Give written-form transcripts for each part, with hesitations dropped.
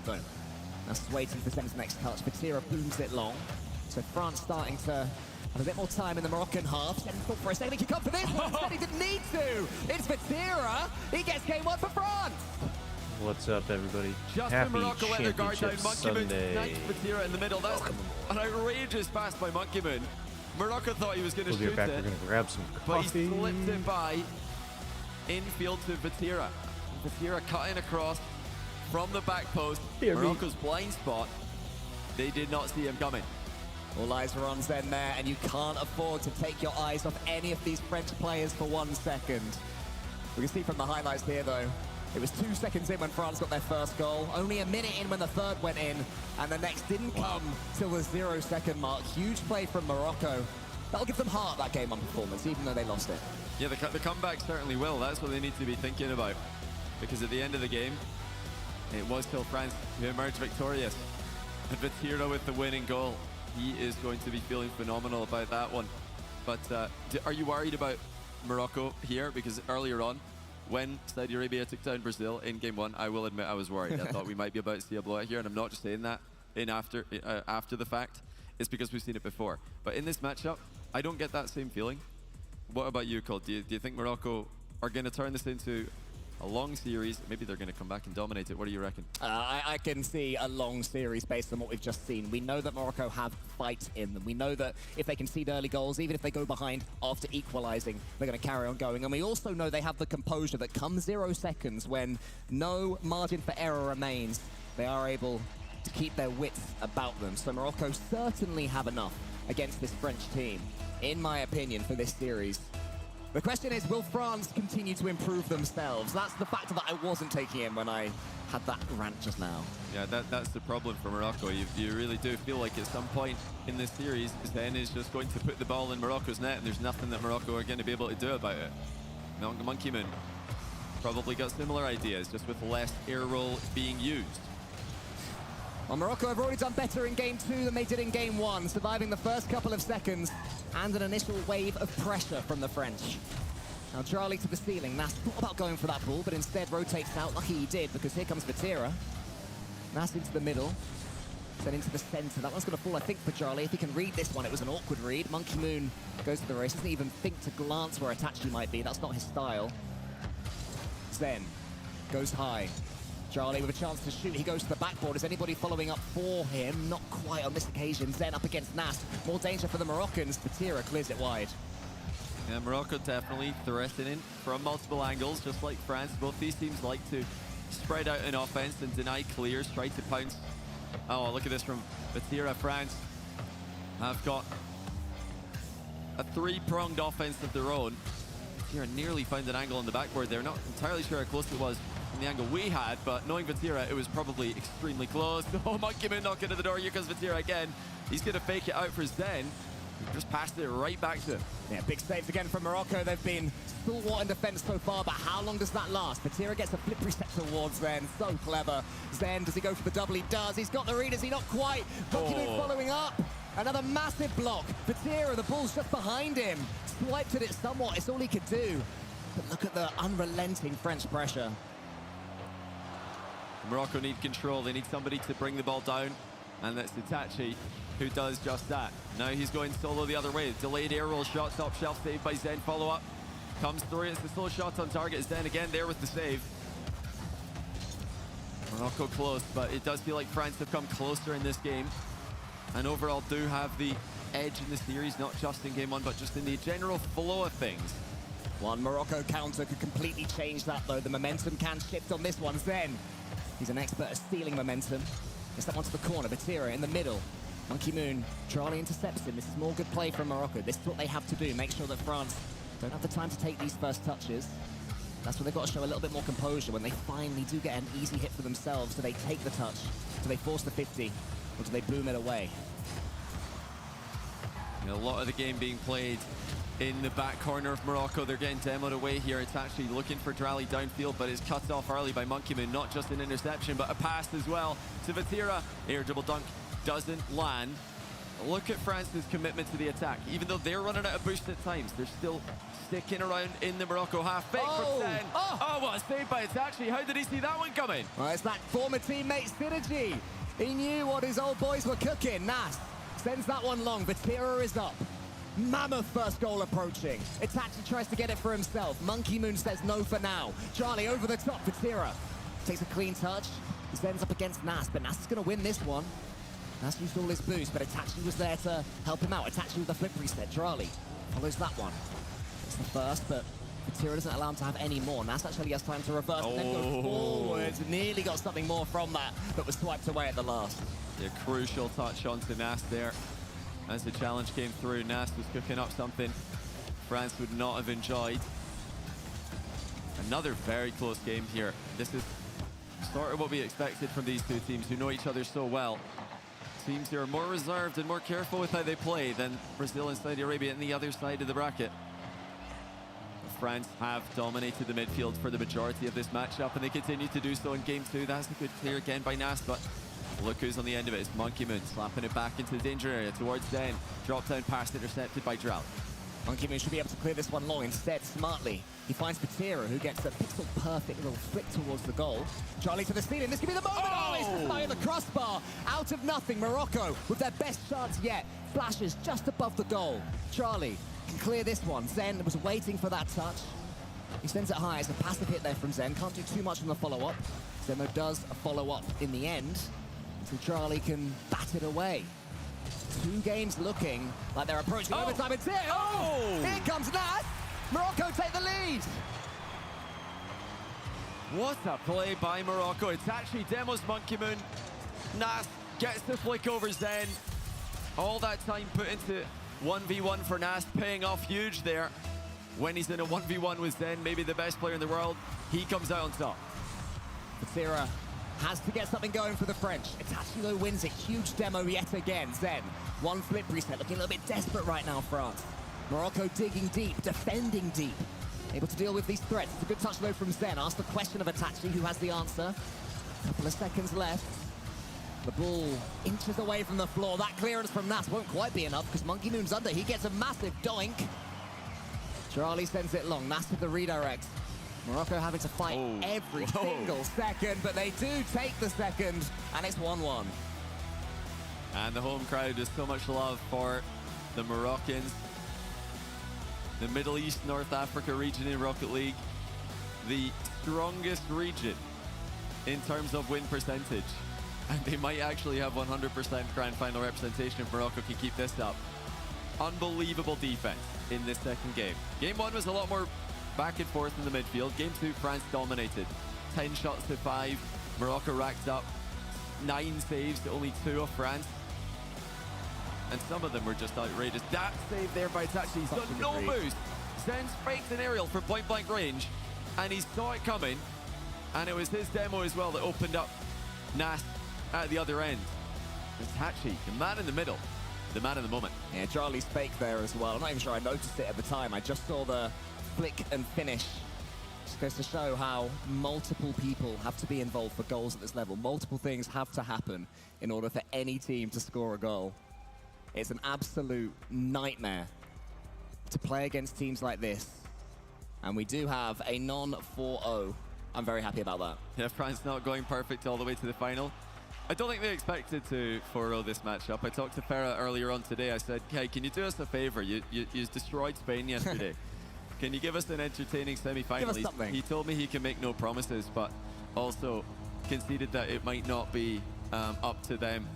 it though. That's waiting for Zen's next touch. Vatira booms it long. So France starting to have a bit more time in the Moroccan half. Zen thought for a second he could come for this one. Instead he didn't need to. It's Vatira. He gets game one for France. What's up, everybody? Just Happy when Morocco let their guard down, Championship Monkey Moon Sunday. sniped Vatira in the middle. That's an outrageous pass by Monkey Moon. Morocco thought he was going to We'll be shoot back. it, We're going to grab some but coffee. he slipped it by infield to Vatira. Vatira cutting across from the back post. Morocco's blind spot. They did not see him coming. All eyes are on Zen there, and you can't afford to take your eyes off any of these French players for 1 second. We can see from the highlights here, though, it was 2 seconds in when France got their first goal, only a minute in when the third went in, and the next didn't come till the 0-second mark. Huge play from Morocco. That'll give them heart, that game on performance, even though they lost it. Yeah, the comeback certainly will. That's what they need to be thinking about. Because at the end of the game, it was still France who emerged victorious. And Vatira with the winning goal. He is going to be feeling phenomenal about that one. But are you worried about Morocco here? Because earlier on, when Saudi Arabia took down Brazil in game one, I will admit I was worried. I thought we might be about to see a blowout here, and I'm not just saying that after the fact. It's because we've seen it before. But in this matchup, I don't get that same feeling. What about you, Cole? Do you think Morocco are going to turn this into a long series? Maybe they're going to come back and dominate it. What do you reckon? I can see a long series based on what we've just seen. We know that Morocco have fight in them. We know that if they concede early goals, even if they go behind after equalizing, they're going to carry on going. And we also know they have the composure that comes 0 seconds when no margin for error remains. They are able to keep their wits about them. So Morocco certainly have enough against this French team, in my opinion, for this series. The question is, will France continue to improve themselves? That's the factor that I wasn't taking in when I had that rant just now. Yeah, that's the problem for Morocco. You really do feel like at some point in this series, Zen is just going to put the ball in Morocco's net, and there's nothing that Morocco are going to be able to do about it. Monkey Moon probably got similar ideas, just with less air roll being used. Well, Morocco have already done better in game 2 than they did in game 1, surviving the first couple of seconds and an initial wave of pressure from the French. Now Charlie to the ceiling. Nas thought about going for that ball, but instead rotates out. Lucky he did, because here comes Vatira. Nas into the middle, then into the center. That one's going to fall, I think, for Charlie. If he can read this one, it was an awkward read. Monkey Moon goes to the race. Doesn't even think to glance where Itachi might be. That's not his style. Zen goes high. Charlie with a chance to shoot. He goes to the backboard. Is anybody following up for him? Not quite on this occasion. Zen up against Nas. More danger for the Moroccans. Vatira clears it wide. Yeah, Morocco definitely threatening from multiple angles, just like France. Both these teams like to spread out in offense and deny clears, try to pounce. Oh, look at this from Vatira. France have got a three-pronged offense of their own. Vatira nearly found an angle on the backboard there. Not entirely sure how close it was from the angle we had, but knowing Vatira, it was probably extremely close. Oh, Monkey Moon knocking at the door. Here comes Vatira again. He's going to fake it out for Zen. Just passed it right back to him. Yeah, big saves again from Morocco. They've been stalwart in defense so far, but how long does that last? Vatira gets a flip reset towards Zen. So clever. Zen, does he go for the double? He does. He's got the read. Is he not quite? Monkey Moon following up. Another massive block. Vatira, the ball's just behind him. Swiped at it somewhat. It's all he could do. But look at the unrelenting French pressure. Morocco need control. They need somebody to bring the ball down, and that's Itachi who does just that. Now he's going solo the other way. Delayed air roll shot, top shelf save by Zen. Follow up. Comes through. It's the slow shot on target. Zen again there with the save. Morocco close, but it does feel like France have come closer in this game, and overall do have the edge in the series, not just in game 1, but just in the general flow of things. One Morocco counter could completely change that, though. The momentum can shift on this one. Zen, he's an expert at stealing momentum. Gets that one to the corner. Vatira in the middle. Monkey Moon, Charlie intercepts him. This is more good play from Morocco. This is what they have to do. Make sure that France don't have the time to take these first touches. That's where they've got to show a little bit more composure when they finally do get an easy hit for themselves. Do they take the touch? Do they force the 50? Or do they boom it away? A lot of the game being played in the back corner of Morocco. They're getting demoed away here. It's actually looking for Drally downfield, but it's cut off early by Monkey Moon. Not just an interception, but a pass as well to Vatira. Air dribble dunk doesn't land. look at France's commitment to the attack. Even though they're running out of boost at times, they're still sticking around in the Morocco half. Fake from Zen. Oh, what a save by Itachi. How did he see that one coming? Well, it's that former teammate synergy. He knew what his old boys were cooking. Nas sends that one long. Vatira is up. Mammoth first goal approaching. Itachi tries to get it for himself. Monkey Moon says no for now. Charlie over the top. Vatira takes a clean touch. Zen's up against Nas, but Nas is going to win this one. Nas used all his boost, but Itachi was there to help him out. Itachi with the flip reset. Charlie follows that one. It's the first, but Vatira doesn't allow him to have any more. Nas actually has time to reverse and then go forwards. Nearly got something more from that, but was swiped away at the last. A crucial touch onto Nas there. As the challenge came through, Nas was cooking up something France would not have enjoyed. Another very close game here. This is sort of what we expected from these two teams who know each other so well. Teams who are more reserved and more careful with how they play than Brazil and Saudi Arabia on the other side of the bracket. France have dominated the midfield for the majority of this matchup, and they continue to do so in game two. That's a good clear again by Nas, but look who's on the end of it. It's Monkey Moon slapping it back into the danger area towards Zen. Drop down pass intercepted by Drought. Monkey Moon should be able to clear this one long. Instead, smartly, he finds Vatira, who gets a pixel-perfect little flick towards the goal. Charlie to the ceiling. This could be the moment. Oh, it's by the crossbar. Out of nothing, Morocco, with their best chance yet, flashes just above the goal. Charlie can clear this one. Zen was waiting for that touch. He sends it high. It's a passive hit there from Zen. Can't do too much on the follow-up. Zen, though, does a follow-up in the end, so Charlie can bat it away. 2 games looking like they're approaching overtime. It's here. Here comes Nas. Morocco take the lead. What a play by Morocco. Itachi demos Monkey Moon. Nas gets the flick over Zen. All that time put into 1v1 for Nas, paying off huge there. When he's in a 1v1 with Zen, maybe the best player in the world, he comes out on top. Vatira has to get something going for the French. Itachi, though, wins a huge demo yet again. Zen, one flip reset, looking a little bit desperate right now, France. Morocco digging deep, defending deep. Able to deal with these threats. It's a good touch, though, from Zen. Ask the question of Itachi, who has the answer. Couple of seconds left. The ball inches away from the floor. That clearance from Nas won't quite be enough because Monkey Moon's under. He gets a massive doink. Charlie sends it long. Nas with the redirect. Morocco having to fight every single second, but they do take the second, and it's 1-1. And the home crowd has so much love for the Moroccans. The Middle East, North Africa region in Rocket League, the strongest region in terms of win percentage. And they might actually have 100% grand final representation if Morocco can keep this up. Unbelievable defense in this second game. Game 1 was a lot more back and forth in the midfield. Game 2, France dominated. 10 shots to 5. Morocco racked up 9 saves to only 2 of France. And some of them were just outrageous. That save there by Itachi. He's got no boost. Zen's faked an aerial from point-blank range, and he saw it coming. And it was his demo as well that opened up Nas at the other end. Itachi, the man in the middle, the man in the moment. Yeah, Charlie's fake there as well. I'm not even sure I noticed it at the time. I just saw the flick and finish. Just goes to show how multiple people have to be involved for goals at this level. Multiple things have to happen in order for any team to score a goal. It's an absolute nightmare to play against teams like this. And we do have a non-4-0. I'm very happy about that. Yeah, France not going perfect all the way to the final. I don't think they expected to 4-0 this matchup. I talked to Farah earlier on today. I said, hey, can you do us a favor? You destroyed Spain yesterday. Can you give us an entertaining semi-final? Give us something. He told me he can make no promises, but also conceded that it might not be up to them,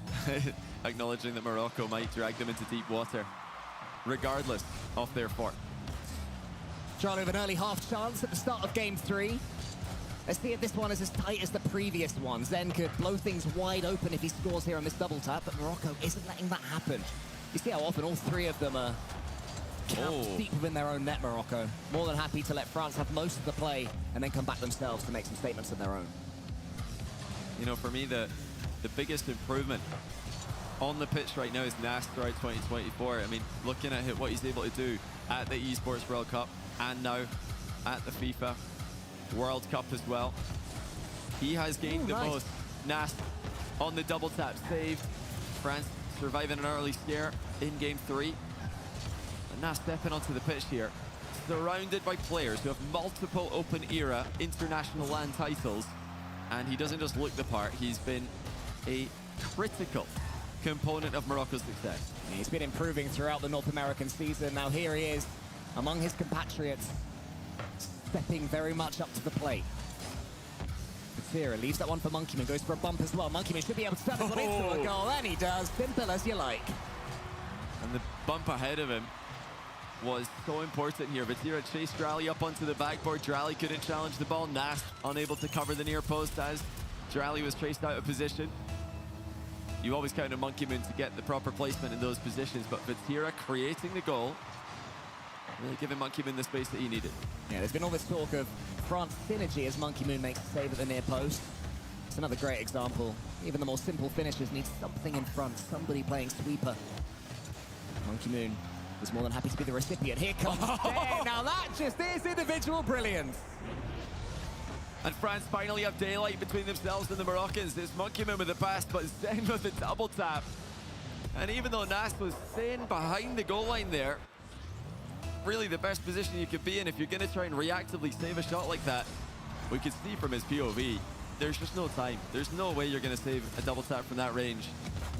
acknowledging that Morocco might drag them into deep water, regardless of their form. Charlie with an early half chance at the start of game 3. Let's see if this one is as tight as the previous one. Zen could blow things wide open if he scores here on this double tap, but Morocco isn't letting that happen. You see how often all 3 of them are camped deep within their own net, Morocco. More than happy to let France have most of the play and then come back themselves to make some statements of their own. You know, for me, the biggest improvement on the pitch right now is Nas throughout 2024. I mean, looking at what he's able to do at the Esports World Cup and now at the FIFA World Cup as well. He has gained the most. Nas on the double tap saved. France surviving an early scare in game 3. And now stepping onto the pitch here, surrounded by players who have multiple open era international land titles. And he doesn't just look the part, he's been a critical component of Morocco's success. He's been improving throughout the North American season. Now here he is among his compatriots, stepping very much up to the plate. Batira leaves that one for Monkeyman, goes for a bump as well. Monkeyman should be able to turn this one into a goal, and he does. Simple as you like. And the bump ahead of him was so important here. Batira chased Drally up onto the backboard. Drally couldn't challenge the ball. Nast unable to cover the near post as Drally was chased out of position. You always count on Monkeyman to get the proper placement in those positions, but Batira creating the goal, really giving Monkeyman the space that he needed. Yeah, there's been all this talk of France synergy as Monkeyman makes a save at the near post. It's another great example. Even the more simple finishers need something in front, somebody playing sweeper. Monkeyman was more than happy to be the recipient. Here comes Zen. Now that just is individual brilliance. And France finally have daylight between themselves and the Moroccans. It's Monkeyman with the pass, but Zen with the double tap. And even though Nast was thin behind the goal line there, really the best position you could be in if you're going to try and reactively save a shot like that. We could see from his POV, there's just no time. There's no way you're going to save a double tap from that range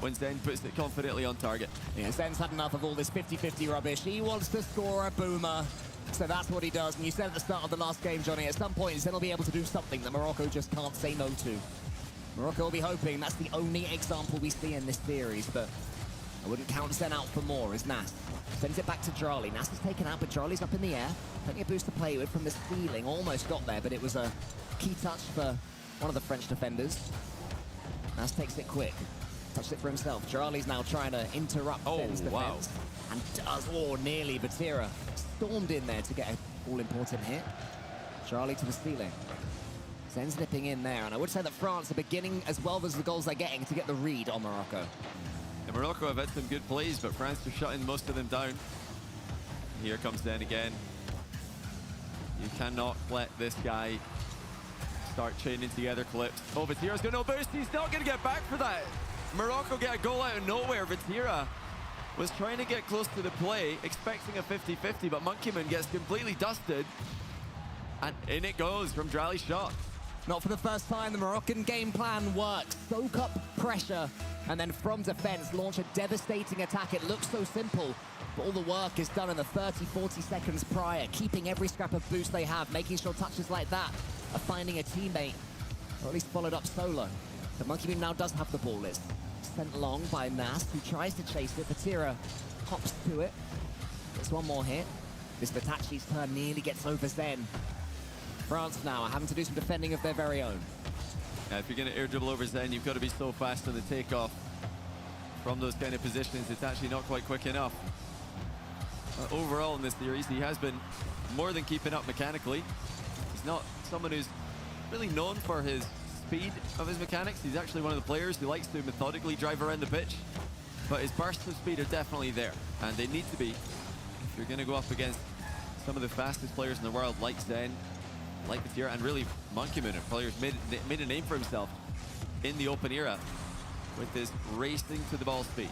when Zen puts it confidently on target. Yeah, Zen's had enough of all this 50-50 rubbish. He wants to score a boomer. So that's what he does. And you said at the start of the last game, Johnny, at some point Zen will be able to do something that Morocco just can't say no to. Morocco will be hoping that's the only example we see in this series, but I wouldn't count Zen out for more as Nast sends it back to Drally. Nast is taken out, but Drally's up in the air. Plenty of boost to play with from the ceiling. Almost got there, but it was a key touch for one of the French defenders. Nast takes it quick. Touched it for himself. Drally's now trying to interrupt Zen's defense. And does, nearly. Batira stormed in there to get an all-important hit. Drally to the ceiling. Zen's nipping in there, and I would say that France are beginning, as well as the goals they're getting, to get the read on Morocco. And Morocco have had some good plays, but France are shutting most of them down. Here comes Zen again. You cannot let this guy start chaining together clips. Oh, Batira's got no boost. He's not going to get back for that. Morocco get a goal out of nowhere. Batira was trying to get close to the play, expecting a 50-50, but Monkeyman gets completely dusted. And in it goes from Drally's shot. Not for the first time, the Moroccan game plan works. Soak up pressure, and then from defense, launch a devastating attack. It looks so simple, but all the work is done in the 30-40 seconds prior, keeping every scrap of boost they have, making sure touches like that are finding a teammate, or at least followed up solo. The Monkeyman now does have the ball. It's sent long by Nast, who tries to chase it. Batira hops to it. Gets one more hit. This Vitachi's turn nearly gets over Zen. France now are having to do some defending of their very own. Yeah, if you're going to air dribble over Zen, you've got to be so fast on the takeoff from those kind of positions. It's actually not quite quick enough. Overall in this series, he has been more than keeping up mechanically. He's not someone who's really known for his speed of his mechanics. He's actually one of the players who likes to methodically drive around the pitch. But his bursts of speed are definitely there, and they need to be if you're going to go up against some of the fastest players in the world, like Zen, like Batira, and really Monkeyman, a player who's made a name for himself in the open era with his racing to the ball speed.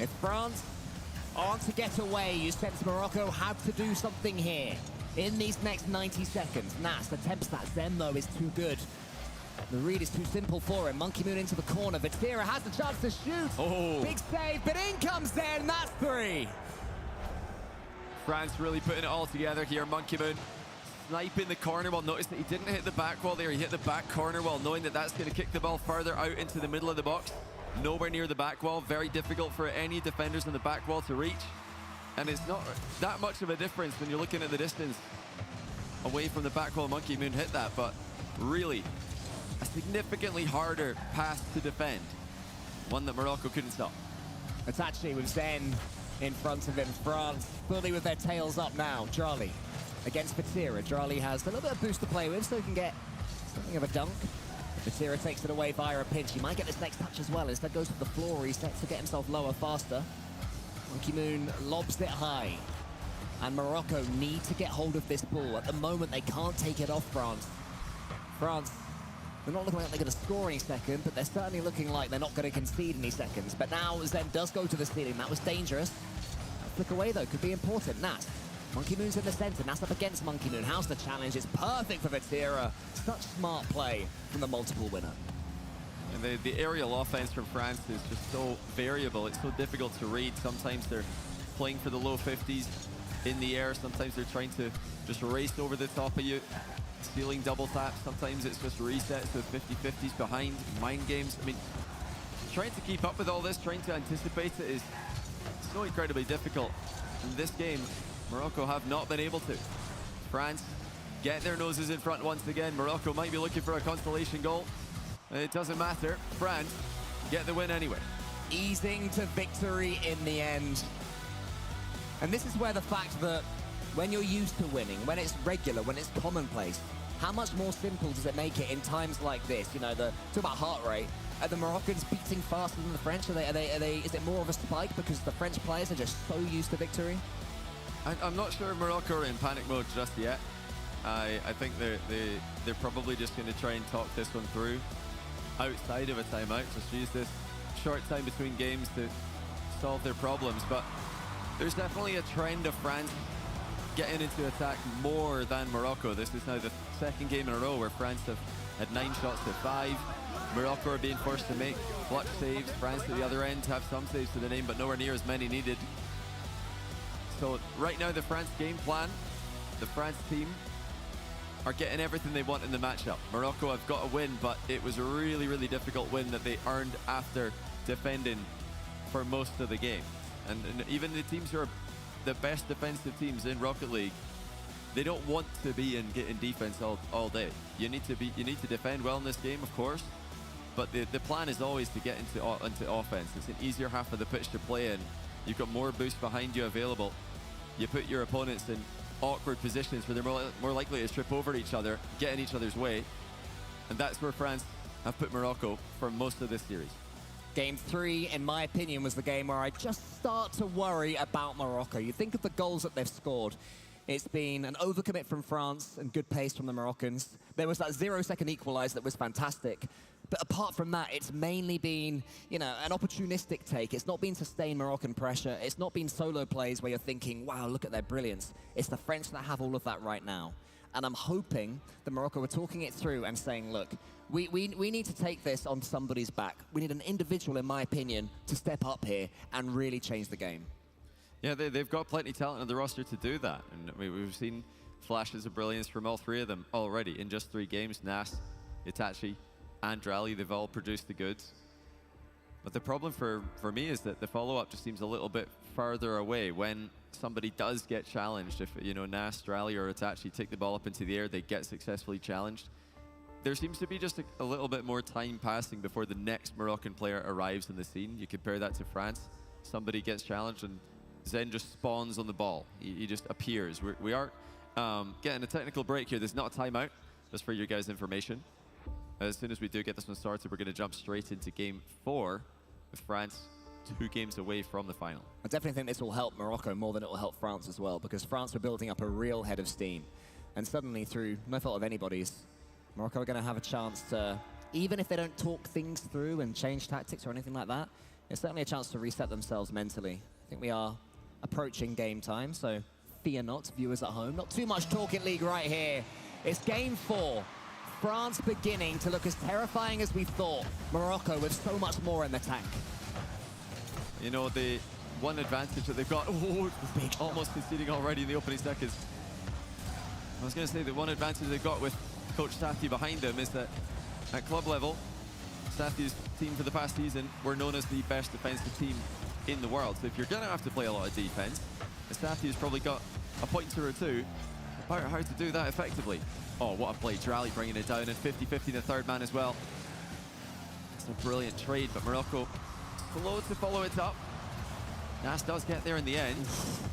If France are to get away, you sense Morocco have to do something here in these next 90 seconds. Nast attempts that. Zen, though, is too good. The read is too simple for him. Monkeyman into the corner. Batira has the chance to shoot. Oh. Big save, but in comes Zen. That's 3. France really putting it all together here. Monkeyman sniping the corner wall. Notice that he didn't hit the back wall there. He hit the back corner wall, knowing that that's going to kick the ball further out into the middle of the box. Nowhere near the back wall. Very difficult for any defenders on the back wall to reach. And it's not that much of a difference when you're looking at the distance away from the back wall. Monkeyman hit that, but really a significantly harder pass to defend. One that Morocco couldn't stop. Vitachi with Zen in front of him. France fully with their tails up now. Drally against Batira. Drally has a little bit of boost to play with, so he can get something of a dunk. Batira takes it away via a pinch. He might get this next touch as well. Instead goes to the floor. He sets to get himself lower faster. Monkeyman lobs it high. And Morocco need to get hold of this ball. At the moment, they can't take it off France. France They're not looking like they're going to score any second, but they're certainly looking like they're not going to concede any seconds. But now Zen does go to the ceiling. That was dangerous. Flick away, though, could be important. Nas. Monkey Moon's in the center. Nas up against Monkey Moon. How's the challenge? It's perfect for Vatira. Such smart play from the multiple winner. And the aerial offense from France is just so variable. It's so difficult to read. Sometimes they're playing for the low 50s in the air. Sometimes they're trying to just race over the top of you, stealing double taps. Sometimes it's just resets with 50-50s behind, mind games. I mean, trying to keep up with all this, trying to anticipate it is so incredibly difficult. In this game, Morocco have not been able to. France get their noses in front once again. Morocco might be looking for a consolation goal. It doesn't matter. France get the win anyway. Easing to victory in the end. And this is where the fact that when you're used to winning, when it's regular, when it's commonplace, how much more simple does it make it in times like this? You know, talk about heart rate. Are the Moroccans beating faster than the French? Is it more of a spike because the French players are just so used to victory? I'm not sure Morocco are in panic mode just yet. I think they're probably just going to try and talk this one through outside of a timeout. Just use this short time between games to solve their problems. But there's definitely a trend of France getting into attack more than Morocco. This is now the second game in a row where France have had 9 shots to 5. Morocco are being forced to make clutch saves. France at the other end have some saves to the name, but nowhere near as many needed. So right now the France game plan, the France team are getting everything they want in the matchup. Morocco have got a win, but it was a really, really difficult win that they earned after defending for most of the game. And even the teams who are the best defensive teams in Rocket League, they don't want to be in defense all day. You need to defend well in this game, of course, but the plan is always to get into offense. It's an easier half of the pitch to play in. You've got more boost behind you available. You put your opponents in awkward positions where they're more likely to trip over each other, get in each other's way, and that's where France have put Morocco for most of this series. Game 3, in my opinion, was the game where I just start to worry about Morocco. You think of the goals that they've scored. It's been an overcommit from France and good pace from the Moroccans. There was that 0-second equalizer that was fantastic. But apart from that, it's mainly been, you know, an opportunistic take. It's not been sustained Moroccan pressure. It's not been solo plays where you're thinking, wow, look at their brilliance. It's the French that have all of that right now. And I'm hoping that Morocco are talking it through and saying, look, we need to take this on somebody's back. We need an individual, in my opinion, to step up here and really change the game. Yeah, they've got plenty of talent on the roster to do that. And we've seen flashes of brilliance from all 3 of them already in just 3 games. Nas, Itachi, and Rally, they've all produced the goods. But the problem for me is that the follow-up just seems a little bit farther away when somebody does get challenged. If, you know, Nas, Rally, or Itachi take the ball up into the air, they get successfully challenged. There seems to be just a little bit more time passing before the next Moroccan player arrives in the scene. You compare that to France. Somebody gets challenged and Zen just spawns on the ball. He just appears. We are getting a technical break here. There's not a timeout, just for your guys' information. As soon as we do get this one started, we're going to jump straight into game 4 with France 2 games away from the final. I definitely think this will help Morocco more than it will help France as well, because France were building up a real head of steam. And suddenly, through no fault of anybody's, Morocco are going to have a chance to, even if they don't talk things through and change tactics or anything like that, it's certainly a chance to reset themselves mentally. I think we are approaching game time, so fear not, viewers at home. Not too much Rocket League right here. It's game 4. France beginning to look as terrifying as we thought. Morocco with so much more in the tank. You know, the one advantage that they've got, almost conceding already in the opening seconds. I was going to say the one advantage they've got with Coach Safi behind them is that at club level, Safi's team for the past season were known as the best defensive team in the world. So if you're going to have to play a lot of defense, Safi has probably got a pointer or 2 about how to do that effectively. Oh, what a play. Drally bringing it down, and 50-50 the third man as well. It's a brilliant trade, but Morocco slow to follow it up. Nas does get there in the end,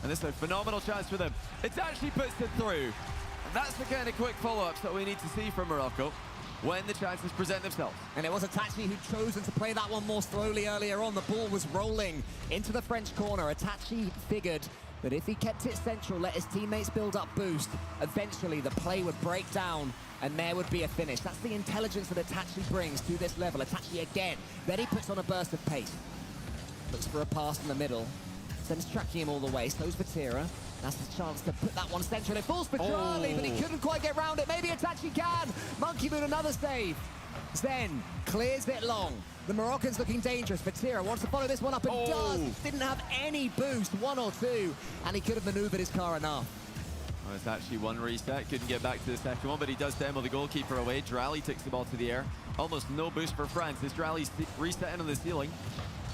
and this is a phenomenal chance for them. It actually puts it through. And that's the kind of quick follow-ups that we need to see from Morocco when the chances present themselves. And it was Itachi who'd chosen to play that one more slowly earlier on. The ball was rolling into the French corner. Itachi figured that if he kept it central, let his teammates build up boost, eventually the play would break down and there would be a finish. That's the intelligence that Itachi brings to this level. Itachi again, then he puts on a burst of pace. Looks for a pass in the middle. Zen's tracking him all the way, so's Vatira. That's his chance to put that one central. It falls for Charlie, but he couldn't quite get round it. Maybe Itachi can. Monkey Moon, another save. Zen clears it long. The Moroccan's looking dangerous. Vatira wants to follow this one up and does. Didn't have any boost, 1 or 2, and he could have maneuvered his car enough. Well, it's actually one reset. Couldn't get back to the second one, but he does demo the goalkeeper away. Drally takes the ball to the air. Almost no boost for France. This Drally's resetting on the ceiling.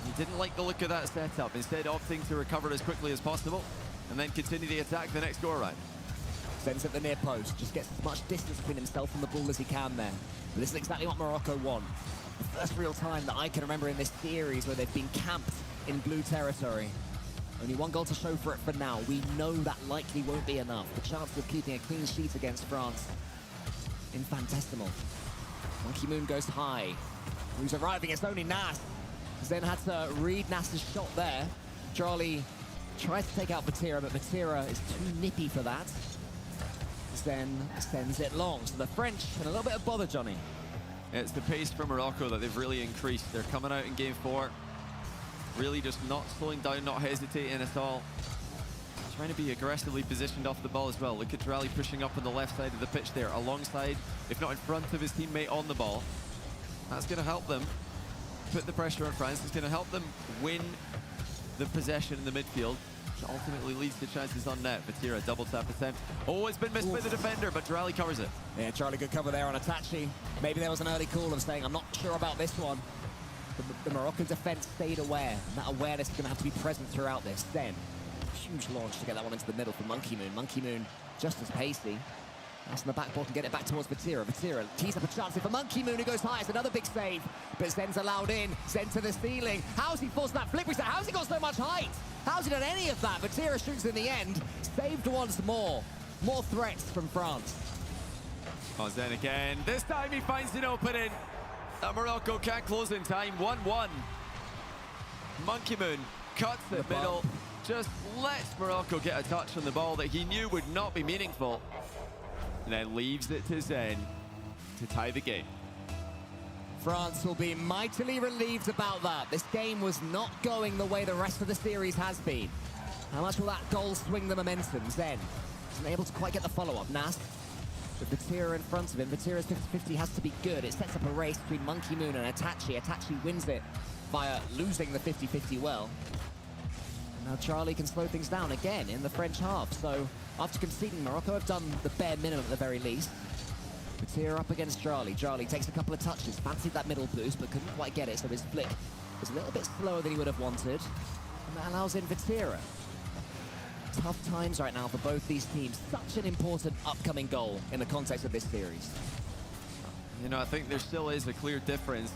He didn't like the look of that setup, instead opting to recover as quickly as possible and then continue the attack the next go-around. Sends at the near post, just gets as much distance between himself and the ball as he can there. But this is exactly what Morocco want. The first real time that I can remember in this series where they've been camped in blue territory. Only one goal to show for it for now. We know that likely won't be enough. The chance of keeping a clean sheet against France, infinitesimal. Monkey Moon goes high. Who's arriving? It's only Nas. Zen had to read Nas's shot there. Charlie tries to take out Vatira, but Vatira is too nippy for that. Zen sends it long. So the French in a little bit of bother, Johnny. It's the pace for Morocco that they've really increased. They're coming out in game 4, really just not slowing down, not hesitating at all. Trying to be aggressively positioned off the ball as well. Look at Drally pushing up on the left side of the pitch there, alongside, if not in front of his teammate on the ball. That's going to help them put the pressure on France. It's going to help them win the possession in the midfield, which ultimately leads to chances on net. Vatira, double tap attempt. Oh, it's been missed by the defender, but Drally covers it. Yeah, Charlie, good cover there on Itachi. Maybe there was an early call of saying, I'm not sure about this one. The Moroccan defense stayed aware, and that awareness is going to have to be present throughout this. Then, huge launch to get that one into the middle for Monkey Moon. Monkey Moon just as pacey. That's in the back ball, can get it back towards Vatira. Vatira tees up a chance for Monkey Moon, who goes high. It's another big save, but Zen's allowed in. Zen to the ceiling. How's he forced that flip reset? How's he got so much height? How's he done any of that? Vatira shoots in the end. Saved once more. More threats from France. Oh, Zen again. This time he finds an opening. Morocco can't close in time. 1-1. Monkey Moon cuts it middle. Just lets Morocco get a touch on the ball that he knew would not be meaningful. And then leaves it to Zen to tie the game. France will be mightily relieved about that. This game was not going the way the rest of the series has been. How much will that goal swing the momentum? Zen isn't able to quite get the follow-up. Nas with Vatira in front of him. Vatira's 50-50 has to be good. It sets up a race between Monkey Moon and Itachi. Itachi wins it via losing the 50-50 well. Now Charlie can slow things down again in the French half. So after conceding, Morocco have done the bare minimum at the very least. Vatira up against Charlie. Charlie takes a couple of touches, fancied that middle boost, but couldn't quite get it, so his flick was a little bit slower than he would have wanted. And that allows in Vatira. Tough times right now for both these teams. Such an important upcoming goal in the context of this series. You know, I think there still is a clear difference,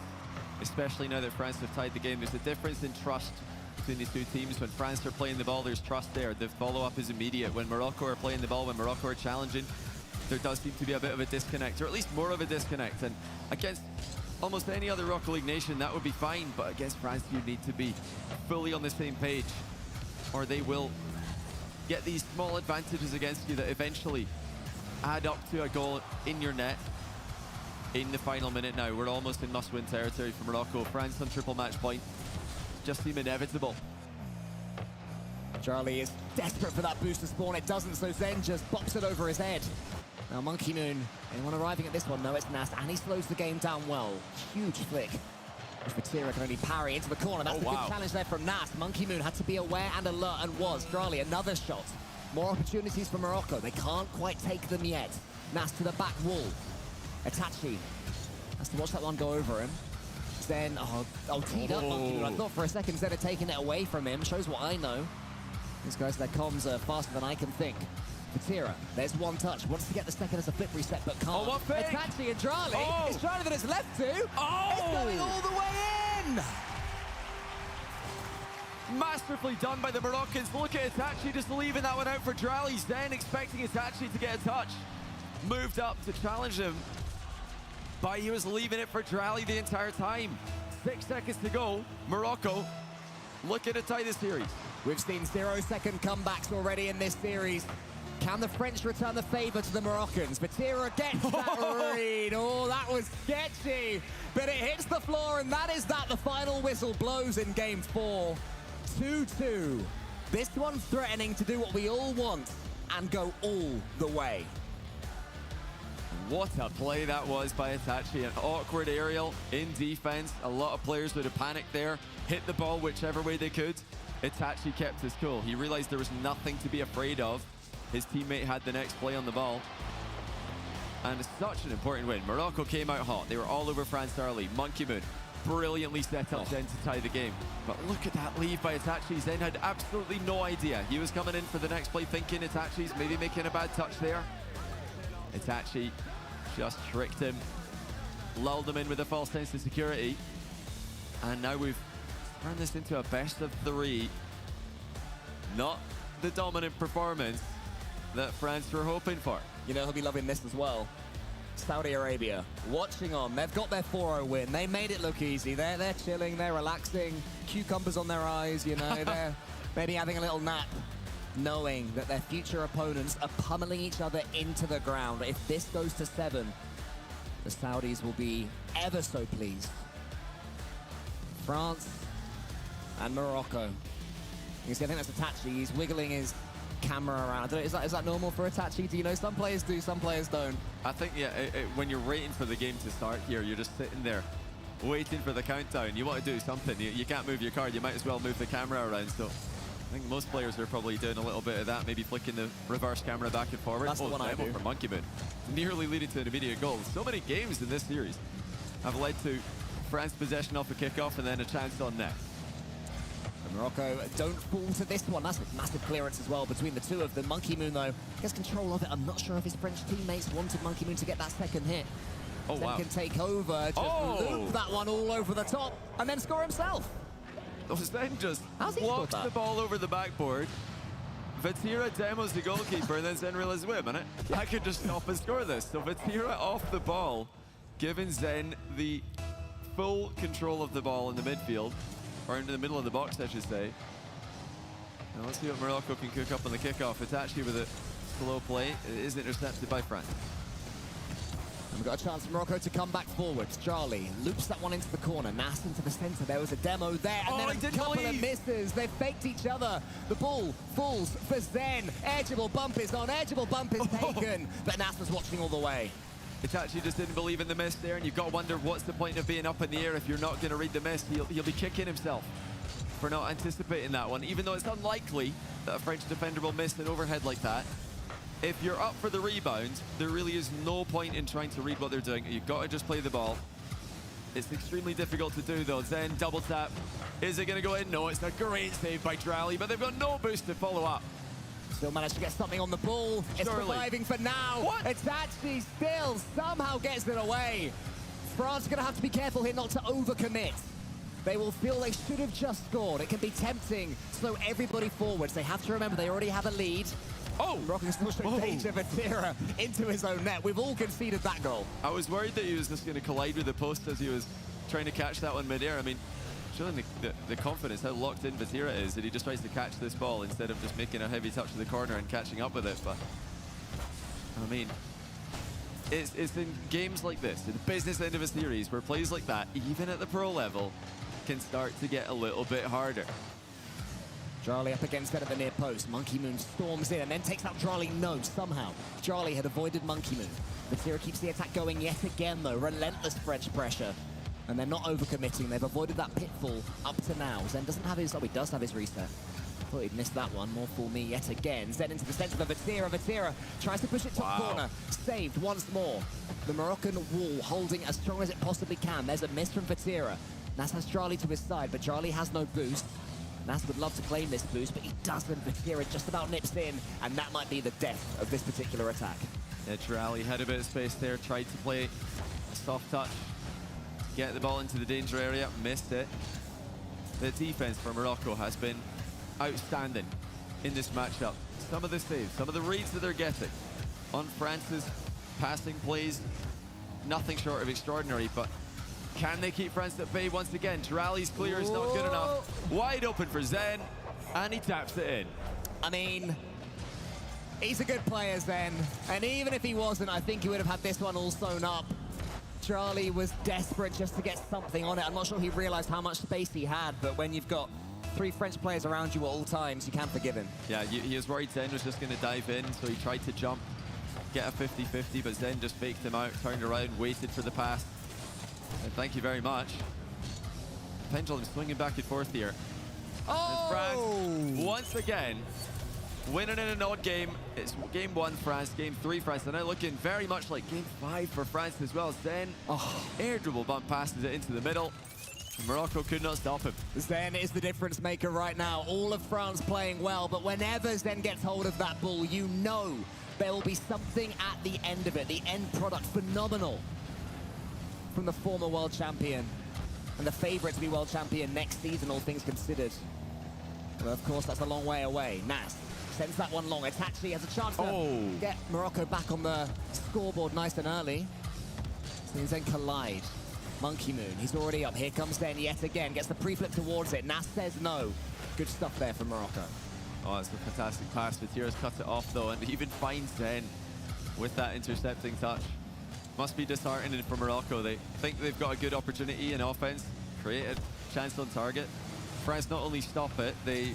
especially now that France have tied the game. There's a difference in trust between these two teams. When France are playing the ball, there's trust there. The follow-up is immediate. When Morocco are playing the ball, when Morocco are challenging, there does seem to be a bit of a disconnect, or at least more of a disconnect. And against almost any other Rocket League nation, that would be fine. But against France, you need to be fully on the same page, or they will get these small advantages against you that eventually add up to a goal in your net in the final minute. Now we're almost in must-win territory for Morocco. France on triple match point just seem inevitable. Charlie is desperate for that boost to spawn. It doesn't, so Zen just bops it over his head. Now Monkey Moon, anyone arriving at this one? No, it's Nas, and he slows the game down well. Huge flick. Vatira can only parry into the corner. That's a good challenge there from Nas. Monkey Moon had to be aware and alert, and was. Charlie, another shot. More opportunities for Morocco. They can't quite take them yet. Nas to the back wall. Itachi has to watch that one go over him. Zen, teed up Monkey Moon. I thought for a second Zen had taken it away from him. Shows what I know. These guys, their comms are faster than I can think. Vatira, there's one touch. Wants to get the second as a flip reset, but can't. Oh, what fake? Itachi and Charlie. It's Charlie that it's left to. It's going all the way in. Masterfully done by the Moroccans. Look at Itachi just leaving that one out for Drally. Zen expecting Itachi to get a touch. Moved up to challenge him, but he was leaving it for Drally the entire time. 6 seconds to go. Morocco looking to tie the series. We've seen 0-second comebacks already in this series. Can the French return the favor to the Moroccans? Vatira gets that read. Oh, that was sketchy. But it hits the floor, and that is that. The final whistle blows in game 4. 2-2. This one threatening to do what we all want and go all the way. What a play that was by Itachi. An awkward aerial in defense. A lot of players would have panicked there, hit the ball whichever way they could. Itachi kept his cool. He realized there was nothing to be afraid of. His teammate had the next play on the ball. And it's such an important win. Morocco came out hot. They were all over France early. Monkey Moon brilliantly set up Zen to tie the game. But look at that leave by Itachi. Zen had absolutely no idea. He was coming in for the next play thinking Itachi's maybe making a bad touch there. Itachi just tricked him, lulled him in with a false sense of security. And now we've turned this into a best of 3. Not the dominant performance that France were hoping for. You know, he'll be loving this as well. Saudi Arabia watching on. They've got their 4-0 win. They made it look easy. They're chilling, they're relaxing, cucumbers on their eyes, you know, they're maybe having a little nap, knowing that their future opponents are pummeling each other into the ground. If this goes to 7, the Saudis will be ever so pleased. France and Morocco. You see, I think that's Itachi. He's wiggling his camera around. I don't know, is that normal for Itachi? Do you know? Some players do, some players don't. I think, yeah, when you're waiting for the game to start here, you're just sitting there waiting for the countdown. You want to do something. You can't move your card. You might as well move the camera around. So I think most players are probably doing a little bit of that, maybe flicking the reverse camera back and forward. That's the one I do. For Monkey Moon, nearly leading to an immediate goal. So many games in this series have led to France possession off a kickoff and then a chance on net. And Morocco don't fall to this one. That's a massive clearance as well between the two of them. Monkey Moon, though, gets control of it. I'm not sure if his French teammates wanted Monkey Moon to get that second hit. Oh, Zen wow. can take over, just loop that one all over the top, and then score himself. Zen just How's he scored walks that? the ball over the backboard. Vatira demos the goalkeeper, and then Zen realizes, wait a minute, I could just stop and score this. So Vatira off the ball, giving Zen the full control of the ball in the midfield, or in the middle of the box, I should say. Now let's see what Morocco can cook up on the kickoff. Itachi with a slow play. It is intercepted by France. And we've got a chance for Morocco to come back forwards. Charlie loops that one into the corner. Nass into the center. There was a demo there. And then a couple of misses. They've faked each other. The ball falls for Zen. Edgeable bump is on. Edgeable bump is taken. But Nass was watching all the way. Itachi just didn't believe in the miss there, and you've got to wonder what's the point of being up in the air if you're not going to read the miss. He'll be kicking himself for not anticipating that one, even though it's unlikely that a French defender will miss an overhead like that. If you're up for the rebound, there really is no point in trying to read what they're doing. You've got to just play the ball. It's extremely difficult to do, though. Zen double tap. Is it going to go in? No, it's a great save by Drally, but they've got no boost to follow up. Still managed to get something on the ball. It's surviving for now. What? Itachi still somehow gets it away. France are going to have to be careful here not to overcommit. They will feel they should have just scored. It can be tempting to slow everybody forwards. They have to remember they already have a lead. Oh! Morocco still showing danger. Vatira into his own net. We've all conceded that goal. I was worried that he was just going to collide with the post as he was trying to catch that one mid-air. I mean, showing the confidence, how locked in Vatira is, that he just tries to catch this ball instead of just making a heavy touch to the corner and catching up with it. But, I mean, it's in games like this, in the business end of a series, where plays like that, even at the pro level, can start to get a little bit harder. Charlie up against it at the near post. Monkey Moon storms in and then takes out Charlie. No, somehow Charlie had avoided Monkey Moon. Vatira keeps the attack going yet again, though. Relentless French pressure. And they're not overcommitting. They've avoided that pitfall up to now. Zen doesn't have his... Oh, he does have his reset. Thought he'd missed that one. More fool me yet again. Zen into the center of Vatira. Vatira tries to push it top corner. Saved once more. The Moroccan wall holding as strong as it possibly can. There's a miss from Vatira. Nass has Charlie to his side, but Charlie has no boost. Nass would love to claim this boost, but he doesn't. Vatira just about nips in, and that might be the death of this particular attack. Yeah, Drally had a bit of space there, tried to play a soft touch. Get the ball into the danger area, missed it. The defense for Morocco has been outstanding in this matchup. Some of the saves, some of the reads that they're getting on France's passing plays, nothing short of extraordinary, but Can they keep France at bay once again? Trali's clear is not good enough. Wide open for Zen, and he taps it in. I mean, he's a good player, Zen. And even if he wasn't, I think he would have had this one all sewn up. Charlie was desperate just to get something on it. I'm not sure he realized how much space he had, but when you've got 3 French players around you at all times, you can't forgive him. Yeah, he was worried Zen was just going to dive in, so he tried to jump, get a 50-50, but Zen just faked him out, turned around, waited for the pass. And thank you very much. Pendulum swinging back and forth here. Oh! And France, once again, winning in an odd game. It's game 1 France, game 3 France. They're now looking very much like game 5 for France as well. Zen, air dribble bump passes it into the middle. Morocco could not stop him. Zen is the difference maker right now. All of France playing well, but whenever Zen gets hold of that ball, you know there will be something at the end of it. The end product, phenomenal from the former world champion and the favorite to be world champion next season, all things considered. Well, of course, that's a long way away. Nas sends that one long. Itachi has a chance to get Morocco back on the scoreboard nice and early. So Zen collide. Monkey Moon, he's already up. Here comes Zen yet again. Gets the pre-flip towards it. Nas says no. Good stuff there from Morocco. Oh, it's a fantastic pass. Vatira's cut it off, though, and even finds Zen with that intercepting touch. Must be disheartening for Morocco. They think they've got a good opportunity in offense, create a chance on target. France not only stop it, they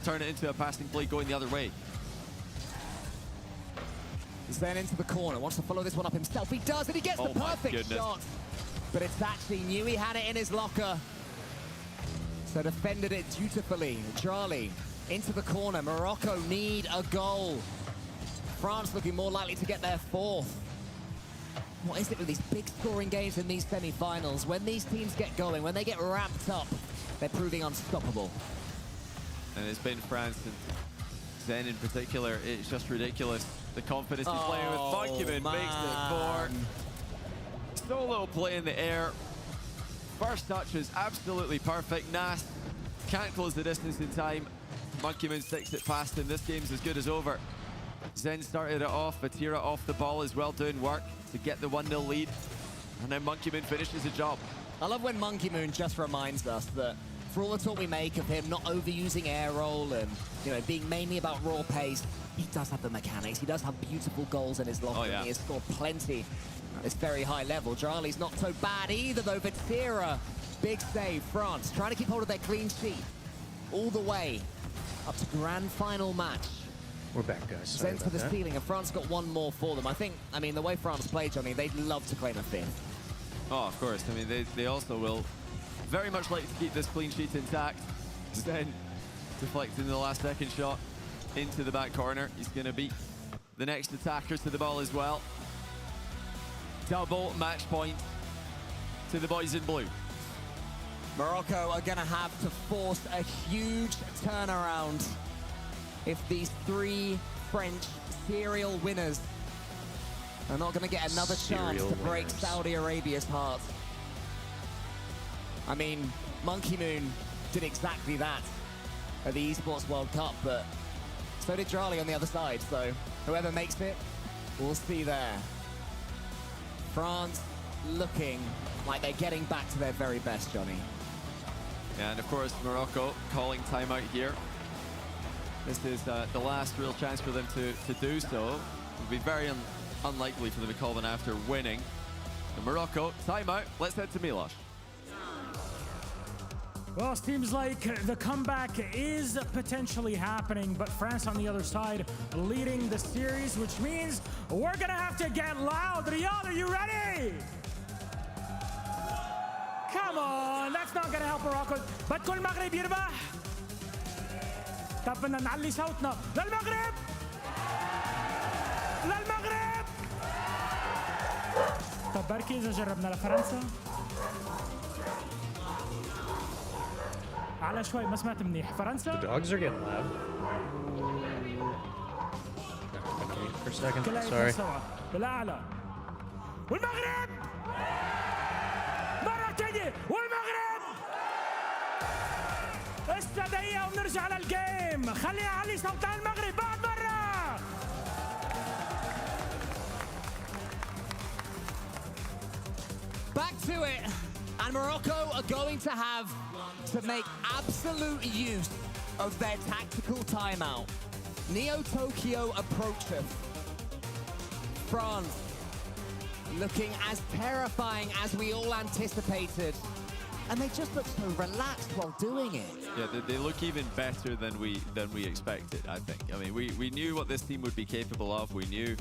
turn it into a passing play going the other way. Zen into the corner, wants to follow this one up himself. He does, and he gets the perfect shot. But it's actually knew he had it in his locker. So defended it dutifully. Charlie into the corner. Morocco need a goal. France looking more likely to get their 4th. What is it with these big scoring games in these semi-finals? When these teams get going, when they get ramped up, they're proving unstoppable. And it's been France and Zen in particular. It's just ridiculous. The confidence he's playing with. Monkeyman makes it 4. Solo play in the air. First touch is absolutely perfect. Nas can't close the distance in time. Monkeyman sticks it past him. This game's as good as over. Zen started it off. Vatira off the ball as well, doing work to get the 1-0 lead. And then Monkeyman finishes the job. I love when Monkey Moon just reminds us that for all the talk we make of him not overusing air roll and being mainly about raw pace, he does have the mechanics. He does have beautiful goals in his locker. He has scored plenty at this very high level. Charlie's not so bad either, though. Vatira, big save. France trying to keep hold of their clean sheet all the way up to grand final match. We're back, guys. Zen to the ceiling, and France got one more for them. I mean, the way France play, Johnny, they'd love to claim a 5th. Oh, of course. I mean, they also will very much like to keep this clean sheet intact. Zen deflecting the last second shot into the back corner. He's going to beat the next attacker to the ball as well. Double match point to the boys in blue. Morocco are going to have to force a huge turnaround if these 3 French serial winners are not going to get another chance to break Saudi Arabia's heart. I mean, Monkey Moon did exactly that at the Esports World Cup, but so did Charlie on the other side. So whoever makes it, we'll see there. France looking like they're getting back to their very best, Johnny. And of course, Morocco calling timeout here. This is the last real chance for them to do so. It would be very unlikely for them to call one after winning. And Morocco, timeout. Let's head to Miloš. Well, it seems like the comeback is potentially happening, but France on the other side leading the series, which means we're gonna have to get loud. Riyad, are you ready? Come on, that's not gonna help Morocco. بدكم المغرب يربح؟ طب بدنا نعلي صوتنا للمغرب! للمغرب! طب بركي إذا جربنا لفرنسا؟ على شوي ما سمعت منيح فرنسا. The dogs are getting loud. For a second. Sorry. بالأعلى. والمغرب. مرة تانية والمغرب. لسه دقيقة ونرجع للجيم. خلينا نعلي صوت على المغرب بعد مرة. Back to it. And Morocco are going to have to make absolute use of their tactical timeout. Neo Tokyo approaches. France looking as terrifying as we all anticipated. And they just look so relaxed while doing it. Yeah, they look even better than we expected, I think. I mean, we knew what this team would be capable of. We knew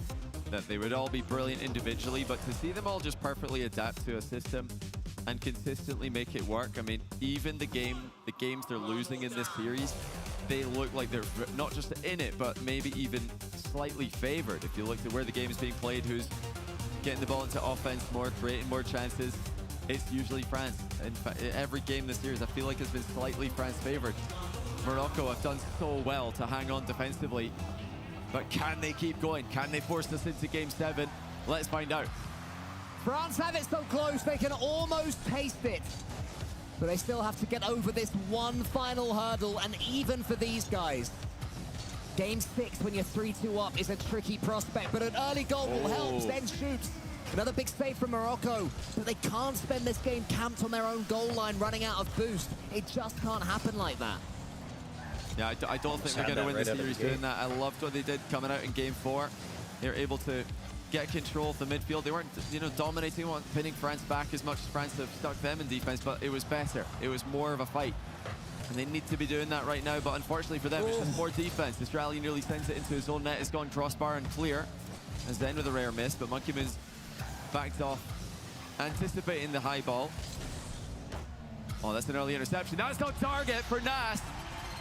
that they would all be brilliant individually, but to see them all just perfectly adapt to a system and consistently make it work. I mean, even the games they're losing in this series, they look like they're not just in it, but maybe even slightly favored. If you look at where the game is being played, who's getting the ball into offense more, creating more chances, it's usually France. In fact, every game this series, I feel like it's been slightly France favored. Morocco have done so well to hang on defensively, but can they keep going? Can they force us into game 7? Let's find out. France have it so close, they can almost taste it. But they still have to get over this one final hurdle, and even for these guys, game 6 when you're 3-2 up is a tricky prospect, but an early goal will help. Zen shoots. Another big save from Morocco, but they can't spend this game camped on their own goal line running out of boost. It just can't happen like that. Yeah, I don't think they're going to win the series doing that. I loved what they did coming out in game 4. They were able to get control of the midfield. They weren't, dominating, pinning France back as much as France have stuck them in defense, but it was better. It was more of a fight. And they need to be doing that right now, but unfortunately for them, it's just more defense. Australia nearly sends it into his own net. It's gone crossbar and clear. As then with a rare miss, but Monkey Moon's backed off, anticipating the high ball. Oh, that's an early interception. That's no target for Nas,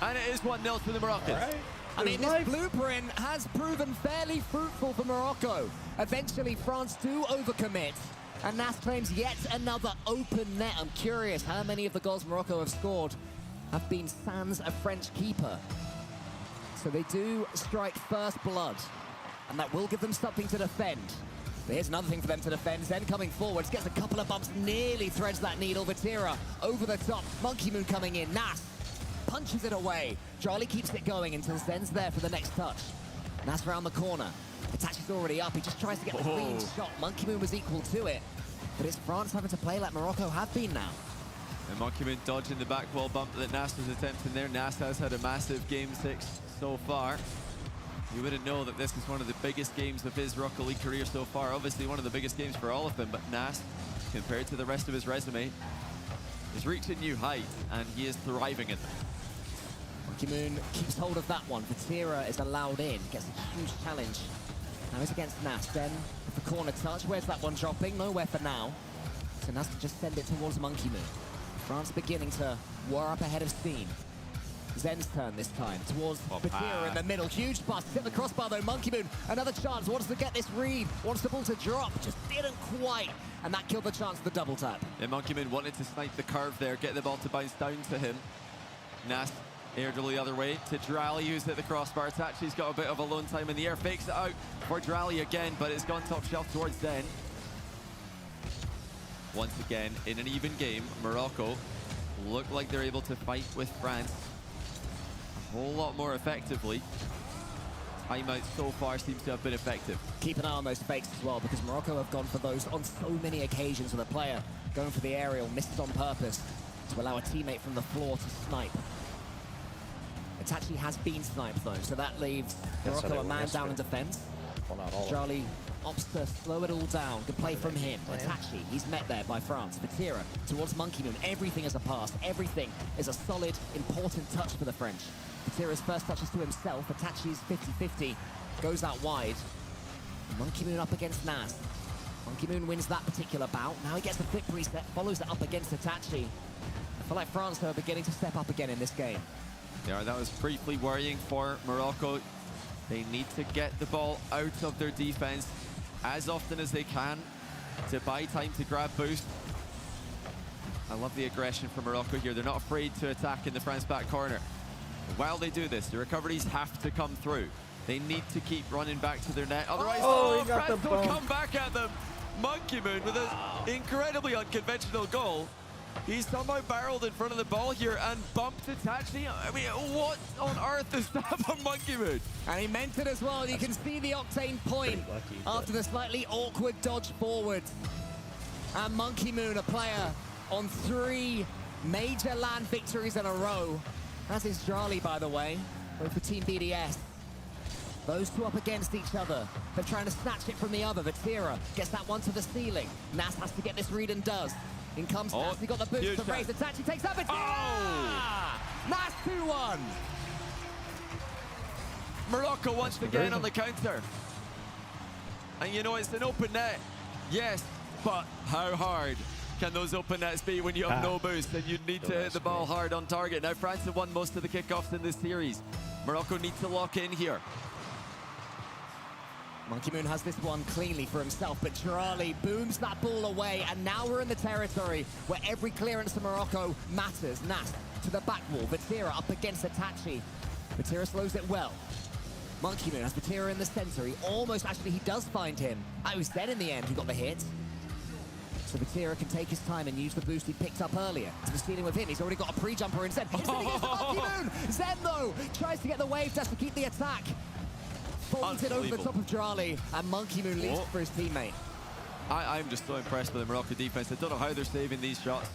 and it is 1-0 to the Moroccans. Right. I mean, this blueprint has proven fairly fruitful for Morocco. Eventually, France do overcommit, and Nas claims yet another open net. I'm curious how many of the goals Morocco have scored have been sans a French keeper. So they do strike first blood, and that will give them something to defend. But here's another thing for them to defend. Zen coming forwards, gets a couple of bumps, nearly threads that needle. Vatira over the top. Monkey Moon coming in. Nas punches it away. Charlie keeps it going until Zen's there for the next touch. Nas around the corner. Itachi's already up. He just tries to get the clean shot. Monkey Moon was equal to it. But it's France having to play like Morocco have been now. And Monkey Moon dodging the back wall bump that Nas was attempting there. Nas has had a massive game 6 so far. You wouldn't know that this is one of the biggest games of his Rocket League career so far. Obviously one of the biggest games for all of them, but Nas, compared to the rest of his resume, is reaching new heights, and he is thriving in them. Monkey Moon keeps hold of that one. Vatira is allowed in, gets a huge challenge. Now it's against Nas. Then with the corner touch, where's that one dropping? Nowhere for now. So Nas can just send it towards Monkey Moon. France beginning to whir up ahead of steam. Zen's turn this time, towards Vatira in the middle. Huge bust, hit the crossbar though. Monkey Moon, another chance, wants to get this read, wants the ball to drop, just didn't quite. And that killed the chance of the double tap. Yeah, Monkey Moon wanted to snipe the curve there, get the ball to bounce down to him. Nas aired the other way to Drally, who's hit the crossbar. Tachi's got a bit of alone time in the air, fakes it out for Drally again, but it's gone top shelf towards Zen. Once again, in an even game, Morocco look like they're able to fight with France a whole lot more effectively. Timeout so far seems to have been effective. Keep an eye on those fakes as well, because Morocco have gone for those on so many occasions with a player going for the aerial, misses on purpose to allow a teammate from the floor to snipe. Itachi has been sniped though, so that leaves Morocco a man down in defense. Well, not all Charlie opts to slow it all down. Good play from him. Itachi, he's met there by France. Vatira towards Monkey Moon. Everything is a pass. Everything is a solid, important touch for the French. Vatira's first touch is to himself. Itachi's 50-50 goes out wide. Monkey Moon up against Nas. Monkey Moon wins that particular bout. Now he gets a quick reset, follows it up against Itachi. I feel like France are beginning to step up again in this game. Yeah, that was briefly worrying for Morocco. They need to get the ball out of their defense as often as they can to buy time to grab boost. I love the aggression from Morocco here. They're not afraid to attack in the France back corner. While they do this, the recoveries have to come through. They need to keep running back to their net. Otherwise, France will come back at them. Monkey Moon with an incredibly unconventional goal. He somehow barreled in front of the ball here and bumped Itachi. I mean, what on earth is that from Monkey Moon? And he meant it as well. You can see the octane point after the slightly awkward dodge forward. And Monkey Moon, a player on 3 major land victories in a row. That is Jolly, by the way, both for Team BDS. Those two up against each other. They're trying to snatch it from the other. Vatira gets that one to the ceiling. Nas has to get this read and does. In comes Nas. He got the boost to raise. Itachi takes that. Vatira! Oh. Nas 2-1. Morocco once again on the counter. And you know, it's an open net. Yes, but how hard can those open nets be when you have no boost and you need to hit the ball hard on target? Now, France have won most of the kickoffs in this series. Morocco needs to lock in here. Monkey Moon has this one cleanly for himself, but Charlie booms that ball away, and now we're in the territory where every clearance to Morocco matters. Nas to the back wall. Vatira up against Itachi. Vatira slows it well. Monkey Moon has Vatira in the center. He almost, actually, he does find him. Oh, he's dead in the end. He got the hit. So Vatira can take his time and use the boost he picked up earlier. To the ceiling with him. He's already got a pre-jumper in Zen. He's going to get Monkey Moon. Zen, though, tries to get the wave dash to keep the attack. Folds it over the top of Charlie, and Monkey Moon leads for his teammate. I'm just so impressed with the Morocco defense. I don't know how they're saving these shots.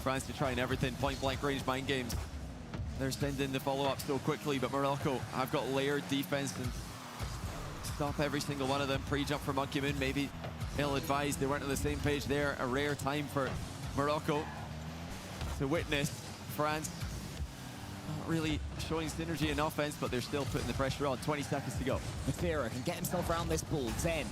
France are trying everything, point-blank range mind games. They're sending the follow-up so quickly, but Morocco have got layered defense and stop every single one of them. Pre-jump for Monkey Moon, maybe ill-advised. They weren't on the same page there. A rare time for Morocco to witness. France not really showing synergy in offense, but they're still putting the pressure on. 20 seconds to go. Vatira can get himself around this ball. Zen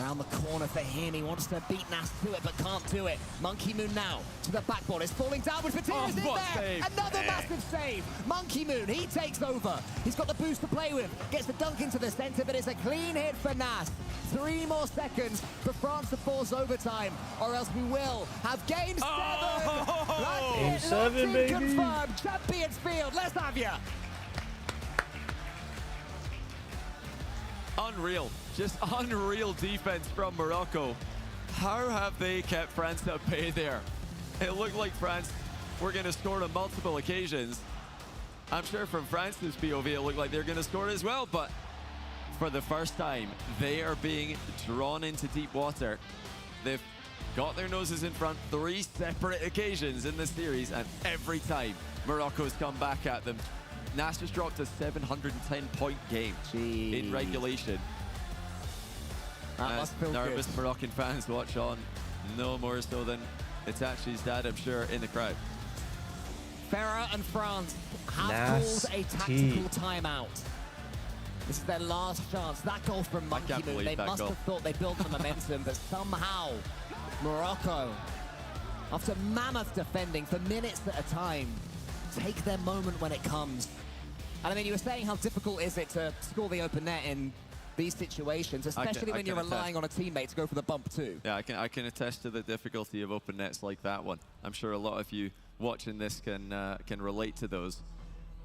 around the corner for him. He wants to beat Nas to it, but can't do it. Monkey Moon now to the backboard. It's falling down with Vatira's in there. Save. Another massive save. Monkey Moon, he takes over. He's got the boost to play with. Gets the dunk into the center, but it's a clean hit for Nas. 3 more seconds for France to force overtime, or else we will have game 7. Game 7, baby. Confirmed. Champions Field. Let's have ya. Unreal. Just unreal defense from Morocco. How have they kept France at bay there? It looked like France were going to score on multiple occasions. I'm sure from France's POV it looked like they're going to score as well, but for the first time, they are being drawn into deep water. They've got their noses in front 3 separate occasions in this series, and every time Morocco's come back at them. Nas just dropped a 710-point game in regulation. That must feel nervous good. Moroccan fans watch on, no more so than Itachi's dad, I'm sure, in the crowd. Ferrer and France have called a tactical timeout. This is their last chance. That goal from Monkey Moon, they must have thought they built the momentum, but somehow Morocco, after mammoth defending for minutes at a time, take their moment when it comes. And I mean, you were saying how difficult is it to score the open net in these situations, especially when you're relying on a teammate to go for the bump too. Yeah, I can attest to the difficulty of open nets like that one. I'm sure a lot of you watching this can relate to those.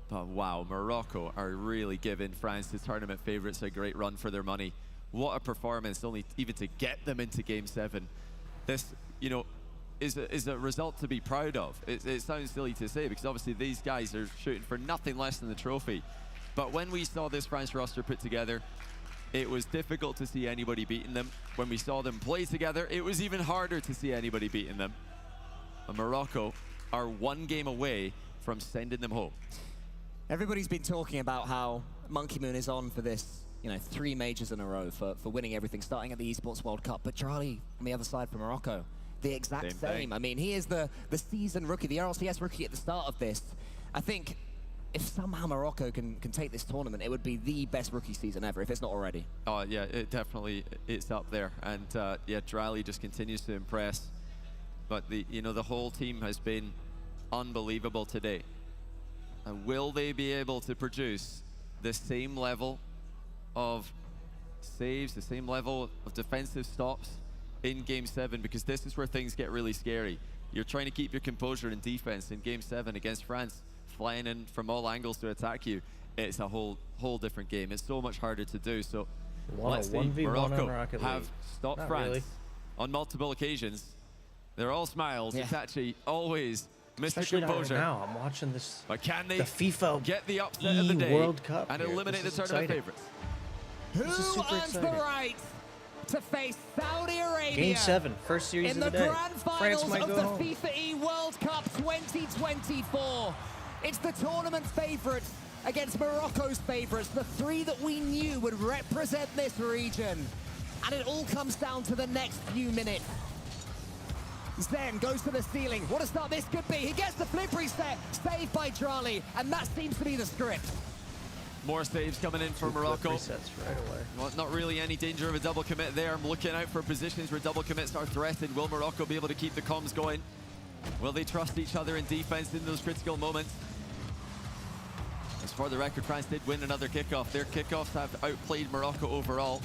But wow, Morocco are really giving France, the tournament favorites, a great run for their money. What a performance, only even to get them into Game 7. This, you know, is a result to be proud of. It sounds silly to say because obviously these guys are shooting for nothing less than the trophy. But when we saw this France roster put together, it was difficult to see anybody beating them. When we saw them play together, it was even harder to see anybody beating them. And Morocco are 1 game away from sending them home. Everybody's been talking about how Monkey Moon is on for this, you know, 3 majors in a row for winning everything, starting at the Esports World Cup. But Charlie, on the other side for Morocco, the exact same. I mean, he is the season rookie, the RLCS rookie at the start of this. I think if somehow Morocco can take this tournament, it would be the best rookie season ever, if it's not already. Oh, yeah, it definitely is up there. And yeah, Drally just continues to impress. But the whole team has been unbelievable today. And will they be able to produce the same level of saves, the same level of defensive stops in Game 7? Because this is where things get really scary. You're trying to keep your composure in defense in Game 7 against France, flying in from all angles to attack you. It's a whole different game. It's so much harder to do. So let's see. Morocco have stopped France on multiple occasions. They're all smiles. It's actually always Mr. Composure. Right now, I'm watching this. But can they the FIFA get the upset of the day World Cup and here. eliminate the tournament favorites? Who earns the right to face Saudi Arabia. Game 7, first series in of the the day. grand France finals might of go the home. FIFAe World Cup 2024. It's the tournament favourites against Morocco's favourites, the three that we knew would represent this region. And it all comes down to the next few minutes. Zen goes to the ceiling. What a start this could be. He gets the flip reset, saved by Drali, and that seems to be the script. More saves coming in for Morocco. Resets right away. Well, not really any danger of a double commit there. I'm looking out for positions where double commits are threatened. Will Morocco be able to keep the comms going? Will they trust each other in defense in those critical moments? As for the record, France did win another kickoff. Their kickoffs have outplayed Morocco overall.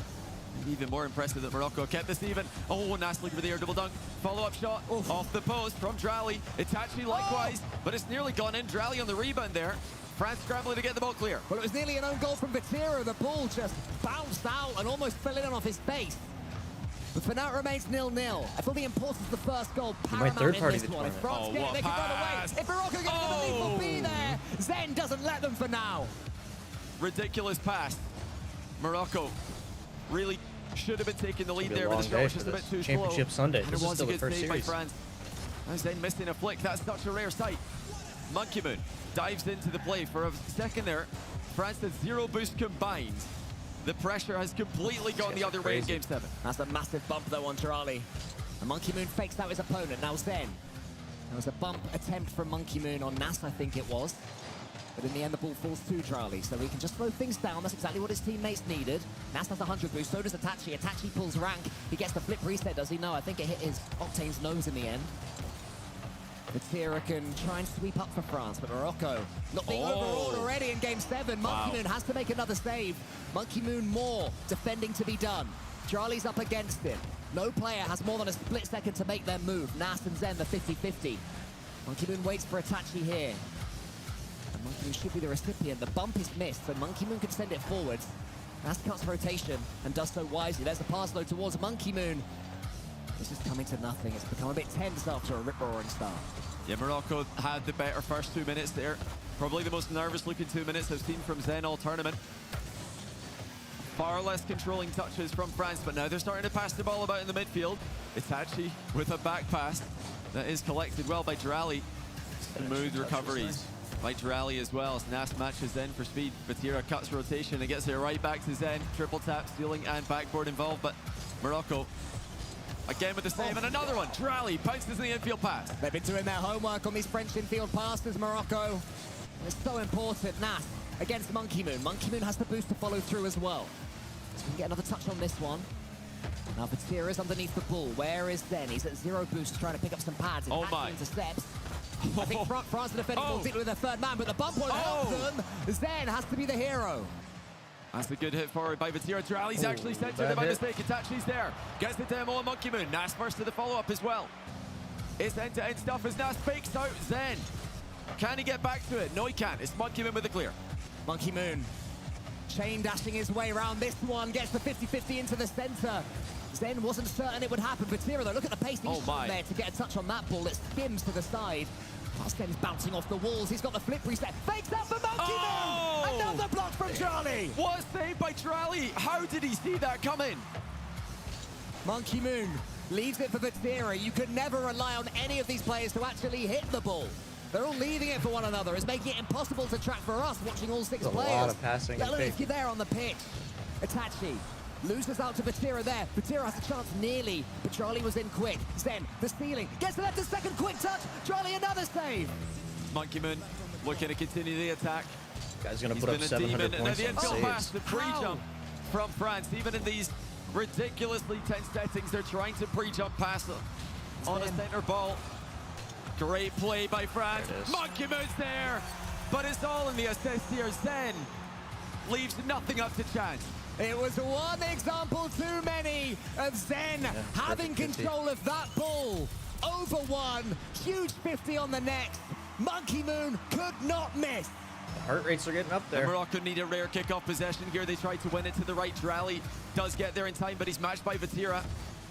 Even more impressive that Morocco kept this even. Oh, nice look over there, double dunk. Follow-up shot off the post from Drali. Itachi likewise, but it's nearly gone in. Drali on the rebound there. France scrambling to get the ball clear. Well, it was nearly an own goal from Vatira. The ball just bounced out and almost fell in off his face. But for now, it remains 0-0. I feel the importance of the first goal paramount in third-party this one. If France Oh, get it, what they can run away. pass. If Morocco get it, the lead will be there. Zen doesn't let them for now. Ridiculous pass. Morocco really should have been taking the lead there, but the shot was just a bit too slow. Championship Sunday. And This it is was still a the good first save by series. France. And Zen missing a flick. That's such a rare sight. Monkey Moon dives into the play for a second there. France has 0 boost combined. The pressure has completely gone the other way in Game 7. That's a massive bump, though, on Drali. And Monkey Moon fakes out his opponent. Now Zen. There was a bump attempt from Monkey Moon on Nas, I think it was. But in the end, the ball falls to Drali, so he can just slow things down. That's exactly what his teammates needed. Nas has 100 boost, so does Itachi. Itachi pulls rank. He gets the flip reset, does he? No, I think it hit his Octane's nose in the end. Vatira can try and sweep up for France, but Morocco not being overawed already in Game 7. Monkey Moon has to make another save. Monkey Moon more defending to be done. Drali's up against it. No player has more than a split second to make their move. Nas and Zen, the 50-50. Monkey Moon waits for Itachi here. And Monkey Moon should be the recipient. The bump is missed, so Monkey Moon can send it forwards. Nas cuts rotation and does so wisely. There's the pass low towards Monkey Moon. This is coming to nothing. It's become a bit tense after a rip-roaring start. Yeah, Morocco had the better first 2 minutes there. Probably the most nervous-looking 2 minutes I've seen from Zen all tournament. Far less controlling touches from France, but now they're starting to pass the ball about in the midfield. Itachi with a back pass that is collected well by Drali. Smooth recoveries by Drali as well. As Nas matches Zen for speed. Vatira cuts rotation and gets it right back to Zen. Triple tap, stealing and backboard involved, but Morocco again with the save and another one. Drali bounces in the infield pass. They've been doing their homework on these French infield passes, Morocco. It's so important. Nas against Monkey Moon. Monkey Moon has the boost to follow through as well. So we can get another touch on this one. Now Vatira is underneath the ball. Where is Zen? He's at 0 boost, trying to pick up some pads. Oh my. Intercepts. I think France are defending more deeply with their third man, but the bump won't help them. Zen has to be the hero. That's a good hit forward by Vatira. Drali's actually centered by mistake. Itachi's there. Gets the demo on Monkey Moon. Nas first to the follow-up as well. It's end-to-end stuff as Nas fakes out Zen. Can he get back to it? No, he can't. It's Monkey Moon with the clear. Monkey Moon chain dashing his way around this one. Gets the 50-50 into the center. Zen wasn't certain it would happen. Vatira, though, look at the pace he's shown there to get a touch on that ball. It skims to the side. Zen's bouncing off the walls. He's got the flip reset. Fakes out for Monkey Moon! Another block from Drali! What a save by Drali! How did he see that coming? Monkey Moon leaves it for Vatira. You could never rely on any of these players to actually hit the ball. They're all leaving it for one another. It's making it impossible to track for us watching all 6 players. A lot of passing. If you're there on the pitch. Itachi loses out to Vatira there. Vatira has a chance nearly, but Drali was in quick. Zen, the stealing, gets the left, a second quick touch. Drali, another save. Monkey Moon looking to continue the attack. Guy's gonna put up 700 points. Now the infield saves. pass, the pre-jump from France. Even in these ridiculously tense settings, they're trying to pre-jump pass on a center ball. Great play by France. Monkey Moon's there, but it's all in the assist here. Zen leaves nothing up to chance. It was one example too many of Zen having control of that ball. Over one, huge 50 on the next. Monkey Moon could not miss. The heart rates are getting up there. And Morocco need a rare kickoff possession here. They try to win it to the right. Drali does get there in time, but he's matched by Vatira.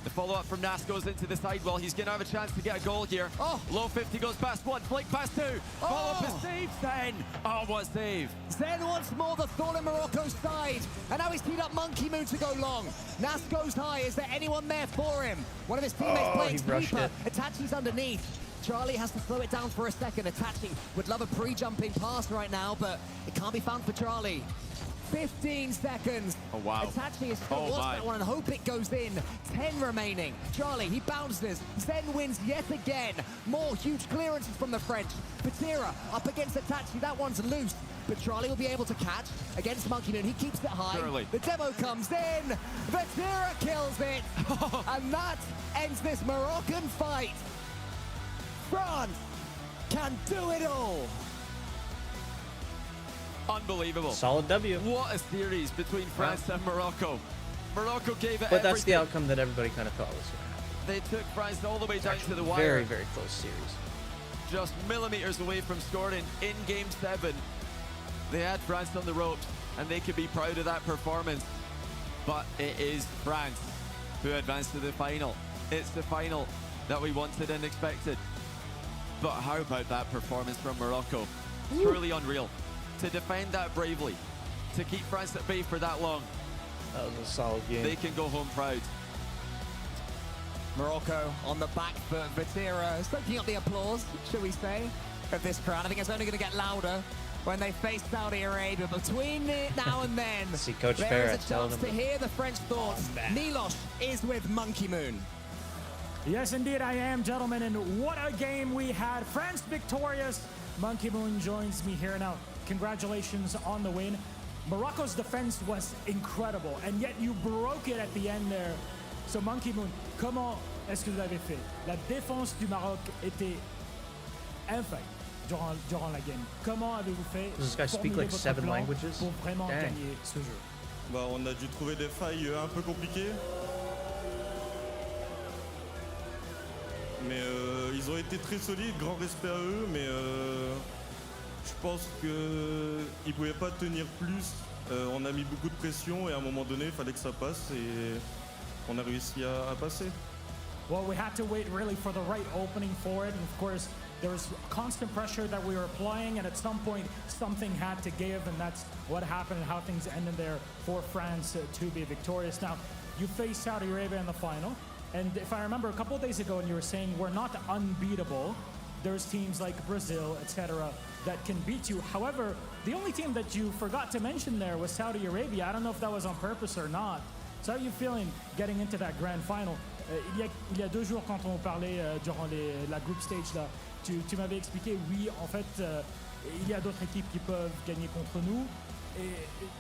The follow-up from Nas goes into the sidewall. He's going to have a chance to get a goal here. Low 50 goes past one. Flick past two. Follow-up is saved. save, Zen! Oh, what save! Zen once more the thorn in Morocco's side. And now he's teed up Monkey Moon to go long. Nas goes high. Is there anyone there for him? One of his teammates playing he rushed Sweeper. it. Itachi's underneath. Charlie has to slow it down for a second. Itachi would love a pre-jumping pass right now, but it can't be found for Charlie. 15 seconds. Oh, wow. Itachi is still watch that one and hope it goes in. 10 remaining. Charlie, he bounces. Zen wins yet again. More huge clearances from the French. Patira up against Itachi. That one's loose. But Charlie will be able to catch against Monkey Moon. He keeps it high. Surely. The demo comes in. Patira kills it. And that ends this Moroccan fight. France can do it all. Unbelievable. Solid W. What a series between France and Morocco. Morocco gave it But that's the everything. outcome that everybody kind of thought was going to happen. They took France all the way down to the wire. Very, very close series. Just millimeters away from scoring in Game 7. They had France on the ropes, and they could be proud of that performance. But it is France who advanced to the final. It's the final that we wanted and expected. But how about that performance from Morocco? Truly unreal. To defend that bravely, to keep France at bay for that long. That was a solid game. They can go home proud. Morocco on the back foot. Vatira soaking up the applause, shall we say, of this crowd. I think it's only going to get louder when they face Saudi Arabia. Between now and then, See Coach there Farrett is a telling chance them to hear the French thoughts. Milos is with Monkey Moon. Yes, indeed, I am, gentlemen, and what a game we had. France victorious. Monkey Moon joins me here now. Congratulations on the win. Morocco's defense was incredible, and yet you broke it at the end there. So Monkey Moon, comment est-ce que vous avez fait? La défense du Maroc était infecte durant la game. Comment avez-vous fait? Does this guy speak Formuler like votre 7 plan languages? pour vraiment Dang. gagner ce jeu. Bah, on a dû trouver des failles un peu compliquées. Mais ils ont été très solides, grand respect à eux, mais je pense qu'ils ne pouvaient pas tenir plus. On a mis beaucoup de pression et à un moment donné, il fallait que ça passe et on a réussi à passer. Well, we had to wait really for the right opening for it, and of course, there was constant pressure that we were applying, and at some point, something had to give, and that's what happened and how things ended there for France to be victorious. Now, you face Saudi Arabia in the final, and if I remember a couple of days ago, and you were saying we're not unbeatable, there's teams like Brazil, etc., that can beat you. However, the only team that you forgot to mention there was Saudi Arabia. I don't know if that was on purpose or not. So how are you feeling getting into that grand final? Il y a 2 jours, quand on parlait durant la group stage, là, tu m'avais expliqué, oui, en fait, il y a d'autres équipes qui peuvent gagner contre nous. Et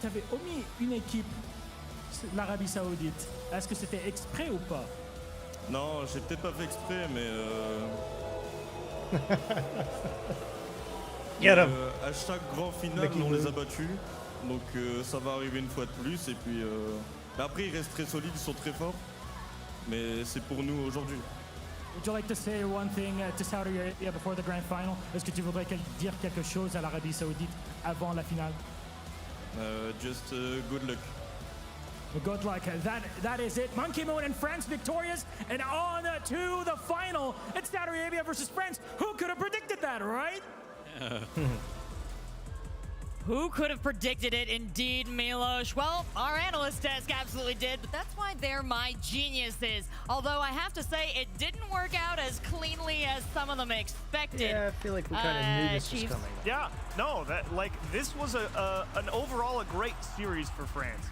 tu avais omis une équipe, l'Arabie Saoudite. Est-ce que c'était exprès ou pas? Non, j'ai peut-être pas fait exprès, mais Get him. à chaque grand final, on les a battus. Donc ça va arriver une fois de plus. Et puis après, ils restent très solides, ils sont très forts. Mais c'est pour nous aujourd'hui. Would you like to say one thing to Saudi Arabia before the grand final? Est-ce que tu voudrais dire quelque chose à l'Arabie Saoudite avant la finale? Just good luck. Well, good luck. That is it. Monkey Moon and France victorious, and on to the final. It's Saudi Arabia versus France. Who could have predicted that, right? Who could have predicted it? Indeed, Milos. Well, our analyst desk absolutely did, but that's why they're my geniuses. Although I have to say, it didn't work out as cleanly as some of them expected. Yeah, I feel like we kind of knew this was Chiefs. coming. Yeah, no, this was an overall a great series for France.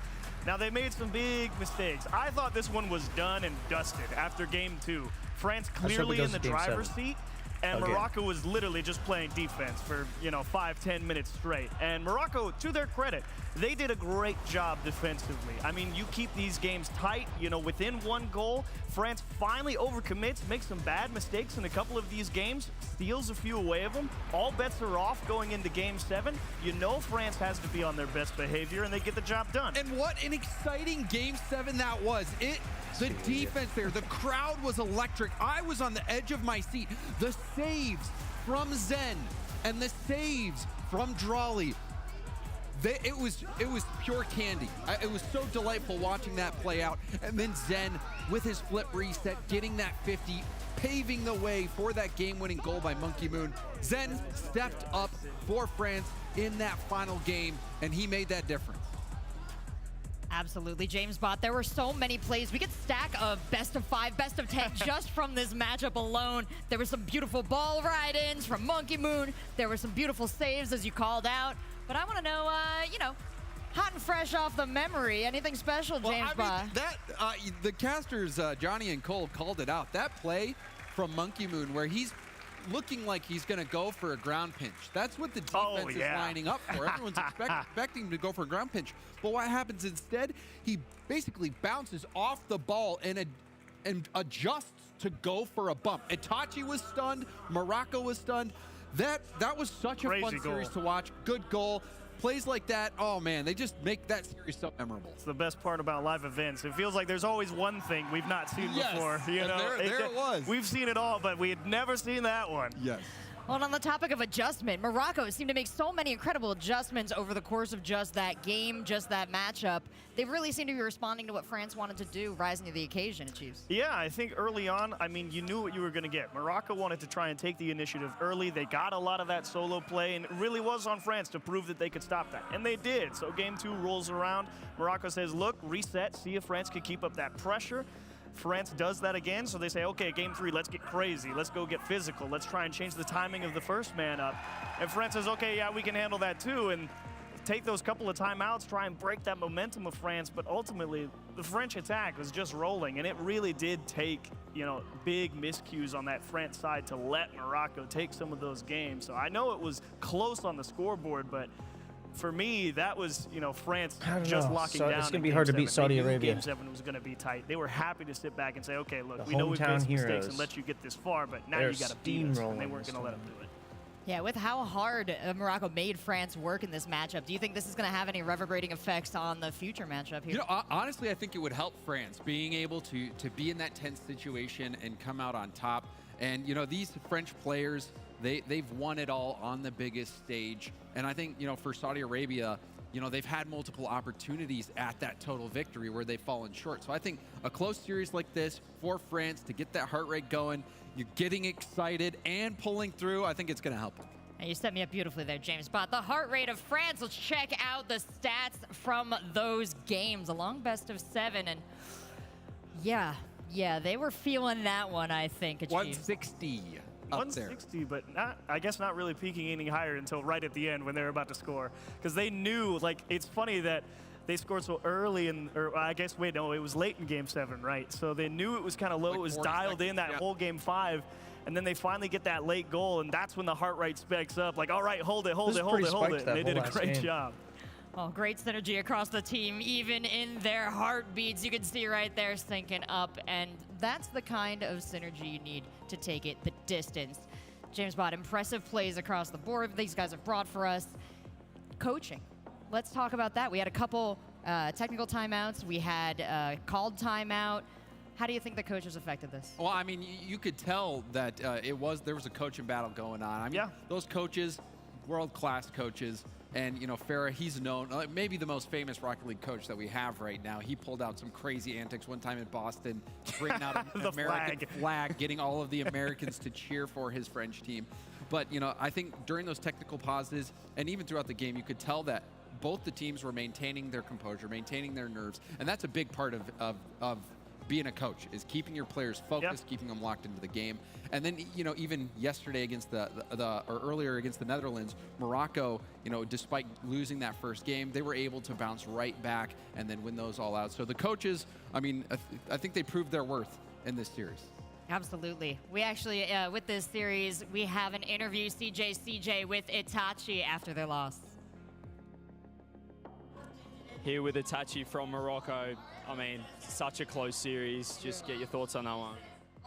Now, they made some big mistakes. I thought this one was done and dusted after game 2. France clearly in the driver's seat, and Morocco was literally just playing defense for, 5-10 minutes straight. And Morocco, to their credit, they did a great job defensively. I mean, you keep these games tight, within 1 goal. France finally overcommits, makes some bad mistakes in a couple of these games, steals a few away of them. All bets are off going into game 7. France has to be on their best behavior, and they get the job done. And what an exciting game 7 that was. The defense there, the crowd was electric. I was on the edge of my seat. The saves from Zen and the saves from Drawley. it was pure candy. It was so delightful watching that play out. And then Zen, with his flip reset, getting that 50, paving the way for that game-winning goal by Monkey Moon. Zen stepped up for France in that final game, and he made that difference. Absolutely, James Bott. There were so many plays. We could stack a best of 5, best of 10 just from this matchup alone. There were some beautiful ball ride-ins from Monkey Moon. There were some beautiful saves, as you called out. But I want to know, you know, hot and fresh off the memory, anything special, James Bott? The casters, Johnny and Cole, called it out. That play from Monkey Moon where he's looking like he's going to go for a ground pinch. That's what the defense is lining up for. Everyone's expecting him to go for a ground pinch. But what happens instead, he basically bounces off the ball and adjusts to go for a bump. Itachi was stunned. Morocco was stunned. That was such a fun series to watch. Good goal. Plays like that, oh man, they just make that series so memorable. It's the best part about live events. It feels like there's always one thing we've not seen before. You know, there it was. We've seen it all, but we had never seen that one. Yes. Well, and on the topic of adjustment, Morocco seemed to make so many incredible adjustments over the course of just that game, just that matchup. They really seem to be responding to what France wanted to do, rising to the occasion, Chiefs. Yeah, I think early on, I mean, you knew what you were going to get. Morocco wanted to try and take the initiative early. They got a lot of that solo play, and it really was on France to prove that they could stop that. And they did. So game 2 rolls around. Morocco says, look, reset, see if France can keep up that pressure. France does that again, so they say, okay, game 3, let's get crazy. Let's go get physical. Let's try and change the timing of the first man up. And France says, okay, yeah, we can handle that too. And take those couple of timeouts, try and break that momentum of France. But ultimately, the French attack was just rolling. And it really did take, you know, big miscues on that France side to let Morocco take some of those games. So I know it was close on the scoreboard, but for me, that was, you know, France just locking down. It's going to be hard to beat Saudi Arabia. Game 7 was going to be tight. They were happy to sit back and say, okay, look, we know we've made some mistakes and let you get this far, but now you got to beat us. And they weren't going to let them do it. Yeah, with how hard Morocco made France work in this matchup, do you think this is going to have any reverberating effects on the future matchup here? You know, honestly, I think it would help France being able to be in that tense situation and come out on top. And, you know, these French players, they've won it all on the biggest stage. And I think, you know, for Saudi Arabia, you know, they've had multiple opportunities at that total victory where they've fallen short. So I think a close series like this for France to get that heart rate going, you're getting excited and pulling through, I think it's going to help them. And you set me up beautifully there, James Bott. The heart rate of France, let's check out the stats from those games. A long best of 7. And yeah, they were feeling that one, I think. 160. 160, but not, I guess not really peaking any higher until right at the end when they were about to score. Because they knew, like, it's funny that they scored so early or I guess, wait, no, it was late in game 7, right? So they knew it was kind of low. Like it was dialed in that whole game 5. And then they finally get that late goal, and that's when the heart rate spikes up. Like, all right, hold it. And they did a great job. Well, great synergy across the team, even in their heartbeats. You can see right there syncing up, and that's the kind of synergy you need to take it the distance. James Bott, impressive plays across the board these guys have brought for us. Coaching. Let's talk about that. We had a couple technical timeouts. We had called timeout. How do you think the coaches affected this? Well, I mean, you could tell that there was a coaching battle going on. I mean, those coaches, world-class coaches. And, you know, Farah, he's known, maybe the most famous Rocket League coach that we have right now. He pulled out some crazy antics one time in Boston, bringing out an American flag, getting all of the Americans to cheer for his French team. But, you know, I think during those technical pauses, and even throughout the game, you could tell that both the teams were maintaining their composure, maintaining their nerves. And that's a big part of being a coach, is keeping your players focused, keeping them locked into the game. And then, you know, even yesterday against or earlier against the Netherlands, Morocco, you know, despite losing that first game, they were able to bounce right back and then win those all out. So the coaches, I mean, I think they proved their worth in this series. Absolutely. We actually, with this series, we have an interview, CJ with Itachi after their loss. Here with Itachi from Morocco. I mean, such a close series. Just get your thoughts on that one.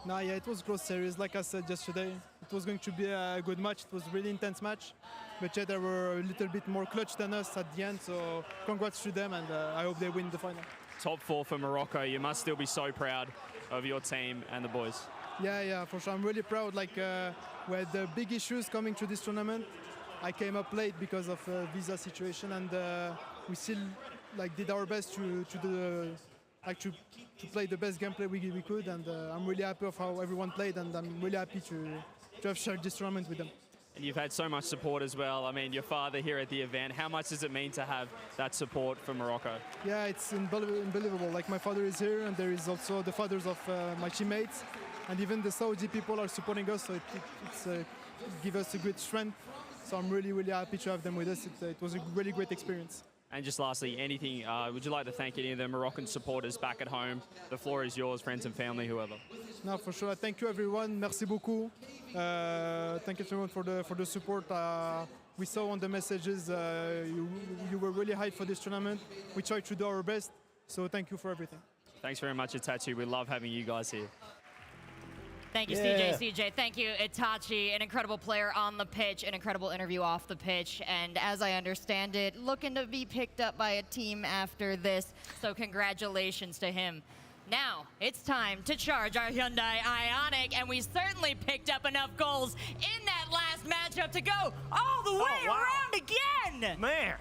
No, yeah, it was a close series. Like I said yesterday, it was going to be a good match. It was a really intense match. But yeah, they were a little bit more clutch than us at the end. So congrats to them, and I hope they win the final. Top 4 for Morocco. You must still be so proud of your team and the boys. Yeah, for sure. I'm really proud. Like, we had big issues coming to this tournament. I came up late because of visa situation, and we still like did our best to play the best gameplay we could, and I'm really happy of how everyone played, and I'm really happy to have shared this tournament with them. And you've had so much support as well. I mean, your father here at the event, how much does it mean to have that support from Morocco? Yeah, it's unbelievable. Like, my father is here, and there is also the fathers of my teammates, and even the Saudi people are supporting us, so it gives us a good strength. So I'm really, really happy to have them with us. It was a really great experience. And just lastly, anything, would you like to thank any of the Moroccan supporters back at home? The floor is yours, friends and family, whoever. No, for sure. Thank you, everyone. Merci beaucoup. Thank you, everyone, for the support. We saw on the messages you were really hyped for this tournament. We tried to do our best, so thank you for everything. Thanks very much, Itachi. We love having you guys here. Thank you, CJ. Thank you, Itachi, an incredible player on the pitch, an incredible interview off the pitch, and as I understand it, looking to be picked up by a team after this, so congratulations to him. Now, it's time to charge our Hyundai Ioniq, and we certainly picked up enough goals in that last matchup to go all the way around again! Man,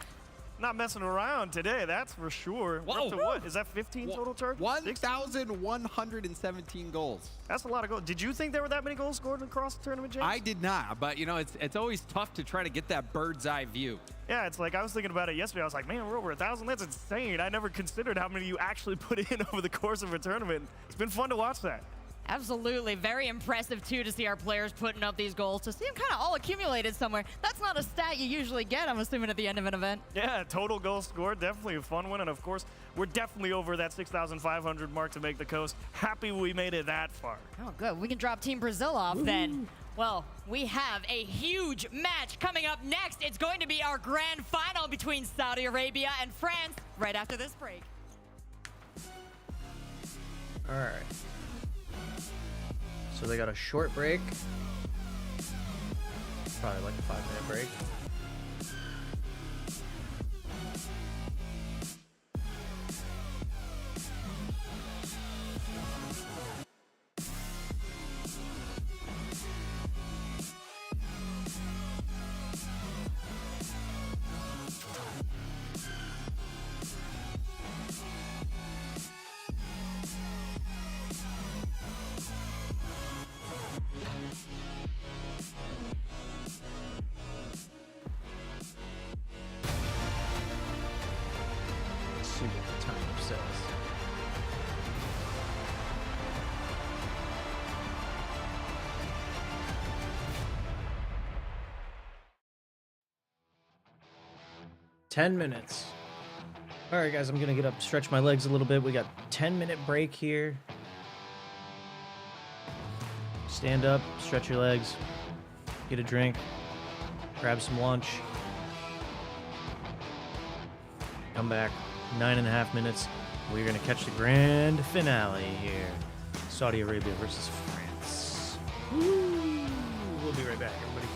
not messing around today, that's for sure. Whoa. Up to what? Is that 15 total charges? 1,117 goals. That's a lot of goals. Did you think there were that many goals scored across the tournament, James? I did not, but you know, it's always tough to try to get that bird's eye view. Yeah, it's like I was thinking about it yesterday. I was like, man, we're over 1,000. That's insane. I never considered how many you actually put in over the course of a tournament. It's been fun to watch that. Absolutely. Very impressive, too, to see our players putting up these goals, to see them kind of all accumulated somewhere. That's not a stat you usually get, I'm assuming, at the end of an event. Yeah, total goals scored. Definitely a fun one. And, of course, we're definitely over that 6,500 mark to make the coast. Happy we made it that far. Oh, good. We can drop Team Brazil off then. Well, we have a huge match coming up next. It's going to be our grand final between Saudi Arabia and France right after this break. All right. So they got a short break. Probably like a 5-minute break. See what the timer says. $10 minutes. All right, guys, I'm gonna get up, stretch my legs a little bit. We got 10-minute break here. Stand up, stretch your legs, get a drink, grab some lunch. Come back, 9.5 minutes. We're gonna catch the grand finale here. Saudi Arabia versus France. Woo! We'll be right back, everybody.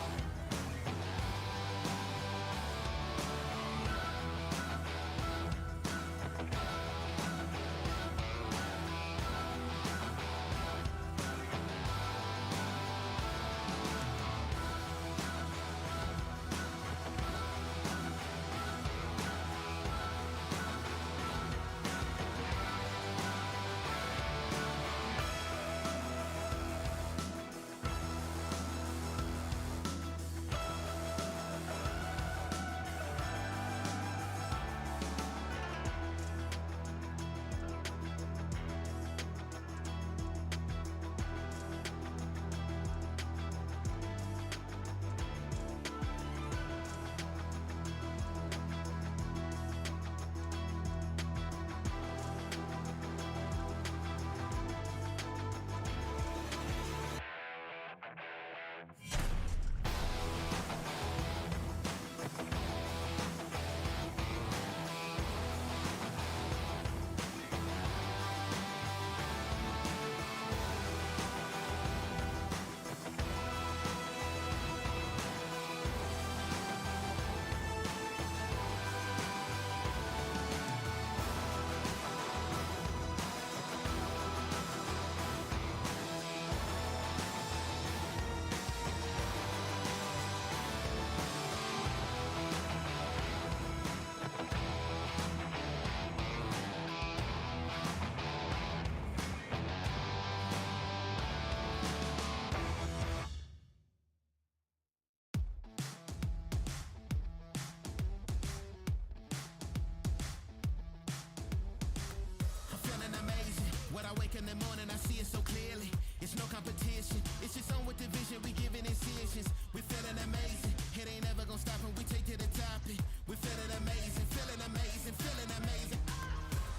wake in the morning, I see it so clearly. It's no competition. It's just on with the vision. We giving incisions. We feeling amazing. It ain't never gonna stop when we take to the top. We feeling amazing, feeling amazing, feeling amazing.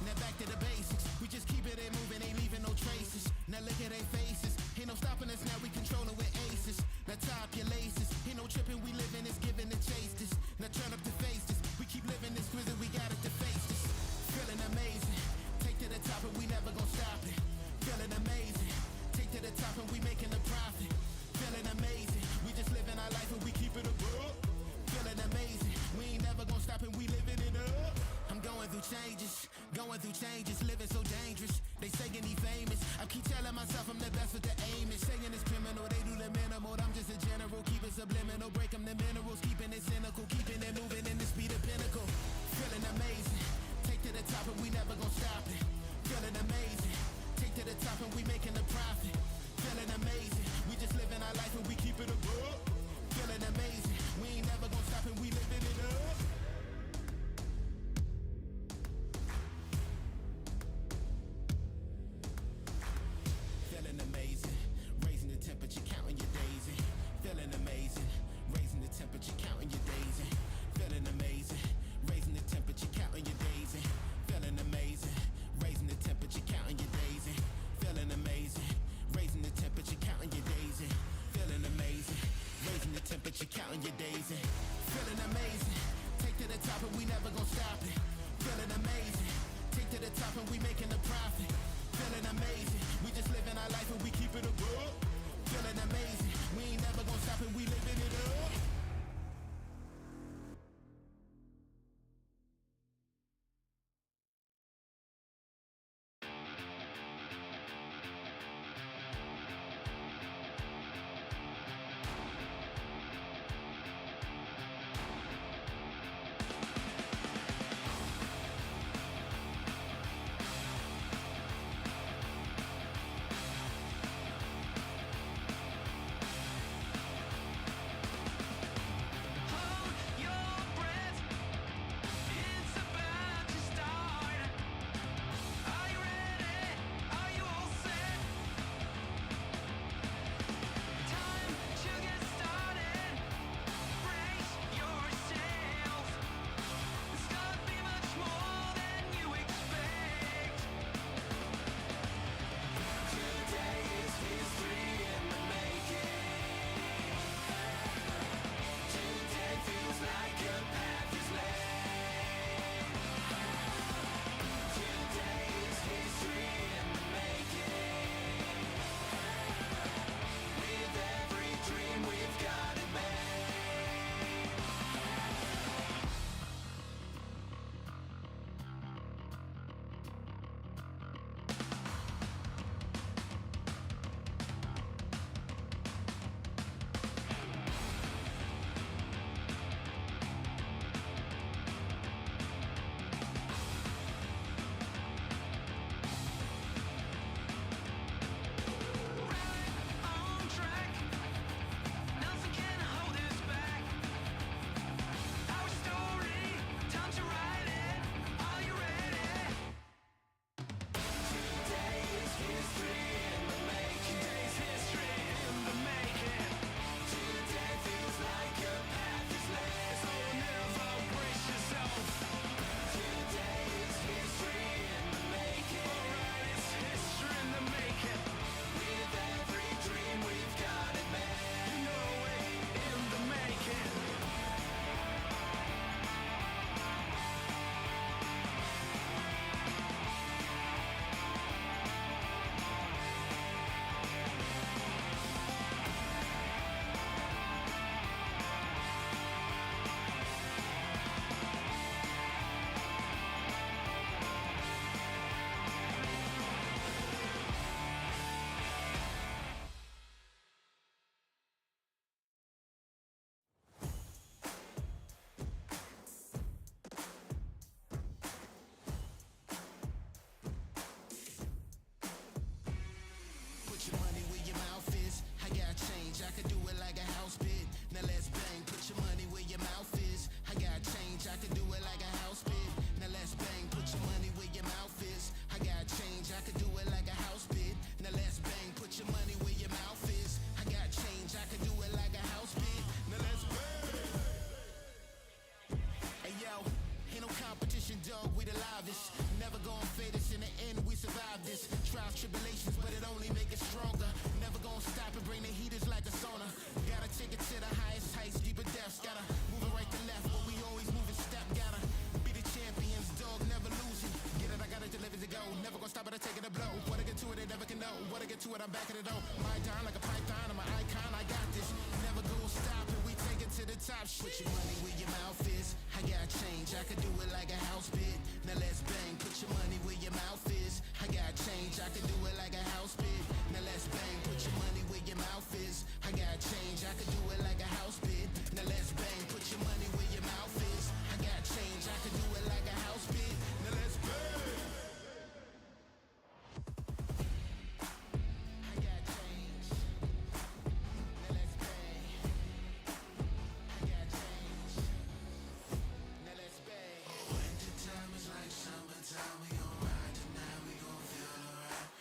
Now back to the basics. We just keep it moving, ain't leaving no traces. Now look at their faces. Ain't no stopping us now. We controlling with aces. Now top your laces. Ain't no tripping. We living this, giving the chase this. Now turn up the faces. We keep living this grizzly. We got it to face this. Feeling amazing. Take to the top and we never gonna stop it. Feeling amazing. Take to the top and we making a profit. Feeling amazing. We just living our life and we keep it above. Feeling amazing. We ain't never gonna stop and we living it up. I'm going through changes, living so dangerous. They saying he famous. I keep telling myself I'm the best with the aim. And saying it's criminal, they do the minimal. I'm just a general, keep it subliminal. Break them the minerals, keeping it cynical. Keeping it moving in the speed of pinnacle. Feeling amazing. Take to the top and we never gonna stop it. Feeling amazing. Take to the top and we making a profit. Feeling amazing. We just living our life and we keep it above. Feeling amazing. We ain't never gonna stop and we living it up. Feeling amazing. Raising the temperature, counting your days in. Feeling amazing. Raising the temperature, counting your days in. Feeling amazing. Raising the temperature, counting your days in. Feeling amazing. Raising the temperature, counting your days in. Feeling amazing. Raising the temperature, counting your days in. Feeling amazing. Raising the temperature, counting your days in. Feeling amazing. Take to the top and we never gonna stop it. Feeling amazing. Take to the top and we making a profit. Feeling amazing. We just living our life and we keep it above. Feeling amazing. We ain't never gonna stop and we living it up. no competition, dog, we the livest. Never gonna fade us, in the end we survive this. Trials, tribulations, but it only make us stronger. Never gonna stop and bring the heaters like a sauna. Gotta take it to the highest heights, deeper depths. Gotta move it right to left, but we always move in step. Gotta be the champions, dog, never losing. Get it, I gotta deliver to go. Never gonna stop it, I take it a blow. What I get to it, they never can know. What I get to it, I'm back at it, though. My down like a python, I'm an icon, I got this. Never gonna stop it, we take it to the top. Put your money where your mouth is. I got change, I could do it like a house bid. Now let's bang, put your money where your mouth is. I got change, I could do it like a house bid. Now let's bang, put your money where your mouth is. I got change, I could do it like a house bid. Now let's bang, put your money where your mouth is. I got change, I could do it like a house bid. Now let's bang. I got change. Now let's bang. I got change. Now let's bang. Winter time is like summertime. We gon' ride tonight. We gon' feel alright.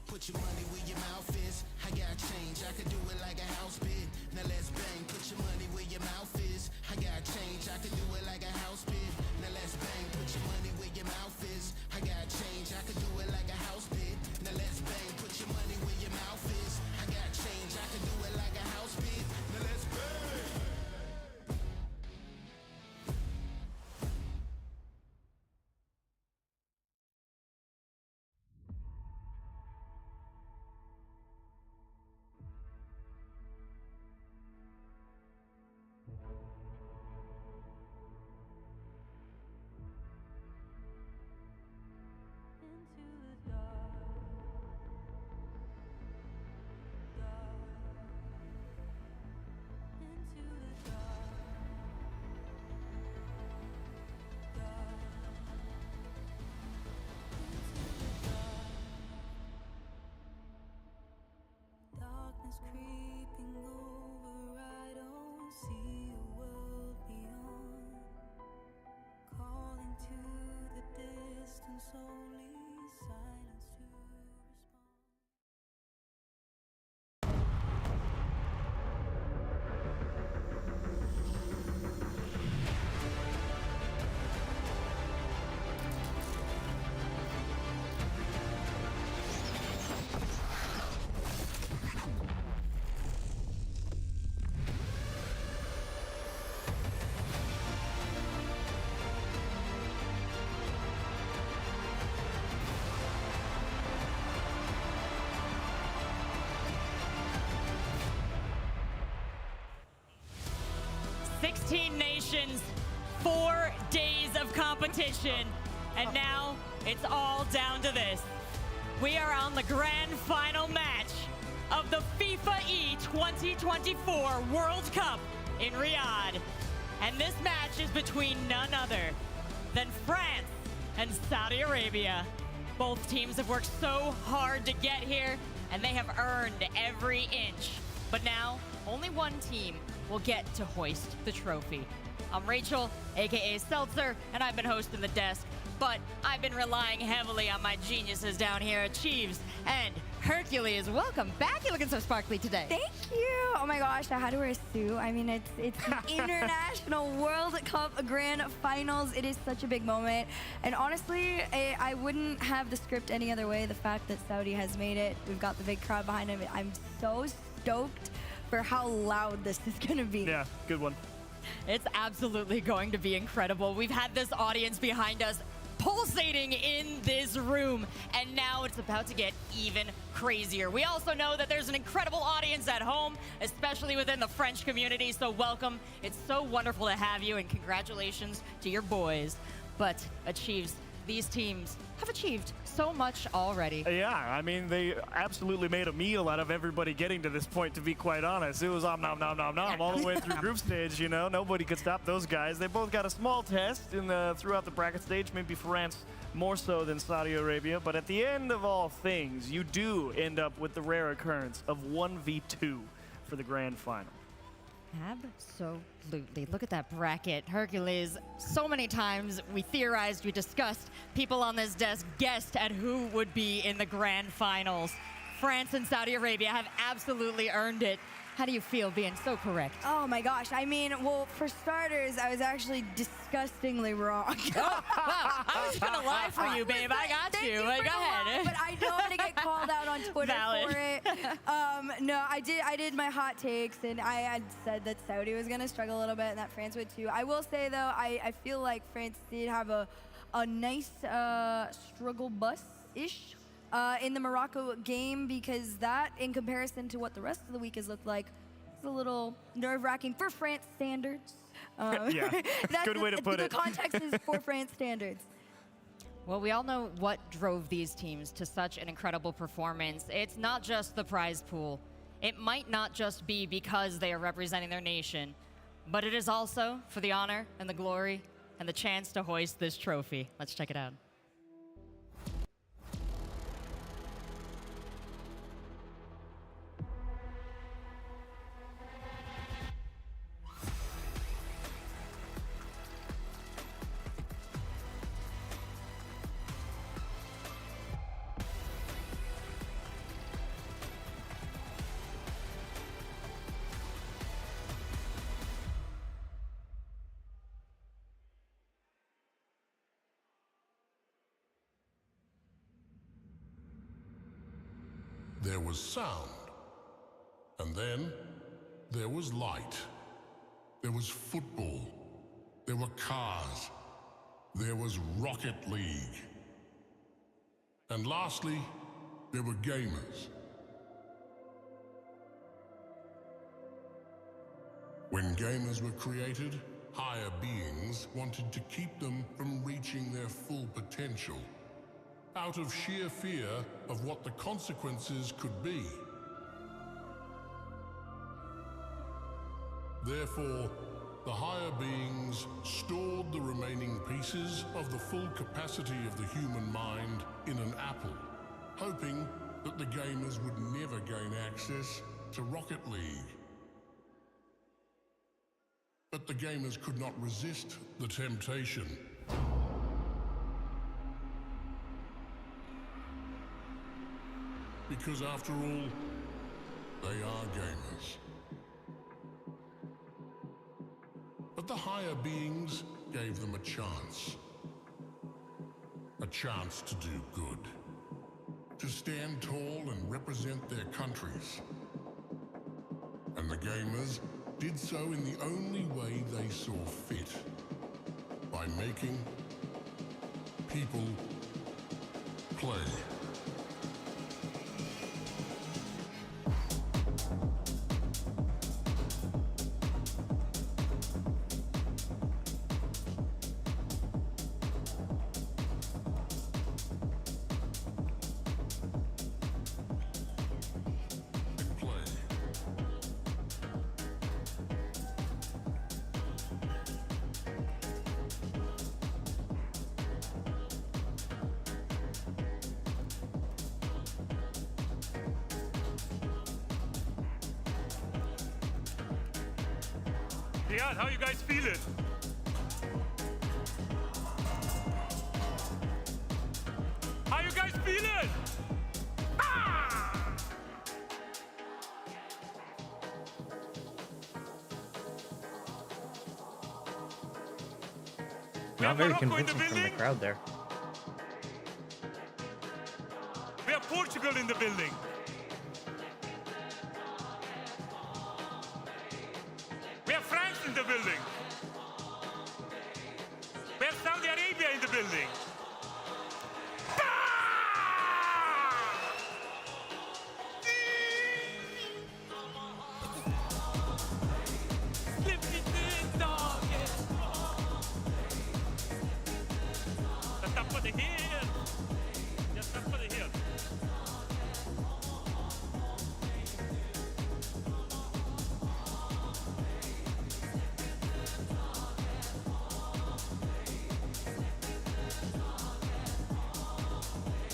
Put your money where your mouth is. I got change. I could do it like a house bid. Now let's bang. Put your money where your mouth is. I got change. I could do it like a house bid. Now let's bang. Put your money where your mouth is. I got change. I could do it like a house bid. Now let's bang. Put your money where your mouth is. I got change. I could do it like a house bid. Now let's bang. Darkness creeping over, I don't see a world beyond. Calling to the distance, only silence to respond. Nations, 4 days of competition, and now it's all down to this. We are on the grand final match of the FIFAe 2024 World Cup in Riyadh. And this match is between none other than France and Saudi Arabia. Both teams have worked so hard to get here, and they have earned every inch. But now, only one team will get to hoist the trophy. I'm Rachel, aka Seltzer, and I've been hosting the desk, but I've been relying heavily on my geniuses down here at Chiefs and Hercules. Welcome back. You're looking so sparkly today. Thank you. Oh my gosh, I had to wear a suit. I mean, it's the International World Cup Grand Finals. It is such a big moment. And honestly, I wouldn't have the script any other way. The fact that Saudi has made it, we've got the big crowd behind him. I'm so stoked for how loud this is going to be. Yeah, good one. It's absolutely going to be incredible. We've had this audience behind us pulsating in this room, and now it's about to get even crazier. We also know that there's an incredible audience at home, especially within the French community, so welcome. It's so wonderful to have you, and congratulations to your boys. But these teams have achieved so much already. Yeah, I mean, they absolutely made a meal out of everybody getting to this point, to be quite honest. It was nom nom nom nom nom all the way through group stage, you know. Nobody could stop those guys. They both got a small test throughout the bracket stage, maybe France more so than Saudi Arabia. But at the end of all things, you do end up with the rare occurrence of 1v2 for the grand final. Absolutely. Look at that bracket. Hercules, so many times we theorized, we discussed, people on this desk guessed at who would be in the grand finals. France and Saudi Arabia have absolutely earned it. How do you feel being so correct? Oh my gosh. I mean, well, for starters, I was actually disgustingly wrong. Wow, I was gonna lie for you, babe. I got you. Thank Go for the ahead. love, but I know I'm gonna get called out on Twitter Valid. for it. No, I did my hot takes, and I had said that Saudi was gonna struggle a little bit, and that France would too. I will say though, I feel like France did have a nice struggle bus-ish in the Morocco game, because that, in comparison to what the rest of the week has looked like, is a little nerve-wracking for France standards. Yeah, good way to put it. The context is for France standards. Well, we all know what drove these teams to such an incredible performance. It's not just the prize pool. It might not just be because they are representing their nation, but it is also for the honor and the glory and the chance to hoist this trophy. Let's check it out. There was sound, and then there was light. There was football. There were cars. There was Rocket League. And lastly, there were gamers. When gamers were created, higher beings wanted to keep them from reaching their full potential, out of sheer fear of what the consequences could be. Therefore, the higher beings stored the remaining pieces of the full capacity of the human mind in an apple, hoping that the gamers would never gain access to Rocket League. But the gamers could not resist the temptation. Because after all, they are gamers. But the higher beings gave them a chance to do good, to stand tall and represent their countries. And the gamers did so in the only way they saw fit, by making people play. Yeah, how you guys feeling? How you guys feeling? Ah! Not very convincing from the crowd there. We have Portugal in the building. We have France in the building. We have Saudi Arabia in the building. The top of the hill. Just top of the hill.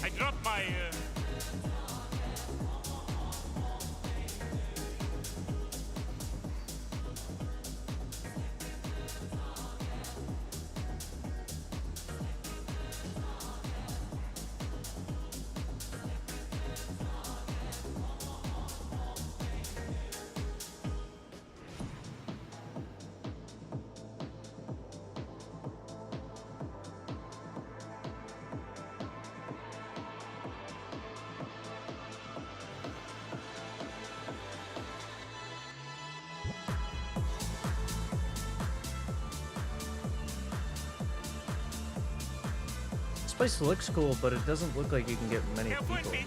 I dropped my place looks cool, but it doesn't look like you can get many people in there.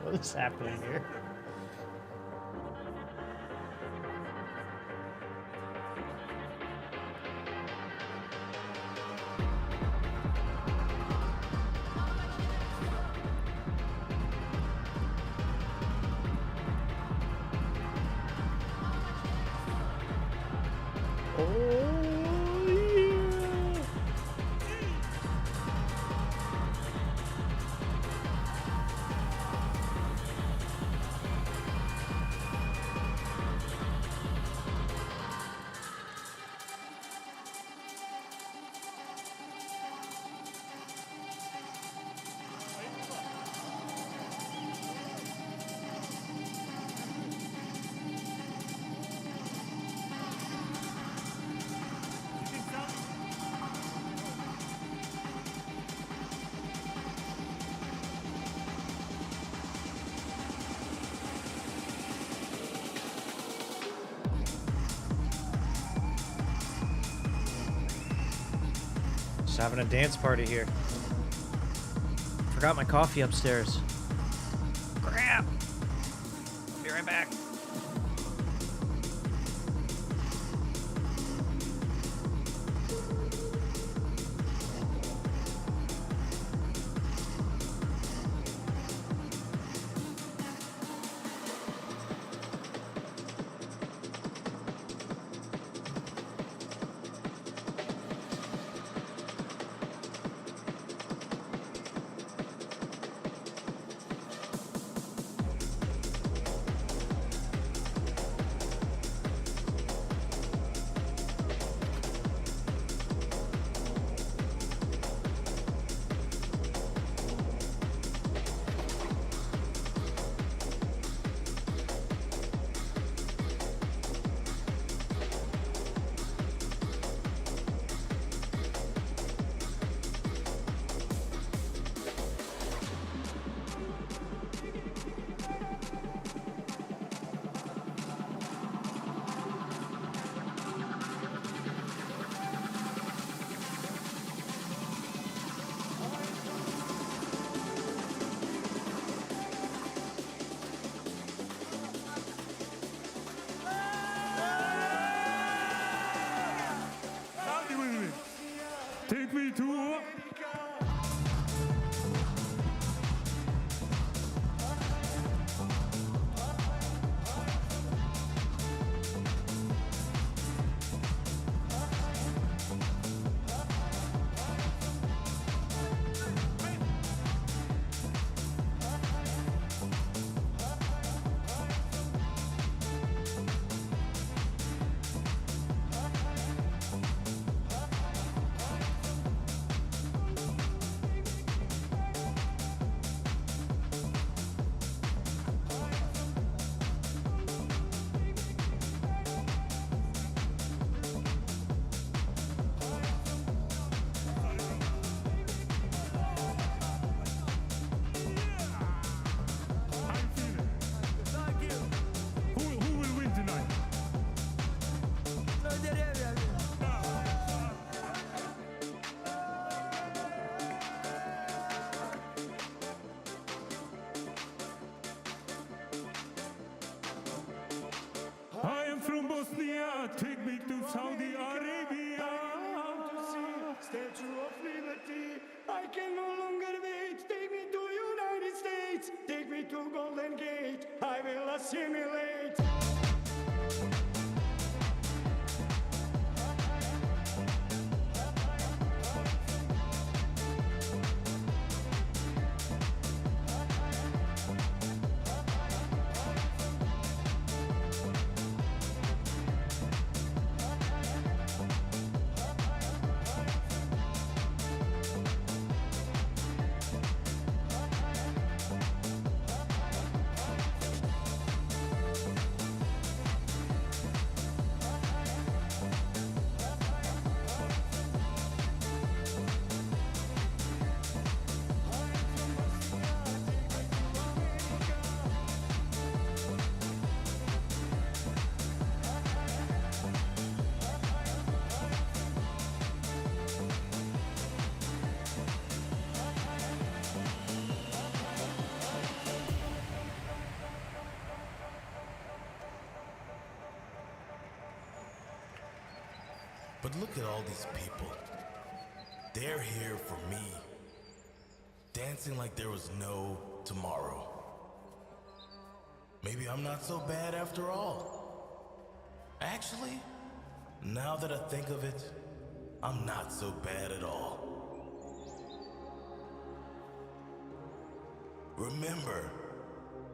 What is happening here? Just having a dance party here. Forgot my coffee upstairs. Crap! Be right back. Saudi Arabia. To see Statue of Liberty. I can no longer wait. Take me to United States. Take me to Golden Gate. I will assimilate. But look at all these people. They're here for me. Dancing like there was no tomorrow. Maybe I'm not so bad after all. Actually, now that I think of it, I'm not so bad at all. Remember,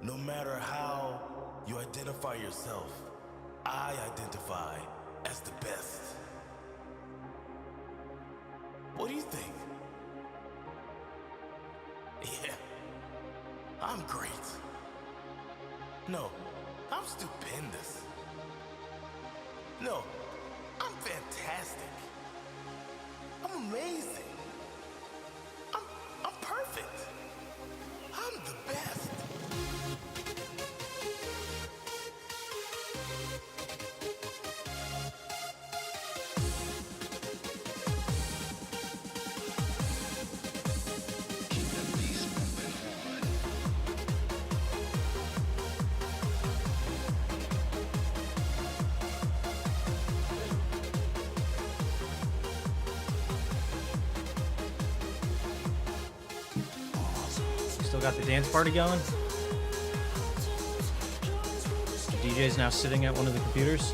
no matter how you identify yourself, I identify as the best. What do you think? Yeah, I'm great. No, I'm stupendous. No, I'm fantastic. I'm amazing. I'm perfect. I'm the best. Still got the dance party going. The DJ's now sitting at one of the computers.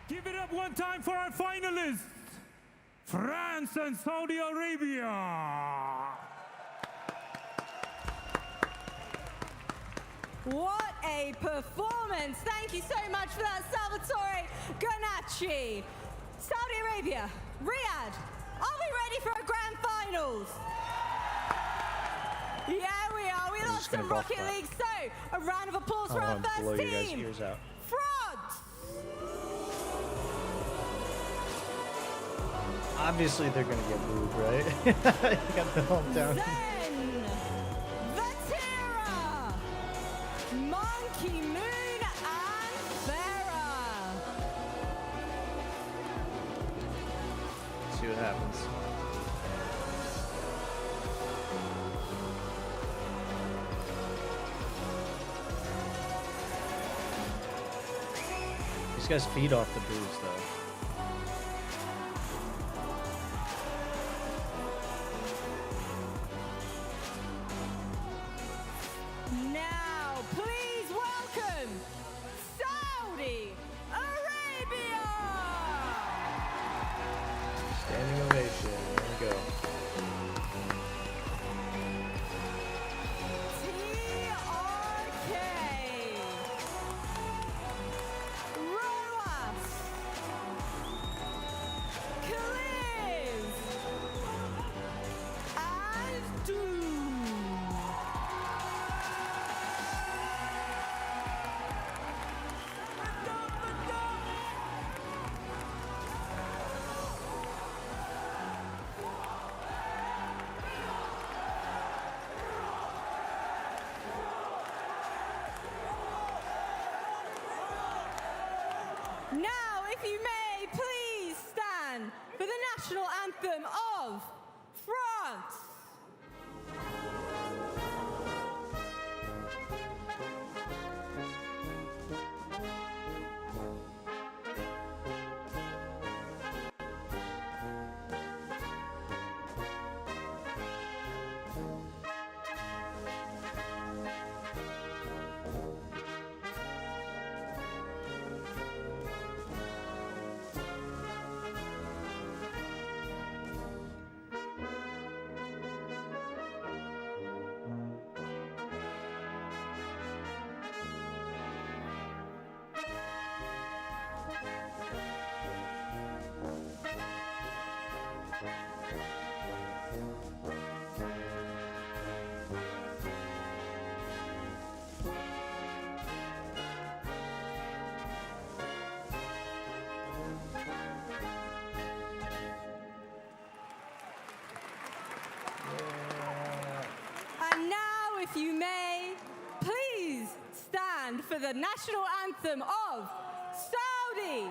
Give it up one time for our finalists, France and Saudi Arabia. What a performance. Thank you so much for that, Salvatore Granacci. Saudi Arabia, Riyadh, are we ready for our grand finals? Yeah, we are. We lost some Rocket League, so a round of applause for our first blow team. your guys' ears out. France! Obviously, they're gonna get booed, right? You got the hometown. Zen, Vatira, Monkey Moon, and Farah. See what happens. These guys feed off the booze, though. Now, please welcome Saudi Arabia! Standing ovation. There we go. TRK! Roas! Kaliz! And Doom! if you may, please stand for the national anthem of France. And now, if you may, please stand for the national anthem of Saudi Arabia.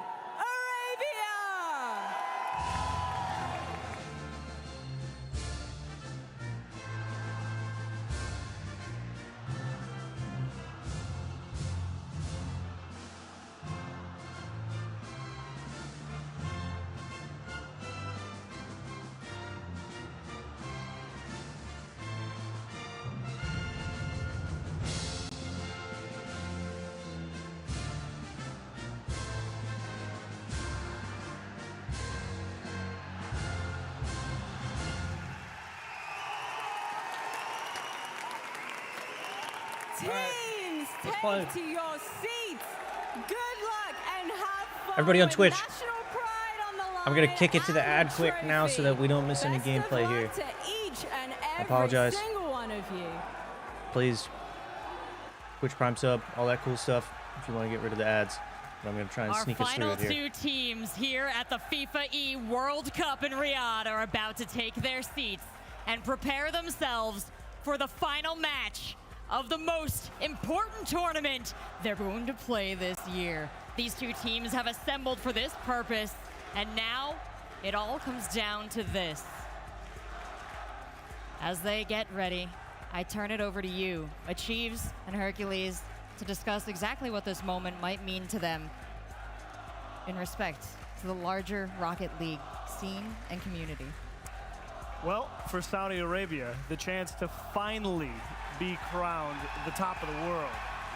Teams, take to your seats. Good luck and have fun. Everybody on with Twitch. national pride on the line. I'm gonna kick it to the and ad quick now so that we don't miss any Best of gameplay luck here. to each and every Apologize. single one of you. Please, Twitch Prime sub, all that cool stuff. If you want to get rid of the ads, but I'm gonna try and Our sneak us through final it here. two teams here at the FIFAe World Cup in Riyadh are about to take their seats and prepare themselves for the final match of the most important tournament they're going to play this year. These two teams have assembled for this purpose, and now it all comes down to this. As they get ready, I turn it over to you, Achieves and Hercules, to discuss exactly what this moment might mean to them in respect to the larger Rocket League scene and community. Well, for Saudi Arabia, the chance to finally be crowned the top of the world.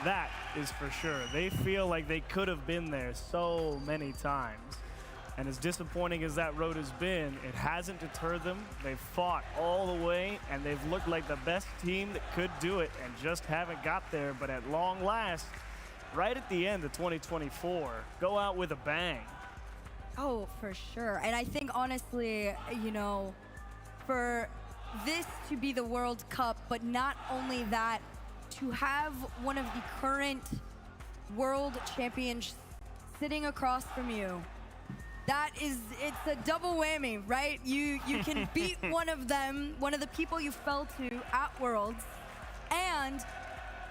That is for sure. They feel like they could have been there so many times. And as disappointing as that road has been, it hasn't deterred them. They've fought all the way, and they've looked like the best team that could do it and just haven't got there. But at long last, right at the end of 2024, go out with a bang. Oh, for sure. And I think, honestly, you know, for this to be the World Cup, but not only that, to have one of the current world champions sitting across from you, it's a double whammy, right? You can beat one of them, one of the people you fell to at Worlds, and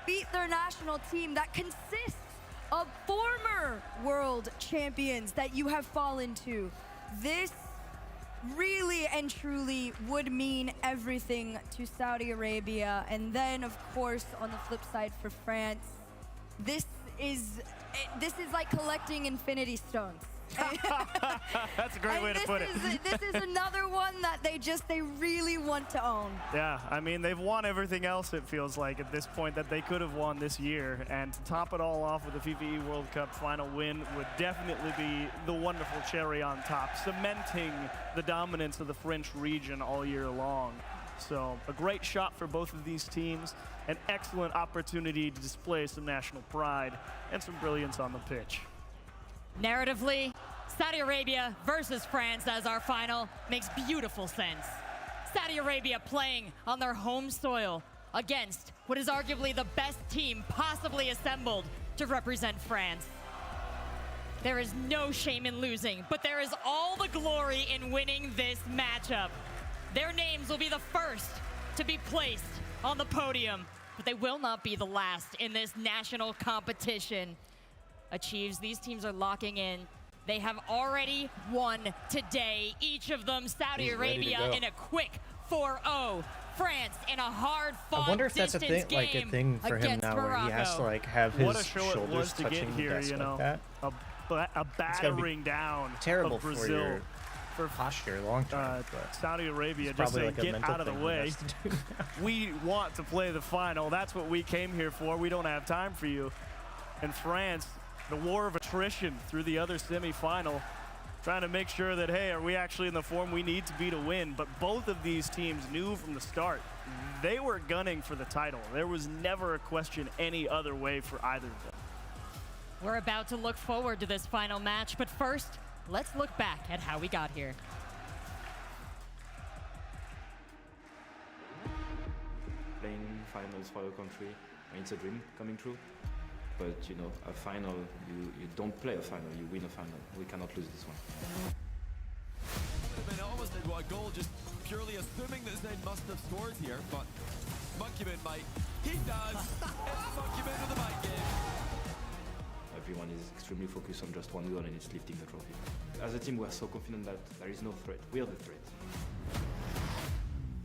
beat their national team that consists of former world champions that you have fallen to. This really and truly would mean everything to Saudi Arabia. And then, of course, on the flip side for France, this is like collecting infinity stones. That's a great way to put it. This is another one that they really want to own. Yeah, I mean, they've won everything else, it feels like, at this point that they could have won this year. And to top it all off with the FIFAe World Cup final win would definitely be the wonderful cherry on top, cementing the dominance of the French region all year long. So a great shot for both of these teams, an excellent opportunity to display some national pride and some brilliance on the pitch. Narratively, Saudi Arabia versus France as our final makes beautiful sense. Saudi Arabia playing on their home soil against what is arguably the best team possibly assembled to represent France. There is no shame in losing, but there is all the glory in winning this matchup. Their names will be the first to be placed on the podium, but they will not be the last in this national competition. Achieves, these teams are locking in They have already won today. Each of them, Saudi Arabia in a quick 4-0. France in a hard-fought I wonder if that's a thing, like a thing for him now, where he has to like have his shoulders touching the desk like that. A battering down terrible of Brazil for posture long term. Saudi Arabia just probably saying, like a get mental out of the thing he way. has to do now. We want to play the final. That's what we came here for. We don't have time for you. And France, the war of attrition through the other semifinal, trying to make sure that, hey, are we actually in the form we need to be to win? But both of these teams knew from the start they were gunning for the title. There was never a question any other way for either of them. We're about to look forward to this final match, but first, let's look back at how we got here. Playing finals for your country, it's a dream coming true. But you know, a final, you don't play a final, you win a final. We cannot lose this one. Would have been almost a goal, just purely assuming that Zayn must have scored here, but Monkeyman might. He does! It's Monkeyman with the mic game. Everyone is extremely focused on just one goal and it's lifting the trophy. As a team, we're so confident that there is no threat. We are the threat.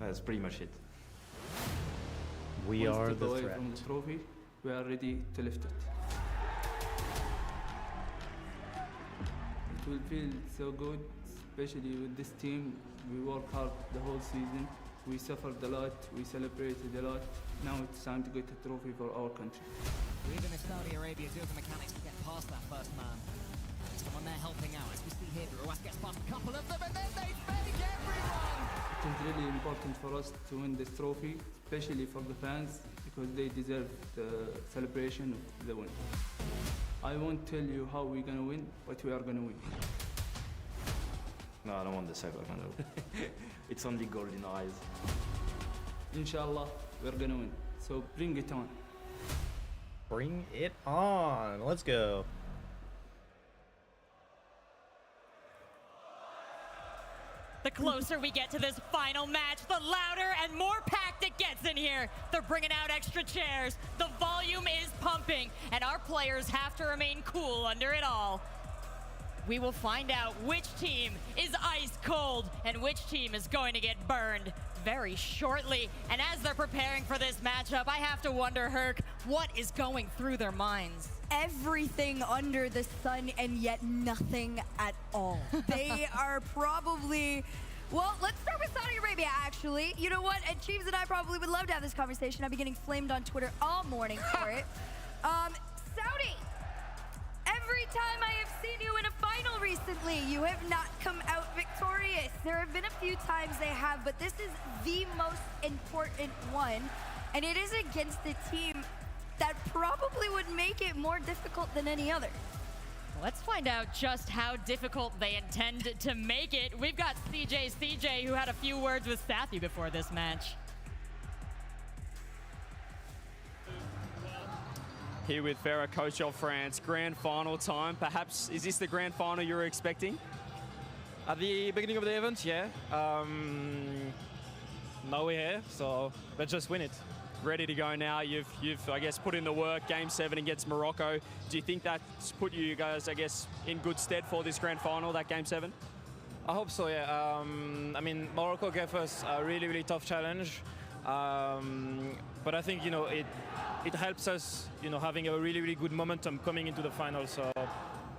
That's pretty much it. We are the away threat. From the trophy, we are ready to lift it. It will feel so good, especially with this team. We work hard the whole season. We suffered a lot, we celebrated a lot. Now it's time to get a trophy for our country. Even if Saudi Arabia do have the mechanics to get past that first man, someone there helping out. As we see here, Ruas gets past a couple of them and then they fake everyone! It is really important for us to win this trophy, especially for the fans, because they deserve the celebration of the win. I won't tell you how we're gonna win, but we are gonna win. No, I don't want the cyber medal. It's only gold in our eyes. Inshallah, we're gonna win. So bring it on. Bring it on. Let's go. The closer we get to this final match, the louder and more packed it gets in here. They're bringing out extra chairs. The volume is pumping, and our players have to remain cool under it all. We will find out which team is ice cold and which team is going to get burned very shortly. And as they're preparing for this matchup, I have to wonder, Herc, what is going through their minds? Everything under the sun and yet nothing at all. They are probably, well, let's start with Saudi Arabia, actually. You know what? And Chiefs and I probably would love to have this conversation. I've been getting flamed on Twitter all morning for it. Saudi, every time I have seen you in a final recently, you have not come out victorious. There have been a few times they have, but this is the most important one. And it is against a team that probably would make it more difficult than any other. Let's find out just how difficult they intend to make it. We've got CJ, who had a few words with Sathy before this match. Here with Farah, coach of France, grand final time. Perhaps, is this the grand final you were expecting? At the beginning of the event, yeah. Now we're here, so let's just win it. Ready to go now. You've I guess, put in the work. Game 7 against Morocco. Do you think that's put you guys, I guess, in good stead for this grand final, that Game 7? I hope so, yeah. I mean, Morocco gave us a really, really tough challenge. But I think, you know, it helps us, you know, having a really, really good momentum coming into the final. So,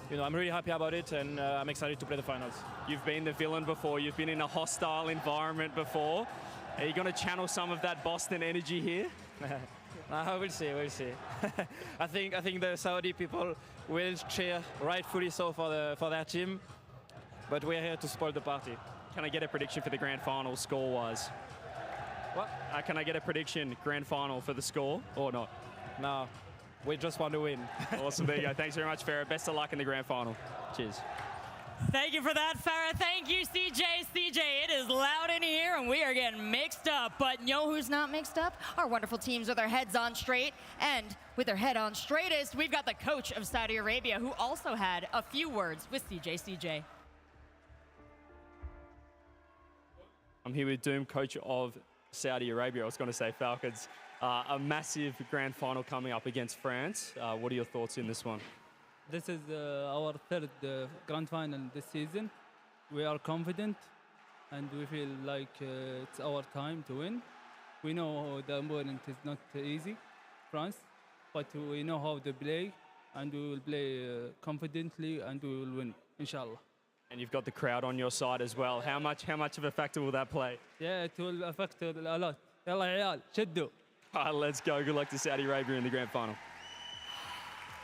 you know, I'm really happy about it, and I'm excited to play the finals. You've been the villain before. You've been in a hostile environment before. Are you going to channel some of that Boston energy here? We'll see, we'll see. I think the Saudi people will cheer rightfully so for their team, but we're here to spoil the party. Can I get a prediction for the grand final score-wise? What? Can I get a prediction grand final for the score or not? No, we just want to win. Awesome, there you go. Thanks very much, Farah. Best of luck in the grand final. Cheers. Thank you for that, Farah. Thank you, CJ. It is loud in here, and we are getting mixed up. But you know who's not mixed up? Our wonderful teams with their heads on straight. And with their head on straightest, we've got the coach of Saudi Arabia, who also had a few words with CJ. I'm here with Doom, coach of Saudi Arabia. I was going to say Falcons. A massive grand final coming up against France. What are your thoughts in this one? This is our third grand final this season. We are confident and we feel like it's our time to win. We know the opponent is not easy, France, but we know how to play and we will play confidently and we will win, inshallah. And you've got the crowd on your side as well. How much of a factor will that play? Yeah, it will affect a lot. يلا عيال شدوا. Let's go. Good luck to Saudi Arabia in the grand final.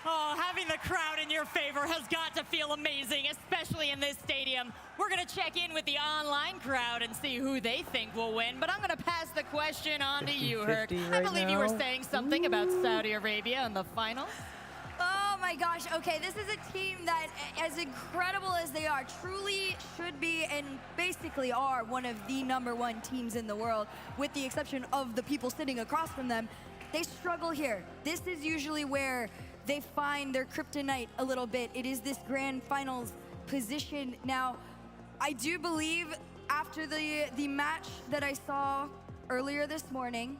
Oh, having the crowd in your favor has got to feel amazing, especially in this stadium. We're going to check in with the online crowd and see who they think will win, but I'm going to pass the question on to you, Herc. I believe you were saying something about Saudi Arabia in the final. Oh my gosh, okay, this is a team that, as incredible as they are, truly should be and basically are one of the #1 teams in the world, with the exception of the people sitting across from them. They struggle here. This is usually where they find their kryptonite a little bit. It is this grand finals position. Now, I do believe after the match that I saw earlier this morning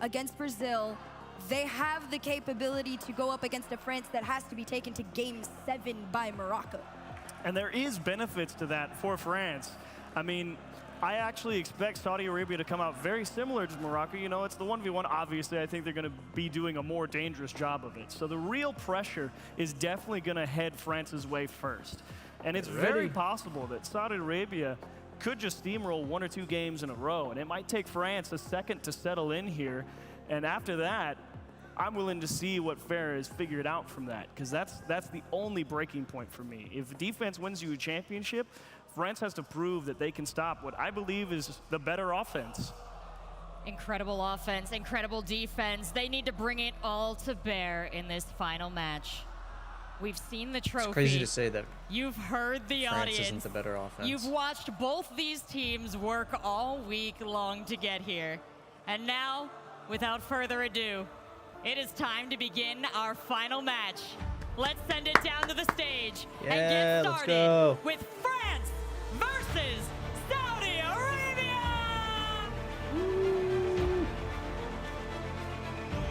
against Brazil, they have the capability to go up against a France that has to be taken to Game 7 by Morocco. And there is benefits to that for France. I mean, I actually expect Saudi Arabia to come out very similar to Morocco. You know, it's the 1v1. Obviously, I think they're going to be doing a more dangerous job of it. So the real pressure is definitely going to head France's way first. And it's very possible that Saudi Arabia could just steamroll 1 or 2 games in a row. And it might take France a second to settle in here. And after that, I'm willing to see what Farah has figured out from that, because that's the only breaking point for me. If defense wins you a championship, France has to prove that they can stop what I believe is the better offense. Incredible offense, incredible defense. They need to bring it all to bear in this final match. We've seen the trophy. It's crazy to say that. You've heard the France audience. isn't the better offense. You've watched both these teams work all week long to get here. And now, without further ado, it is time to begin our final match. Let's send it down to the stage and get started with France versus Saudi Arabia!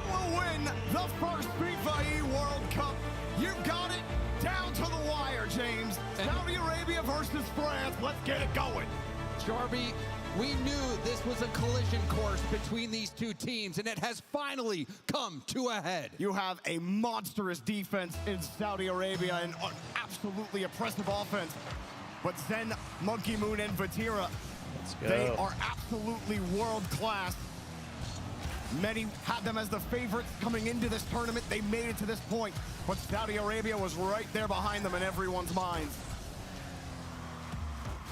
Will win the first FIFAe World Cup. You got it down to the wire, James. Saudi Arabia versus France. Let's get it going. Jarby, we knew this was a collision course between these two teams, and it has finally come to a head. You have a monstrous defense in Saudi Arabia and an absolutely oppressive offense. But Zen, Monkey Moon, and Vatira, they are absolutely world-class. Many had them as the favorites coming into this tournament. They made it to this point, but Saudi Arabia was right there behind them in everyone's minds.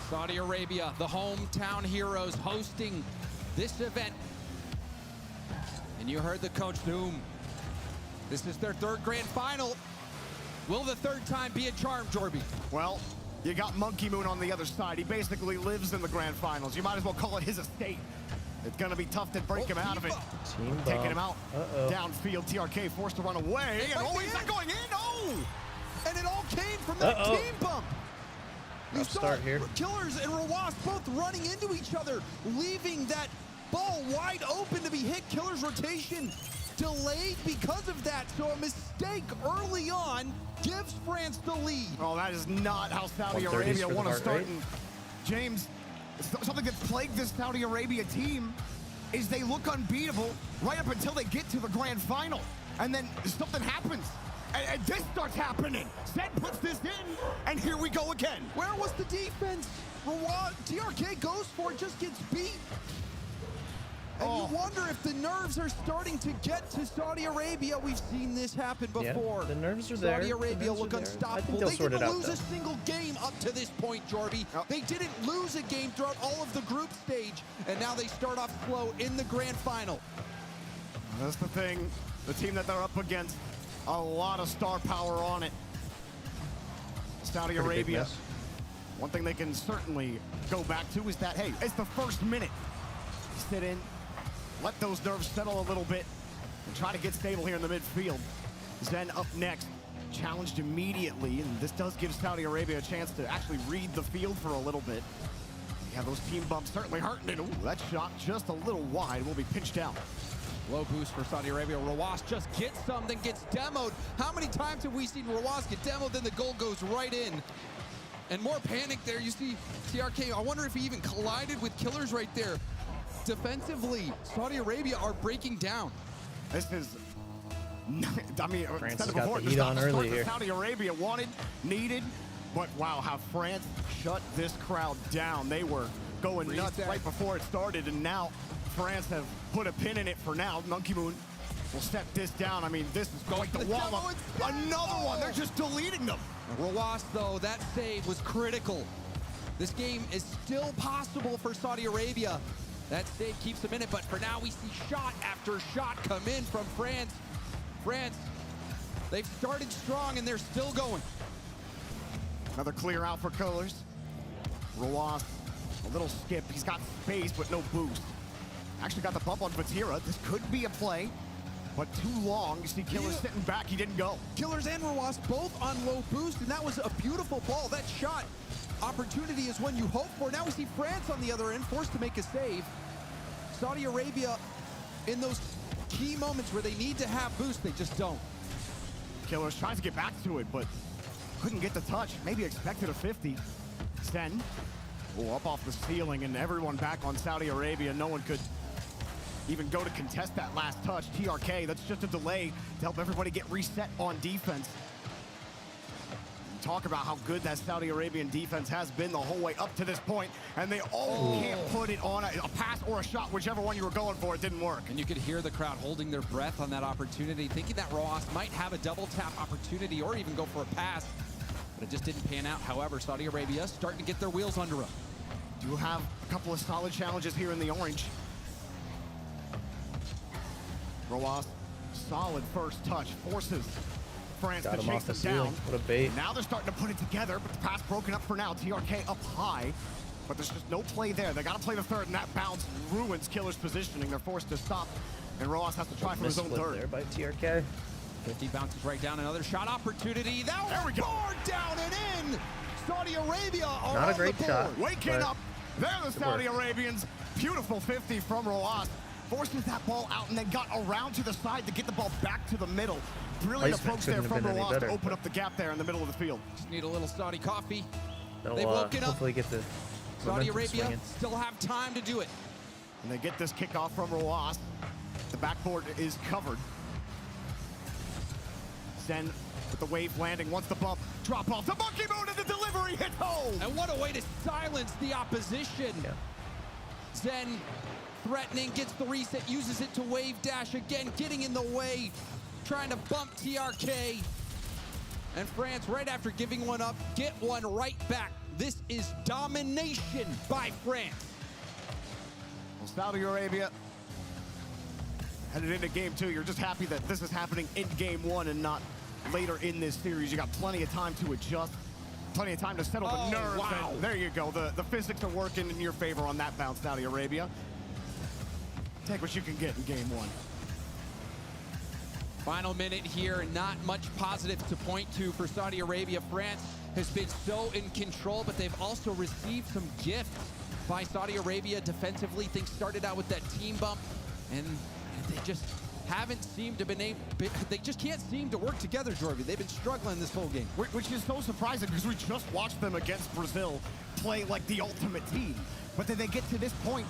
Saudi Arabia, the hometown heroes, hosting this event. And you heard the coach Doom. This is their 3rd grand final. Will the 3rd time be a charm, Jorby? Well, you got Monkey Moon on the other side. He basically lives in the grand finals. You might as well call it his estate. It's going to be tough to break him out of it. Taking him out. Downfield, TRK forced to run away. And he's not going in. Oh! And it all came from that team bump. You saw Killers and Rawas both running into each other, leaving that ball wide open to be hit. Killers' rotation delayed because of that, so a mistake early on gives France the lead. Oh, that is not how Saudi Arabia want to start. And James, something that plagued this Saudi Arabia team is they look unbeatable right up until they get to the grand final. And then something happens. And this starts happening. Zed puts this in, and here we go again. Where was the defense? TRK goes for it, just gets beat. And you wonder if the nerves are starting to get to Saudi Arabia. We've seen this happen before. Yeah, the nerves are there. Saudi Arabia look unstoppable. They didn't lose a single game up to this point, Jorby. They didn't lose a game throughout all of the group stage, and now they start off slow in the grand final. That's the thing. The team that they're up against, a lot of star power on it. Saudi Arabia. One thing they can certainly go back to is that, hey, it's the first minute. Sit in, let those nerves settle a little bit, and try to get stable here in the midfield. Zen up next, challenged immediately, and this does give Saudi Arabia a chance to actually read the field for a little bit. Yeah, those team bumps certainly hurting it. Ooh, that shot just a little wide, will be pinched out. Low boost for Saudi Arabia. Rawas just gets some, then gets demoed. How many times have we seen Rawas get demoed, then the goal goes right in? And more panic there. You see TRK, I wonder if he even collided with Killers right there. Defensively, Saudi Arabia are breaking down. This is, I mean, France said has it got before, the this heat is not on the early start that here. Saudi Arabia wanted, needed, but wow, how France shut this crowd down. They were going nuts right before it started, and now France have put a pin in it for now. Monkey Moon will step this down. I mean, this is quite the wall up. Another one. They're just deleting them. Rawas, though, that save was critical. This game is still possible for Saudi Arabia. That save keeps them in it, but for now we see shot after shot come in from France. France, they've started strong and they're still going. Another clear out for Colors. Rawas, a little skip. He's got space, but no boost. Actually got the bump on Vatira. This could be a play, but too long. You see Killers sitting back. He didn't go. Killers and Rawas both on low boost, and that was a beautiful ball. That shot opportunity is one you hope for. Now we see France on the other end, forced to make a save. Saudi Arabia, in those key moments where they need to have boost, they just don't. Killers tries to get back to it, but couldn't get the touch. Maybe expected a 50. Sten, up off the ceiling, and everyone back on Saudi Arabia. No one could even go to contest that last touch. TRK, that's just a delay to help everybody get reset on defense. Talk about how good that Saudi Arabian defense has been the whole way up to this point, and they all can't put it on a pass or a shot, whichever one you were going for. It didn't work. And you could hear the crowd holding their breath on that opportunity, thinking that Rawas might have a double tap opportunity or even go for a pass, but it just didn't pan out. However, Saudi Arabia starting to get their wheels under them. Do have a couple of solid challenges here in the orange. Rawas, solid first touch, forces France Got to him chase off the them ceiling. down. What a bait. Now they're starting to put it together, but the pass broken up for now. TRK up high, but there's just no play there. They got to play the third, and that bounce ruins Killer's positioning. They're forced to stop, and Rawas has to try for his own third. There by TRK. 50 bounces right down. Another shot opportunity. That there we go. Bar down and in. Saudi Arabia are Not a on great the shot. board. Waking up. They're the Saudi Arabians. Beautiful 50 from Rawas. Forces that ball out and then got around to the side to get the ball back to the middle. Brilliant approach there from Rawas to open up the gap there in the middle of the field. Just need a little Saudi coffee. They'll They've woken up. hopefully get the Saudi momentum Arabia swinging. still have time to do it. And they get this kickoff from Rawas. The backboard is covered. Zen with the wave landing. Once the bump, drop off. The monkey moon and the delivery hits home. And what a way to silence the opposition. Yeah. Zen threatening, gets the reset, uses it to wave dash again, getting in the way, trying to bump TRK. And France, right after giving one up, get one right back. This is domination by France. Well, Saudi Arabia headed into game 2. You're just happy that this is happening in game 1 and not later in this series. You got plenty of time to adjust, plenty of time to settle the nerves. Wow. And there you go. The physics are working in your favor on that bounce, Saudi Arabia. Take what you can get in game 1. Final minute here, and not much positive to point to for Saudi Arabia. France has been so in control, but they've also received some gifts by Saudi Arabia defensively. Things started out with that team bump, and they just haven't seemed to been able, they just can't seem to work together, Jorby. They've been struggling this whole game. Which is so surprising because we just watched them against Brazil play like the ultimate team. But then they get to this point,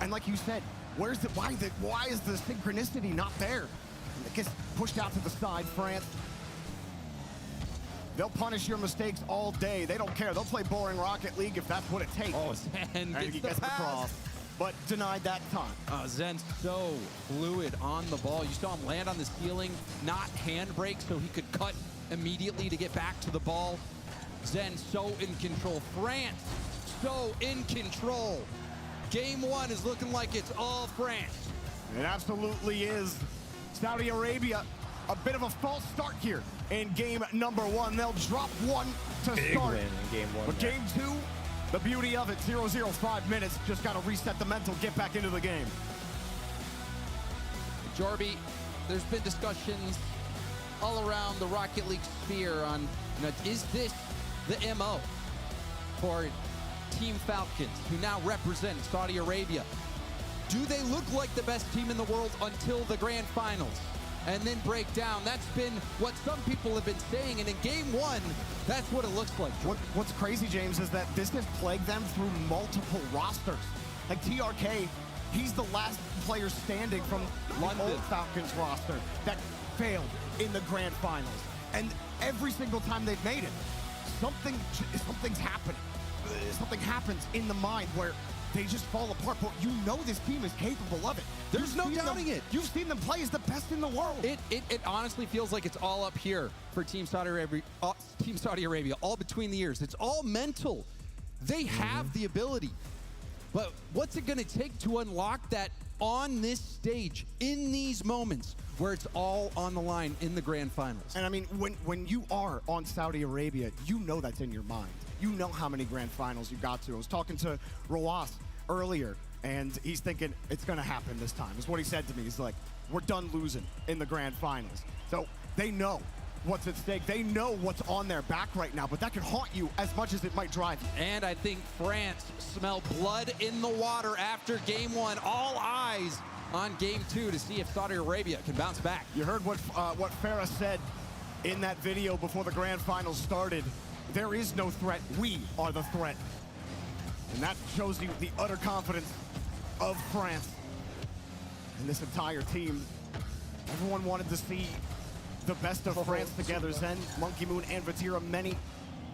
and like you said, why is the synchronicity not there? It gets pushed out to the side, France. They'll punish your mistakes all day. They don't care. They'll play boring Rocket League if that's what it takes. Oh, Zen and he gets the cross, but denied that time. Zen's so fluid on the ball. You saw him land on the ceiling, not handbrake, so he could cut immediately to get back to the ball. Zen so in control. France so in control. Game 1 is looking like it's all France. It absolutely is. Saudi Arabia, a bit of a false start here in game number 1. They'll drop one to Big start. win in game 1. But game 2, the beauty of it, 0-0, 5 minutes. Just got to reset the mental, get back into the game. Jorby, there's been discussions all around the Rocket League sphere on, is this the MO for Team Falcons, who now represent Saudi Arabia? do they look like the best team in the world until the grand finals and then break down? That's been what some people have been saying, and in game one, that's what it looks like. What's crazy, James, is that this has plagued them through multiple rosters. Like TRK, he's the last player standing from the old Falcons roster that failed in the grand finals. And every single time they've made it, something's happening. Something happens in the mind where they just fall apart, but you know this team is capable of it. There's no doubting it. You've seen them play as the best in the world. It honestly feels like it's all up here for Team Saudi Arabia, all between the ears. It's all mental. They have the ability. But what's it going to take to unlock that on this stage, in these moments where it's all on the line in the grand finals? And I mean, when you are on Saudi Arabia, you know that's in your mind. You know how many grand finals you got to. I was talking to Roas earlier, and he's thinking it's going to happen this time. That's what he said to me. He's like, we're done losing in the grand finals. So they know what's at stake. They know what's on their back right now, but that can haunt you as much as it might drive you. And I think France smell blood in the water after game one. All eyes on game two to see if Saudi Arabia can bounce back. You heard what Farah said in that video before the grand finals started. There is no threat. We are the threat. And that shows you the utter confidence of France and this entire team. Everyone wanted to see the best of France together. Zen, Monkey Moon, and Vatira. Many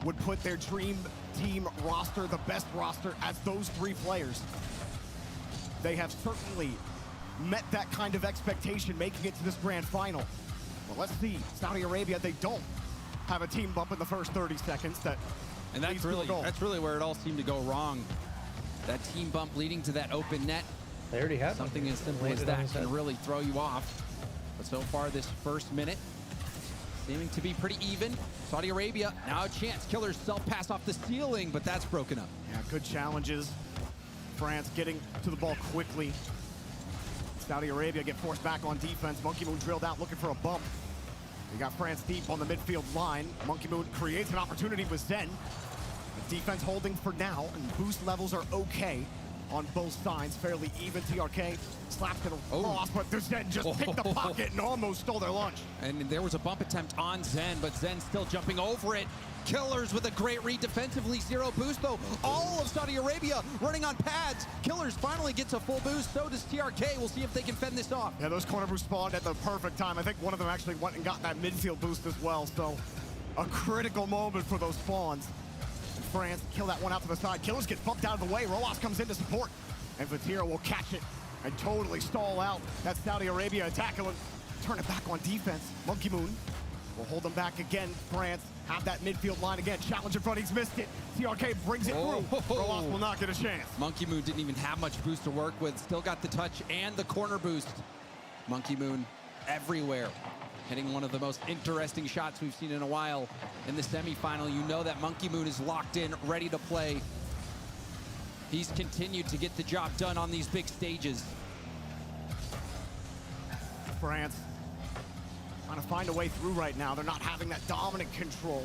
would put their dream team roster, the best roster, as those three players. They have certainly met that kind of expectation, making it to this grand final. Well, let's see. Saudi Arabia, they don't have a team bump in the first 30 seconds. And that's really where it all seemed to go wrong. That team bump leading to that open net. They already had something as simple as that can really throw you off. But so far, this first minute seeming to be pretty even. Saudi Arabia now a chance. Killers self-pass off the ceiling, but that's broken up. Yeah, good challenges. France getting to the ball quickly. Saudi Arabia get forced back on defense. Monkey Moon drilled out looking for a bump. We got France deep on the midfield line. Monkey Moon creates an opportunity with Zen. The defense holding for now, and boost levels are okay on both sides. Fairly even. TRK slapped it across, but Zen just picked the pocket and almost stole their lunch. And there was a bump attempt on Zen, but Zen still jumping over it. Killers with a great read defensively. Zero boost, though. All of Saudi Arabia running on pads. Killers finally gets a full boost. So does TRK. We'll see if they can fend this off. Yeah, those corner boosts spawned at the perfect time. I think one of them actually went and got that midfield boost as well. So a critical moment for those spawns. And France kill that one out to the side. Killers get bumped out of the way. Roas comes in to support. And Vatira will catch it and totally stall out that Saudi Arabia attack and turn it back on defense. Monkey Moon will hold them back again. France have that midfield line again. Challenge in front, he's missed it. TRK brings it through. Roas will not get a chance. Monkey Moon didn't even have much boost to work with. Still got the touch and the corner boost. Monkey Moon everywhere. Hitting one of the most interesting shots we've seen in a while in the semifinal. You know that Monkey Moon is locked in, ready to play. He's continued to get the job done on these big stages. France trying to find a way through right now. They're not having that dominant control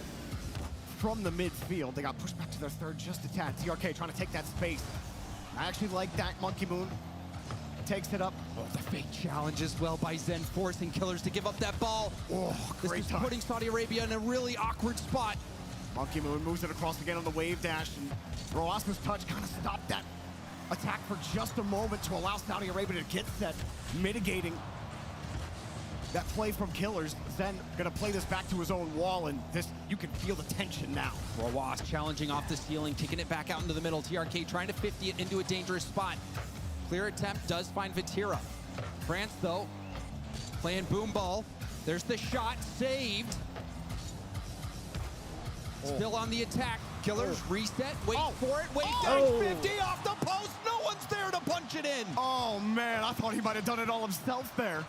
from the midfield. They got pushed back to their third just a tad. TRK trying to take that space. I actually like that. Monkey Moon takes it up. Oh, the fake challenge as well by Zen, forcing Killers to give up that ball. Oh, great this is putting Saudi Arabia in a really awkward spot. Monkey Moon moves it across again on the wave dash, and Roas's touch kind of stopped that attack for just a moment to allow Saudi Arabia to get set, mitigating that play from Killers. Zen gonna play this back to his own wall, and this, you can feel the tension now. Roas challenging off the ceiling, kicking it back out into the middle. TRK trying to 50 it into a dangerous spot. Clear attempt does find Vatira. France, though, playing boom ball. There's the shot, saved. Still on the attack. Killers reset, wait for it, wait, there's 50 off the post. No one's there to punch it in. Oh man, I thought he might have done it all himself there.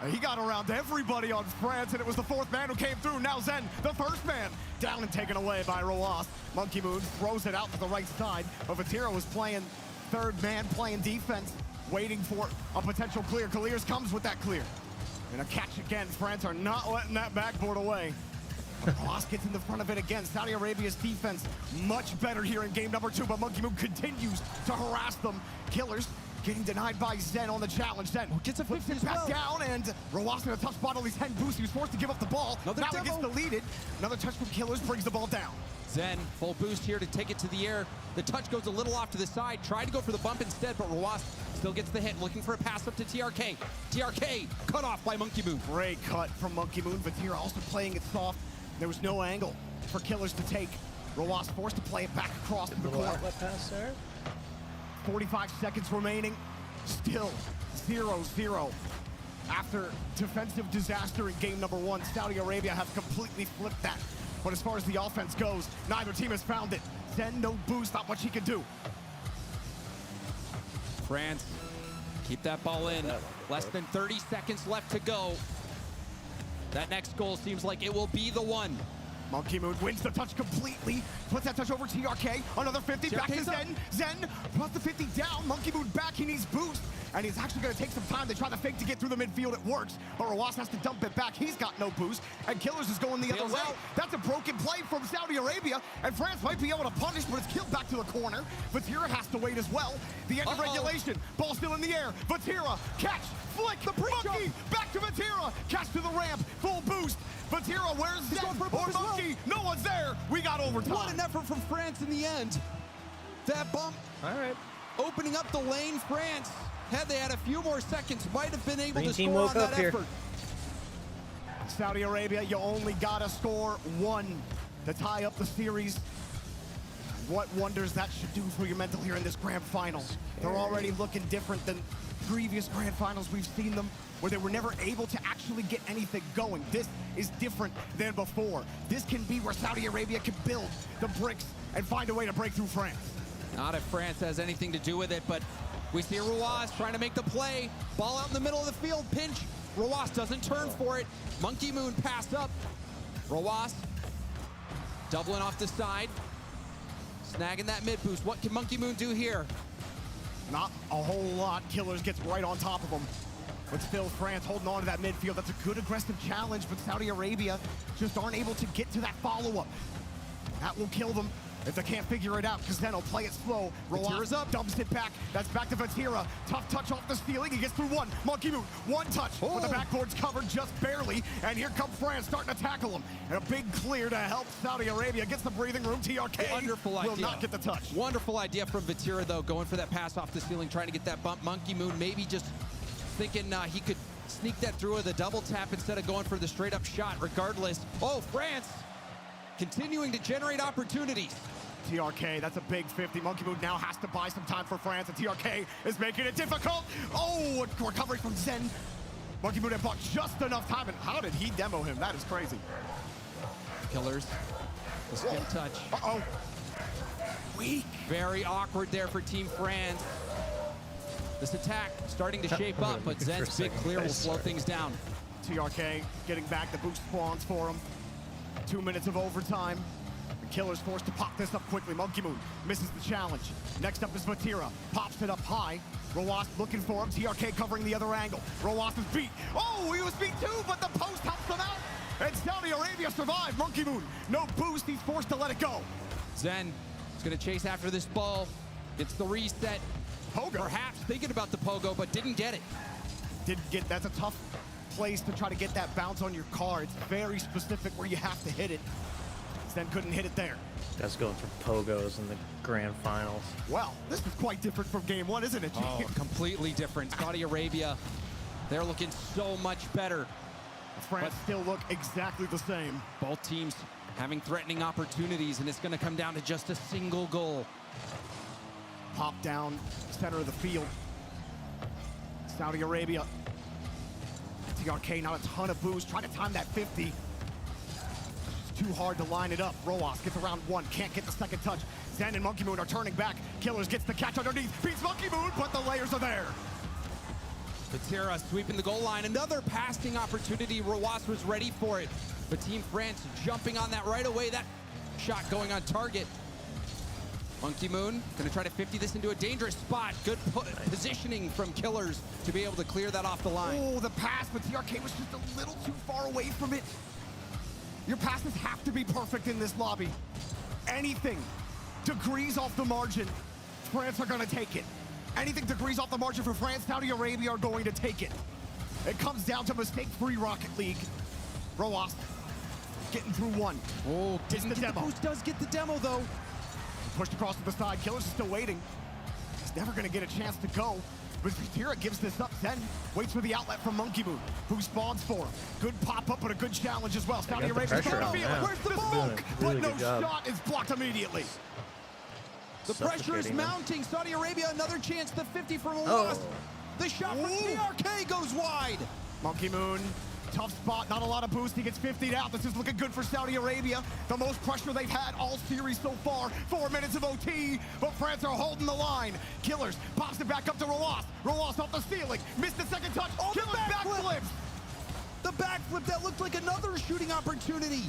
He got around everybody on France, and it was the fourth man who came through. Now Zen, the first man, down and taken away by Roas. Monkey Moon throws it out to the right side, but Vatira was playing third man, playing defense, waiting for a potential clear. Kaliers comes with that clear. And a catch again. France are not letting that backboard away. Roas gets in the front of it again. Saudi Arabia's defense much better here in game number 2, but Monkey Moon continues to harass them. Killers getting denied by Zen on the challenge. Zen gets a 50 it as back well. down, and Rowas in a tough spot on these 10 boosts. He was forced to give up the ball. Another now he gets demo. deleted. Another touch from Killers brings the ball down. Zen, full boost here to take it to the air. The touch goes a little off to the side. Tried to go for the bump instead, but Rowas still gets the hit. Looking for a pass up to TRK. TRK cut off by Monkey Moon. Great cut from Monkey Moon. Vatira also playing it soft. There was no angle for Killers to take. Rowas forced to play it back across to the corner. Outlet pass there. 45 seconds remaining. Still 0-0. After defensive disaster in game number 1, Saudi Arabia has completely flipped that. But as far as the offense goes, neither team has found it. Zen, no boost, not much he can do. France, keep that ball in. Less than 30 seconds left to go. That next goal seems like it will be the one. Monkey Moon wins the touch completely. Puts that touch over TRK. Another 50, back to Zen. Zen puts the 50 down. Monkey Moon back, he needs boost. And he's actually going to take some time. They try to fake to get through the midfield. It works. But Rowas has to dump it back. He's got no boost. And Killers is going the other way. That's a broken play from Saudi Arabia. And France might be able to punish, but it's killed back to the corner. Vatira has to wait as well. The end of regulation. Ball still in the air. Vatira, catch, flick, the Monkey, back to Vatira. Catch to the ramp, full boost. Vatira, where's Zen or Monkey? No one's there. We got overtime. What an effort from France in the end. That bump. All right. Opening up the lane, France. Had they had a few more seconds, might have been able Green to team score woke on that up here. effort. Saudi Arabia, you only gotta score one to tie up the series. What wonders that should do for your mental here in this grand final. They're already looking different than previous grand finals we've seen them, where they were never able to actually get anything going. This is different than before. This can be where Saudi Arabia can build the bricks and find a way to break through France. Not if France has anything to do with it, but we see Rowas trying to make the play. Ball out in the middle of the field, pinch. Rowas doesn't turn for it. Monkey Moon passed up. Rowas doubling off the side. Snagging that mid boost. What can Monkey Moon do here? Not a whole lot. Killers gets right on top of him. But still, France holding on to that midfield. That's a good aggressive challenge, but Saudi Arabia just aren't able to get to that follow-up. That will kill them if they can't figure it out, because then he'll play it slow. Vatira's up. Dumps it back. That's back to Vatira. Tough touch off the stealing. He gets through one. Monkey Moon, one touch. But the backboard's covered just barely. And here comes France starting to tackle him. And a big clear to help Saudi Arabia. Gets the breathing room. TRK Wonderful idea. will not get the touch. Wonderful idea from Vatira, though, going for that pass off the ceiling, trying to get that bump. Monkey Moon maybe just thinking he could sneak that through with a double tap instead of going for the straight up shot. Regardless, France continuing to generate opportunities. TRK, that's a big 50. Monkey Moon now has to buy some time for France, and TRK is making it difficult. Oh, a recovery from Zen. Monkey Moon had bought just enough time, and how did he demo him? That is crazy. Killers, the skin touch. Uh-oh. Weak. Very awkward there for Team France. This attack starting to shape up, but Zen's big clear will slow things down. TRK getting back, the boost spawns for him. 2 minutes of overtime. The Killers forced to pop this up quickly. Monkey Moon misses the challenge. Next up is Vatira. Pops it up high. Rowas looking for him. TRK covering the other angle. Rowas is beat. Oh, he was beat too, but the post helps him out. And Saudi Arabia survived. Monkey Moon, no boost. He's forced to let it go. Zen is going to chase after this ball. It's the reset. Pogo. Perhaps thinking about the pogo, but didn't get it. That's a tough place to try to get that bounce on your car. It's very specific where you have to hit it. Zen couldn't hit it there. That's going for pogos in the grand finals. Well, this is quite different from game one, isn't it? Oh, completely different. Saudi Arabia, they're looking so much better. France still look exactly the same. Both teams having threatening opportunities, and it's going to come down to just a single goal. Pop down, center of the field. Saudi Arabia. TRK, not a ton of boost. Trying to time that 50. It's too hard to line it up. Rowas gets around one, can't get the second touch. Zen and Monkey Moon are turning back. Killers gets the catch underneath, beats Monkey Moon, but the layers are there. Vatira sweeping the goal line. Another passing opportunity. Rowas was ready for it. But Team France jumping on that right away. That shot going on target. Monkey Moon going to try to 50 this into a dangerous spot. Good positioning from Killers to be able to clear that off the line. Oh, the pass, but TRK was just a little too far away from it. Your passes have to be perfect in this lobby. Anything degrees off the margin, France are going to take it. Anything degrees off the margin for France, Saudi Arabia are going to take it. It comes down to mistake-free Rocket League. Roas getting through one. Oh, gets the demo. Boost does get the demo, though. Pushed across to the side. Killers is still waiting. He's never going to get a chance to go. But Vatira gives this up, then waits for the outlet from Monkey Moon, who spawns for him. Good pop-up, but a good challenge as well. Saudi Arabia starting to feel it. Where's the smoke? But no shot is blocked immediately. The pressure is mounting. Saudi Arabia, another chance. The 50 from Roas. The shot from TRK goes wide. Monkey Moon, tough spot, not a lot of boost. He gets 50'd out. This is looking good for Saudi Arabia. The most pressure they've had all series so far. 4 minutes of OT, but France are holding the line. Killers pops it back up to Roas. Roas off the ceiling. Missed the second touch. Oh, Killers backflip. The backflip, that looked like another shooting opportunity.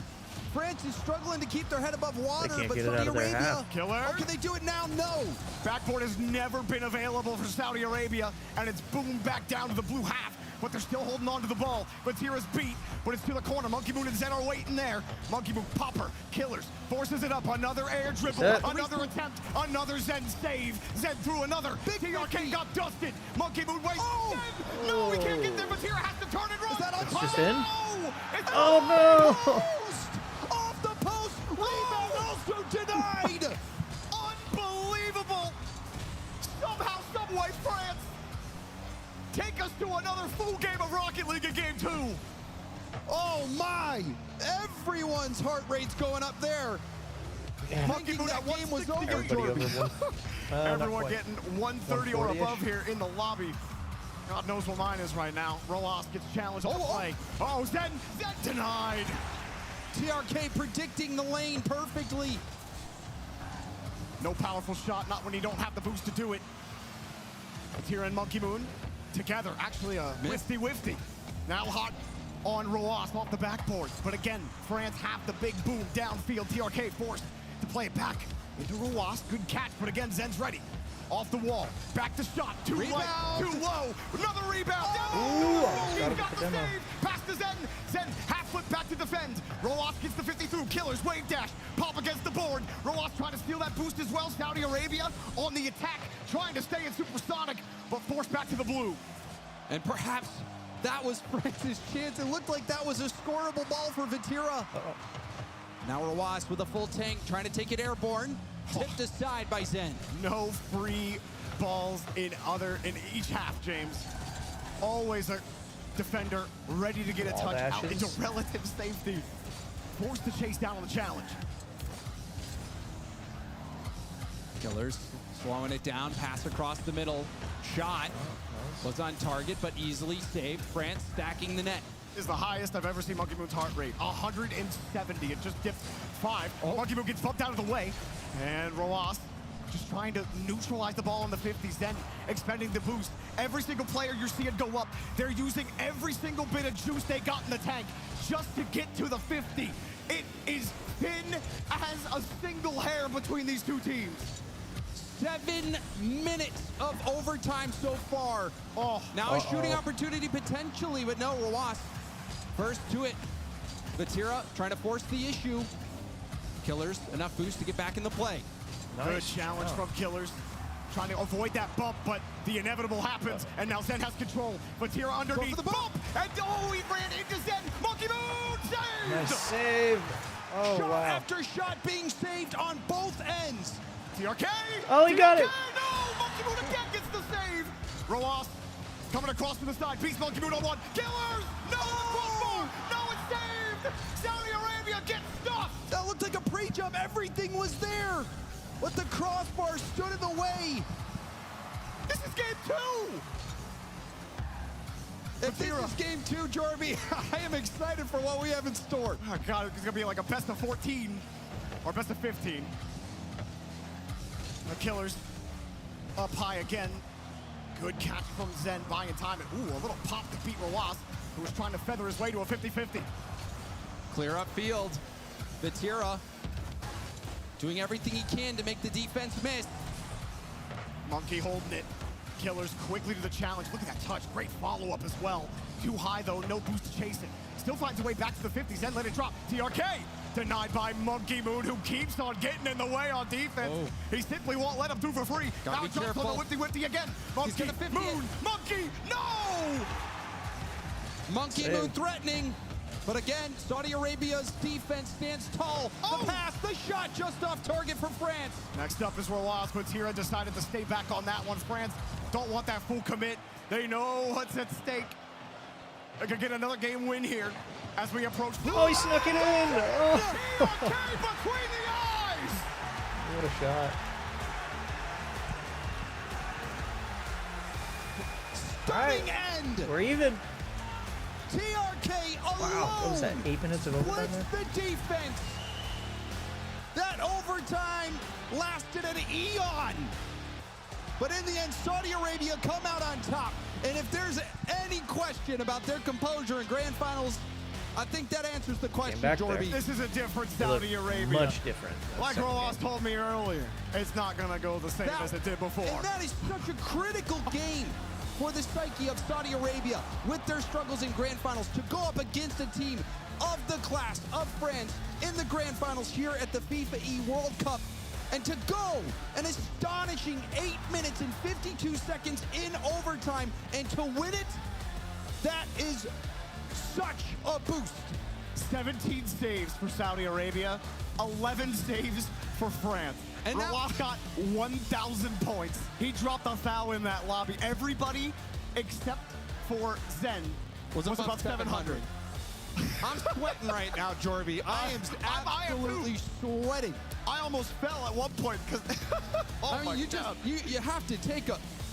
France is struggling to keep their head above water, but Saudi Arabia, Killer. Oh, can they do it now? No. Backboard has never been available for Saudi Arabia, and it's boomed back down to the blue half, but they're still holding on to the ball. Vatira's beat, but it's to the corner. Monkey Moon and Zen are waiting there. Monkey Moon, popper, Killers, forces it up. Another air dribble, another attempt, another Zen save. Zen through another. TRK got dusted. Monkey Moon waits. Oh. Zen, no, we can't get there. Vatira has to turn and run. Is that It's just in? Oh, no. Off the post, rebound also denied. Unbelievable. Somehow, someway, France take us to another full game of Rocket League in game 2. Oh my! Everyone's heart rate's going up there. Monkey Moon, that game was over. Everyone getting 130 or above here in the lobby. God knows what mine is right now. Roas gets challenged on the play. Oh, Zen denied. TRK predicting the lane perfectly. No powerful shot, not when you don't have the boost to do it. Vatira and Monkey Moon together, actually a wifty. Now hot on Roas off the backboard. But again, France have the big boom downfield. TRK forced to play it back into Roas. Good catch, but again, Zen's ready. Off the wall, back to shot, too light, too low, another rebound, he's got the save, pass to Zen, Zen half flip back to defend, Roas gets the 50 through, Killers, wave dash, pop against the board, Roas trying to steal that boost as well, Saudi Arabia on the attack, trying to stay in supersonic, but forced back to the blue. And perhaps that was France's chance. It looked like that was a scoreable ball for Vatira. Now Roas with a full tank, trying to take it airborne. Tipped aside by Zen. No free balls in each half, James. Always a defender ready to get a touch out into relative safety. Forced to chase down on the challenge. Killers slowing it down, pass across the middle. Shot was on target, but easily saved. France stacking the net. Is the highest I've ever seen Monkey Moon's heart rate. 170. It just dipped 5. Monkey Moon gets bumped out of the way. And Roas just trying to neutralize the ball in the 50s, then expending the boost. Every single player you're seeing go up, they're using every single bit of juice they got in the tank just to get to the 50. It is thin as a single hair between these two teams. 7 minutes of overtime so far. Oh, now a shooting opportunity potentially, but no, Roas first to it. Vatira trying to force the issue. Killers, enough boost to get back in the play. Good challenge from Killers. Trying to avoid that bump, but the inevitable happens, and now Zen has control. Vatira underneath the bump, and he ran into Zen. Monkey Moon saved! Nice save. Oh, shot wow. after shot being saved on both ends. TRK! Oh, he got it. No! Monkey Moon again gets the save. Roas coming across to the side. Beats Monkey Moon on one. Killers! No! No, it's saved! Saudi Arabia gets stuffed! That looked like a pre-jump. Everything was there. But the crossbar stood in the way. This is game 2! If this is game 2, Jorby, I am excited for what we have in store. Oh, God, it's going to be like a best of 14 or best of 15. The Killers up high again. Good catch from Zen, buying time. And, a little pop to beat Roas, who was trying to feather his way to a 50-50. Clear up field. Vatira doing everything he can to make the defense miss. Monkey holding it. Killers quickly to the challenge. Look at that touch. Great follow-up as well. Too high, though. No boost to chase it. Still finds a way back to the 50s. Then let it drop. TRK Denied by Monkey Moon, who keeps on getting in the way on defense. He simply won't let him do for free. Gotta Now be jumps on careful. the whipty again. Monkey gonna 50 Moon, Monkey, no! Monkey Save. Moon threatening. But again, Saudi Arabia's defense stands tall. The pass, the shot just off target for France. Next up is Roas, but Tira decided to stay back on that one. France don't want that full commit. They know what's at stake. They could get another game win here as we approach. Oh, he snuck it in! Oh. TRK between the eyes! What a shot. Stunning end! We're even. TRK alone. Wow, what was that, 8 minutes of overtime blitz there? the defense. That overtime lasted an eon. But in the end, Saudi Arabia come out on top. And if there's any question about their composure in grand finals, I think that answers the question, back there. Jorby. This is a different They look Saudi Arabia. much different. Like Roas told me earlier, it's not going to go the same as it did before. And that is such a critical game for the psyche of Saudi Arabia with their struggles in grand finals to go up against a team of the class of France in the grand finals here at the FIFAe World Cup, and to go an astonishing 8 minutes and 52 seconds in overtime and to win it, that is such a boost. 17 saves for Saudi Arabia, 11 saves for France. And Roas got 1,000 points. He dropped a foul in that lobby. Everybody except for Zen was above 700. I'm sweating right now, Jorby. I am absolutely sweating. I almost fell at one point because I mean, you have to take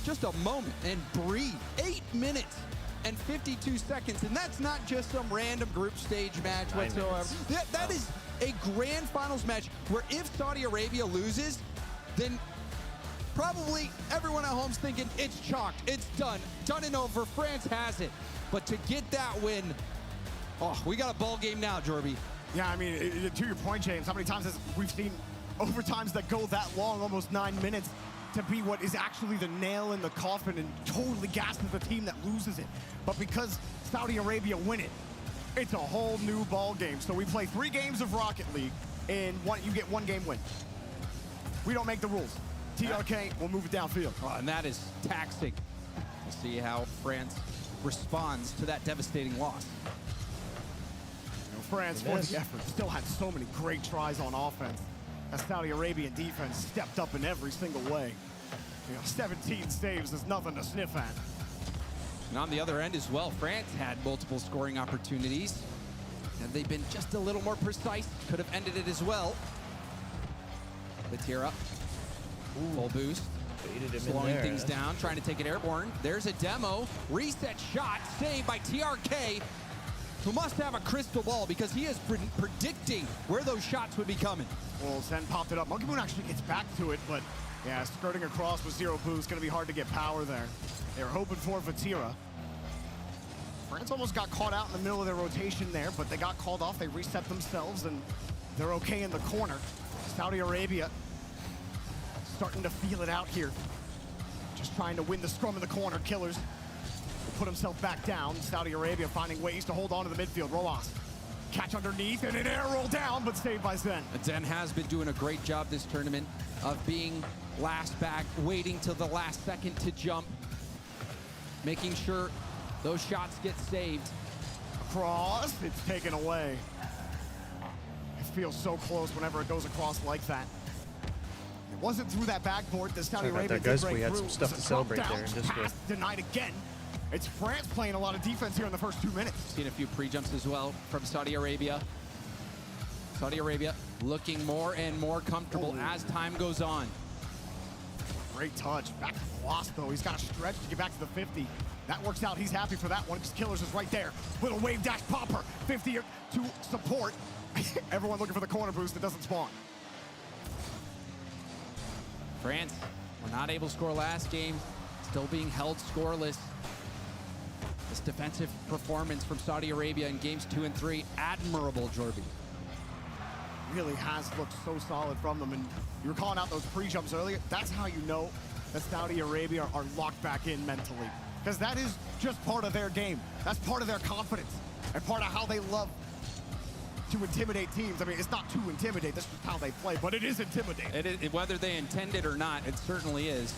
just a moment and breathe. 8 minutes and 52 seconds, and that's not just some random group stage match whatsoever. That is a grand finals match where if Saudi Arabia loses, then probably everyone at home's thinking it's chalked, it's done and over. France has it, but to get that win, oh, we got a ball game now, Jorby. Yeah, I mean, to your point, James, how many times we've seen overtimes that go that long, almost 9 minutes, to be what is actually the nail in the coffin and totally gasses the team that loses it. But because Saudi Arabia win it, it's a whole new ball game. So we play 3 games of Rocket League, and you get 1 game win. We don't make the rules. TRK will move it downfield. Oh, and that is taxing. We'll see how France responds to that devastating loss. France, for the effort, still had so many great tries on offense. As Saudi Arabian defense stepped up in every single way. 17 saves is nothing to sniff at. And on the other end as well, France had multiple scoring opportunities. Had they been just a little more precise, could have ended it as well. Batira, full boost. Slowing things down, trying to take it airborne. There's a demo. Reset shot, saved by TRK, who must have a crystal ball because he is predicting where those shots would be coming. Well, Zen popped it up. Monkey Moon actually gets back to it, but yeah, skirting across with 0 boost, gonna be hard to get power there. They were hoping for Vatira. France almost got caught out in the middle of their rotation there, but they got called off. They reset themselves, and they're okay in the corner. Saudi Arabia starting to feel it out here. Just trying to win the scrum in the corner. Killers will put himself back down. Saudi Arabia finding ways to hold on to the midfield. Roas. Catch underneath and an air roll down, but saved by Zen. Zen has been doing a great job this tournament of being last back, waiting till the last second to jump, making sure those shots get saved. Across, it's taken away. It feels so close whenever it goes across like that. It wasn't through that backboard that Saudi Arabia did break we had through. some stuff It was to a celebrate drop there down in this pass denied again. It's France playing a lot of defense here in the first 2 minutes. Seen a few pre-jumps as well from Saudi Arabia. Saudi Arabia looking more and more comfortable as time goes on. Great touch. Back to Roas, though. He's got to stretch to get back to the 50. That works out. He's happy for that one because Killers is right there. Little wave dash popper. 50 to support. Everyone looking for the corner boost that doesn't spawn. France were not able to score last game, still being held scoreless. This defensive performance from Saudi Arabia in games 2 and 3, admirable, Jorby. Really has looked so solid from them, and you were calling out those pre-jumps earlier. That's how you know that Saudi Arabia are locked back in mentally, because that is just part of their game. That's part of their confidence and part of how they love to intimidate teams. I mean, it's not to intimidate. That's just how they play, but it is intimidating. Whether they intend it or not, it certainly is.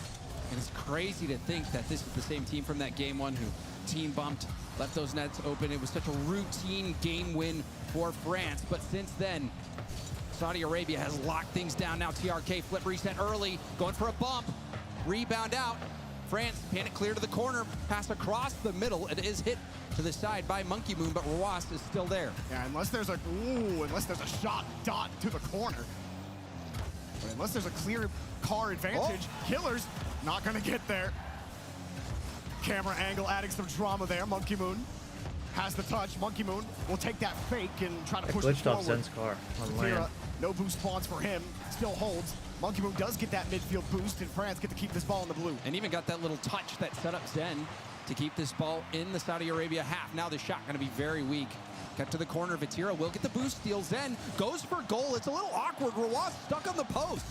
And it's crazy to think that this is the same team from that game one who team bumped, left those nets open. It was such a routine game win for France. But since then, Saudi Arabia has locked things down. Now TRK flip reset early, going for a bump. Rebound out. France, panic clear to the corner, pass across the middle. It is hit to the side by Monkey Moon, but Rawas is still there. Yeah, unless there's a shot dot to the corner. But unless there's a clear car advantage, Killer's not gonna get there. Camera angle adding some drama there. Monkey Moon has the touch. Monkey Moon will take that fake and try to push it glitched off forward. Zen's car on Satira, land. no boost spawns for him. Still holds. Monkey Moon does get that midfield boost, and France get to keep this ball in the blue. And even got that little touch that set up Zen to keep this ball in the Saudi Arabia half. Now the shot gonna be very weak. Cut to the corner, Vatira will get the boost steal. Zen goes for goal. It's a little awkward. Rawas stuck on the post.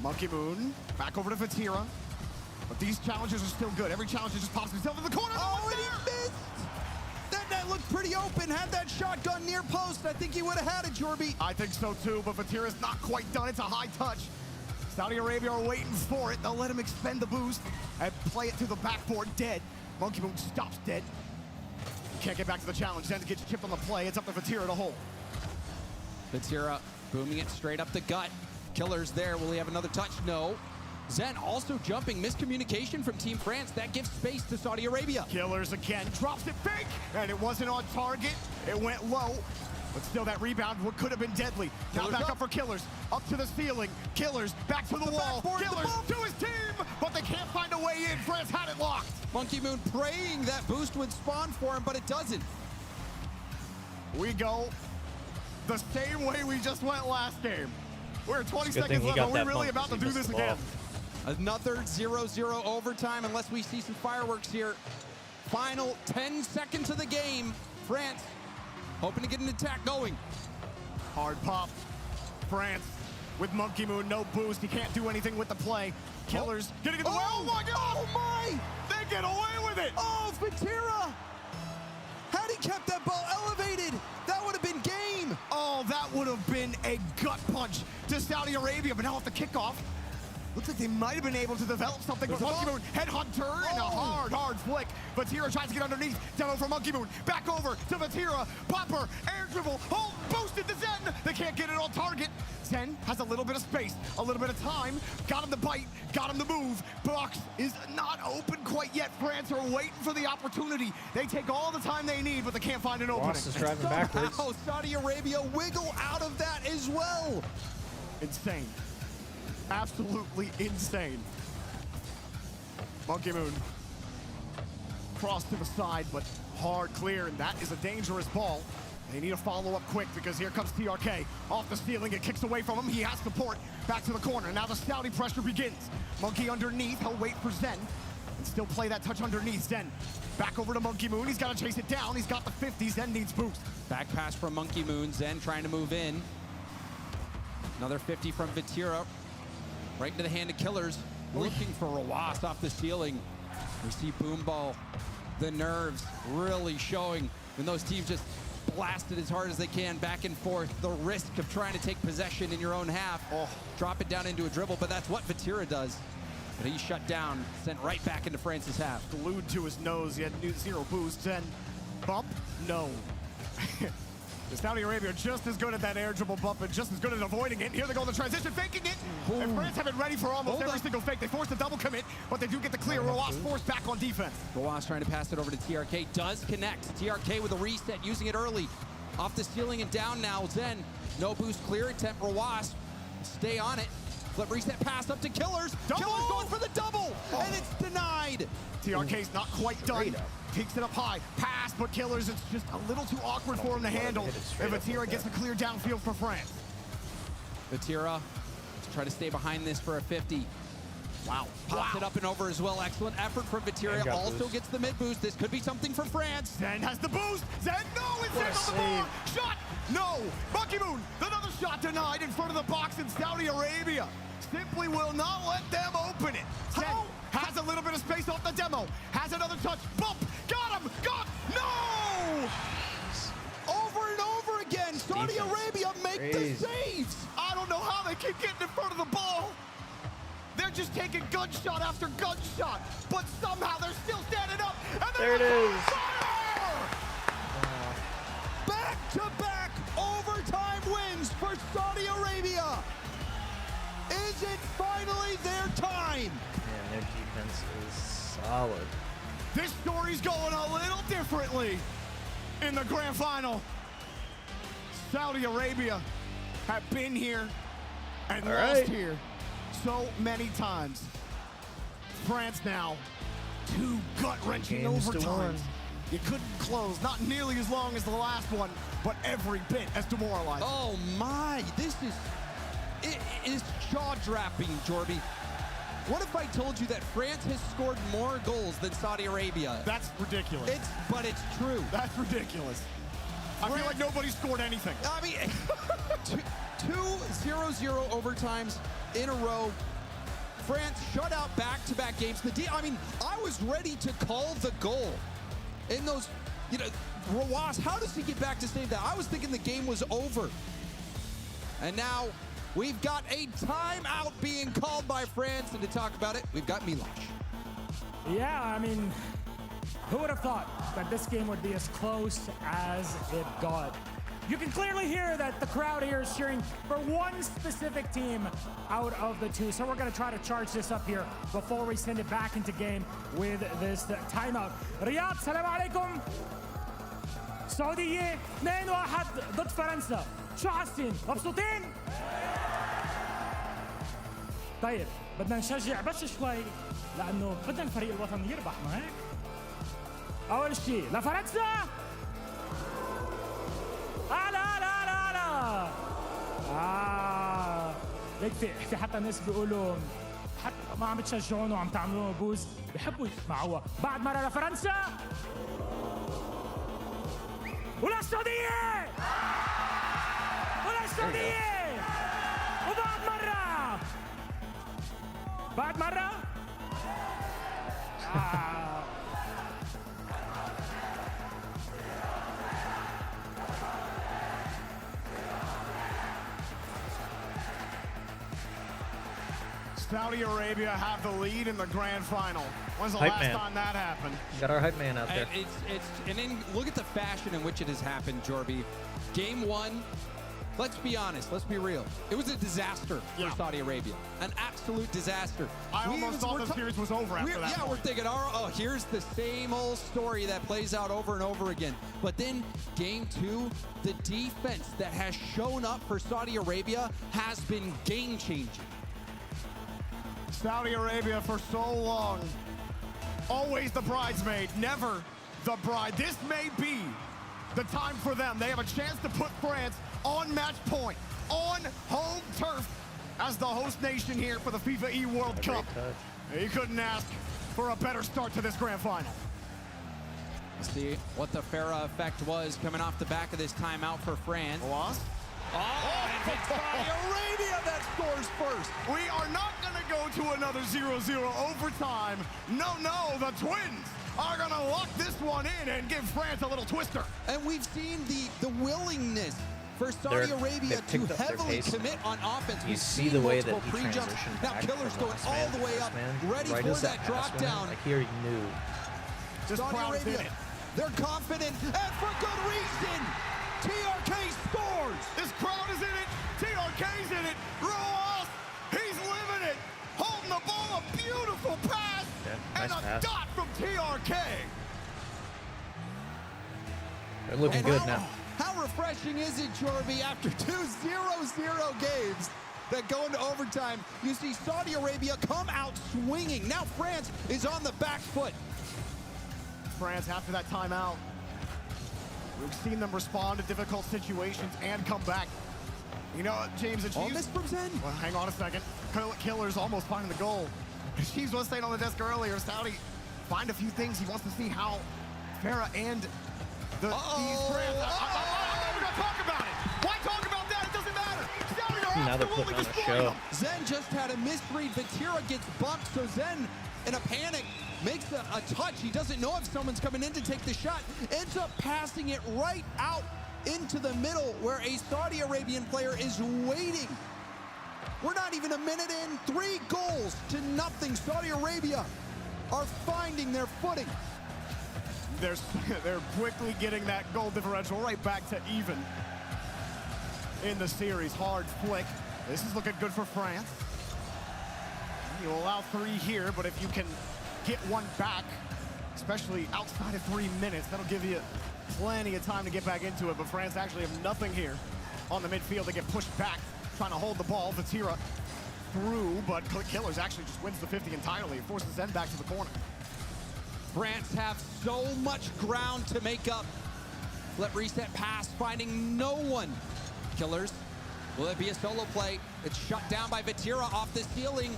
Monkey Moon back over to Vatira. But these challenges are still good. Every challenger just pops himself in the corner. Oh, and he missed! That net looked pretty open. Had that shotgun near post, I think he would have had it, Jorby. I think so too, but Vatira's not quite done. It's a high touch. Saudi Arabia are waiting for it. They'll let him expend the boost and play it to the backboard dead. Monkey Moon stops dead. Can't get back to the challenge. Zen gets chipped on the play. It's up to Vatira to hold. Vatira booming it straight up the gut. Killer's there. Will he have another touch? No. Zen also jumping. Miscommunication from Team France. That gives space to Saudi Arabia. Killers again. Drops it fake. And it wasn't on target. It went low. But still, that rebound could have been deadly. Now back up for Killers. Up to the ceiling. Killers back to the wall. Killers to his team. But they can't find a way in. France had it locked. Monkey Moon praying that boost would spawn for him, but it doesn't. We go the same way we just went last game. We're 20 Good seconds thing he left. Are got we that really bump about to 'cause he do missed this the ball. again? Another 0-0 overtime unless we see some fireworks here. Final 10 seconds of the game. France hoping to get an attack going. Hard pop. France with Monkey Moon, no boost. He can't do anything with the play. Killers getting in the way. Oh my God! Oh my! They get away with it! Oh, Vatira! Had he kept that ball elevated, that would have been game. Oh, that would have been a gut punch to Saudi Arabia, but now off the kickoff. Looks like they might have been able to develop something with Monkey Moon. Headhunter and a hard flick. Vatira tries to get underneath. Demo for Monkey Moon. Back over to Vatira. Popper, air dribble, hold, boosted to Zen. They can't get it on target. Zen has a little bit of space, a little bit of time. Got him to bite, got him to move. Box is not open quite yet. France are waiting for the opportunity. They take all the time they need, but they can't find an opening. Ross is driving backwards. Somehow Saudi Arabia wiggle out of that as well. Insane. Absolutely insane. Monkey Moon. Cross to the side, but hard clear, and that is a dangerous ball. They need a follow-up quick because here comes TRK. Off the ceiling, it kicks away from him. He has support. Back to the corner. Now the Saudi pressure begins. Monkey underneath. He'll wait for Zen and still play that touch underneath. Zen back over to Monkey Moon. He's got to chase it down. He's got the 50. Zen needs boost. Back pass from Monkey Moon. Zen trying to move in. Another 50 from Vatira. Right into the hand of Killers. Looking for Rawas off the ceiling. We see Boom Ball. The nerves really showing when those teams just blasted as hard as they can back and forth. The risk of trying to take possession in your own half. Drop it down into a dribble, but that's what Vatira does. But he's shut down, sent right back into France's half. Glued to his nose. He had zero boost. Zen bump? No. Saudi Arabia are just as good at that air dribble bump and just as good at avoiding it. Here they go in the transition, faking it. And France have it ready for almost every single fake. They force the double commit, but they do get the clear. Rawas forced back on defense. Rawas trying to pass it over to TRK. Does connect. TRK with a reset, using it early. Off the ceiling and down now. Zen, no boost clear attempt. Rawas, stay on it. Flip reset pass up to Killers. Double! Killers going for the double, and it's denied. TRK's not quite done. Takes it up high. Pass, but Killers, it's just a little too awkward for him to handle. And Vatira gets the clear downfield for France. Vatira try to stay behind this for a 50. Wow. Pops it up and over as well. Excellent effort from Vatira. Also gets the mid boost. This could be something for France. Zen has the boost. Zen, no, it's Zen on the board. Shot, no. Monkey Moon, another shot denied in front of the box in Saudi Arabia. Simply will not let them open it. Zen has a little bit of space off the demo. Has another touch. Bump. Got him. Got. No! Over and over again. Saudi Saudi defense. Arabia make Crazy. the saves. I don't know how they keep getting in front of the ball. They're just taking gunshot after gunshot, but somehow they're still standing up. And There it is. Back-to-back overtime wins for Saudi Arabia. Is it finally their time? Man, their defense is solid. This story's going a little differently in the grand final. Saudi Arabia have been here and All lost right. here so many times. France now, 2 gut-wrenching Games to overtimes. one. You couldn't close, not nearly as long as the last one, but every bit as demoralizing. Oh my, it is jaw-dropping, Jorby. What if I told you that France has scored more goals than Saudi Arabia? That's ridiculous. But it's true. That's ridiculous. I feel like nobody scored anything. I mean, two 0-0 overtimes in a row. France shut out back-to-back games. I was ready to call the goal in those, Rawas, how does he get back to save that? I was thinking the game was over. And now we've got a timeout being called by France, and to talk about it, we've got Miloš. Yeah, I mean, who would have thought that this game would be as close as it got? You can clearly hear that the crowd here is cheering for one specific team out of the two. So we're going to try to charge this up here before we send it back into game with this timeout. رياض سلام عليكم. سعودية 2-1 ضد فرنسا. شو حاسين؟ مبسوطين؟ طيب بدنا نشجع بس شوي لأنه بدنا الفريق الوطني يربح، ما هيك؟ أول شيء لفرنسا. ليك في حتى ناس بيقولوا حتى ما عم بتشجعونه وعم تعملوه بوز بحبوا يسمعوها. بعد مرة لفرنسا وللسعودية وبعد مرة Saudi Arabia have the lead in the grand final. When's the Hype last man. time that happened? Got our hype man out there. Look at the fashion in which it has happened, Jorby. Game 1, let's be honest, let's be real. It was a disaster for Saudi Arabia. An absolute disaster. I almost thought the series was over after that point. We're thinking, here's the same old story that plays out over and over again. But then game 2, the defense that has shown up for Saudi Arabia has been game-changing. Saudi Arabia for so long, always the bridesmaid, never the bride. This may be the time for them. They have a chance to put France on match point, on home turf, as the host nation here for the FIFAe World Cup. You couldn't ask for a better start to this grand final. See what the Farah effect was coming off the back of this timeout for France. Lost. And it's Saudi Arabia that scores first. We are not going to go to another 0-0 overtime. No, the Twins are going to lock this one in and give France a little twister. And we've seen the willingness for Saudi Arabia to heavily commit on offense. You see the way that he transitioned now back Killer's from going last all man the to way first up, man. ready Right for as that pass drop went down. Like here he knew. Saudi Arabia, they're confident, and for good reason. TRK scores. This crowd is in it. TRK's in it. Rojas, he's living it. Holding the ball, a beautiful pass, nice and a pass. dot from TRK. They're looking good now. How refreshing is it, Jorby, after 2 0-0 games that go into overtime, you see Saudi Arabia come out swinging. Now France is on the back foot. France, after that timeout, we've seen them respond to difficult situations and come back. You know, James, and All this from Zen? Well, hang on a second. Killer's almost finding the goal. Sheeves was saying on the desk earlier, Saudi find a few things. He wants to see how Farah and these France. I'm going to talk about it. Why talk about that? It doesn't matter. Saudi are Now they're putting on a show. Zen just had a misread. Vatira gets bumped, so Zen, in a panic, makes a touch. He doesn't know if someone's coming in to take the shot. Ends up passing it right out into the middle where a Saudi Arabian player is waiting. We're not even a minute in. 3 goals to nothing. Saudi Arabia are finding their footing. They're quickly getting that goal differential right back to even in the series. Hard flick. This is looking good for France. You allow 3 here, but if you can get one back, especially outside of 3 minutes, that'll give you plenty of time to get back into it. But France actually have nothing here on the midfield. They get pushed back, trying to hold the ball. Vatira through, but Killers actually just wins the 50 entirely. It forces Zen back to the corner. France have so much ground to make up. Flip reset pass, finding no one. Killers, will it be a solo play? It's shut down by Vatira off the ceiling.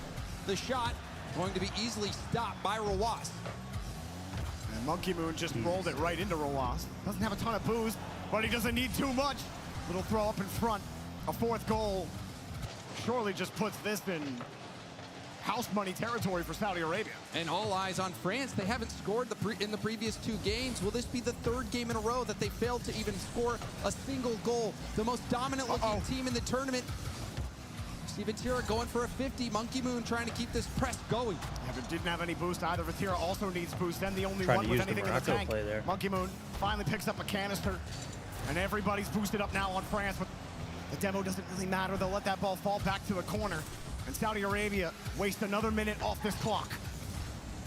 The shot going to be easily stopped by Rawas. And Monkey Moon just rolled it right into Rawas. Doesn't have a ton of booze, but he doesn't need too much. Little throw up in front. A 4th goal surely just puts this in house money territory for Saudi Arabia. And all eyes on France. They haven't scored in the previous 2 games. Will this be the 3rd game in a row that they failed to even score a single goal? The most dominant looking team in the tournament. Steven Vatira going for a 50. Monkey Moon trying to keep this press going. Yeah, but didn't have any boost either. Vatira also needs boost. Then the only Trying one to with use the anything in the Morocco tank. play there. Monkey Moon finally picks up a canister, and everybody's boosted up now on France. But the demo doesn't really matter. They'll let that ball fall back to the corner. And Saudi Arabia waste another minute off this clock.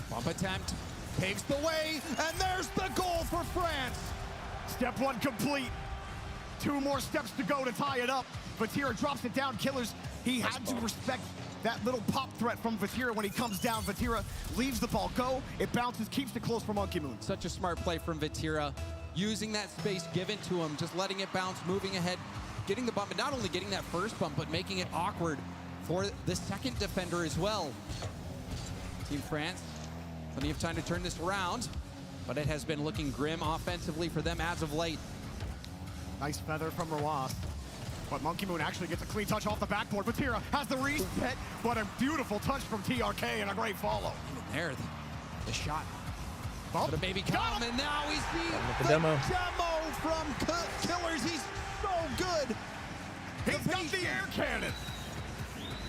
Bump attempt paves the way, and there's the goal for France. Step 1 complete. 2 more steps to go to tie it up. Vatira drops it down. Killers, he had to respect that little pop threat from Vatira when he comes down. Vatira leaves the ball go. It bounces, keeps it close for Monkey Moon. Such a smart play from Vatira. Using that space given to him, just letting it bounce, moving ahead, getting the bump, and not only getting that first bump, but making it awkward for the second defender as well. Team France, plenty of time to turn this around, but it has been looking grim offensively for them as of late. Nice feather from Rawas. But Monkey Moon actually gets a clean touch off the backboard. Vatira has the reset, but a beautiful touch from TRK and a great follow. There, the shot. But a baby come, and now we see the demo from Killers. He's so good. He's got the air cannon.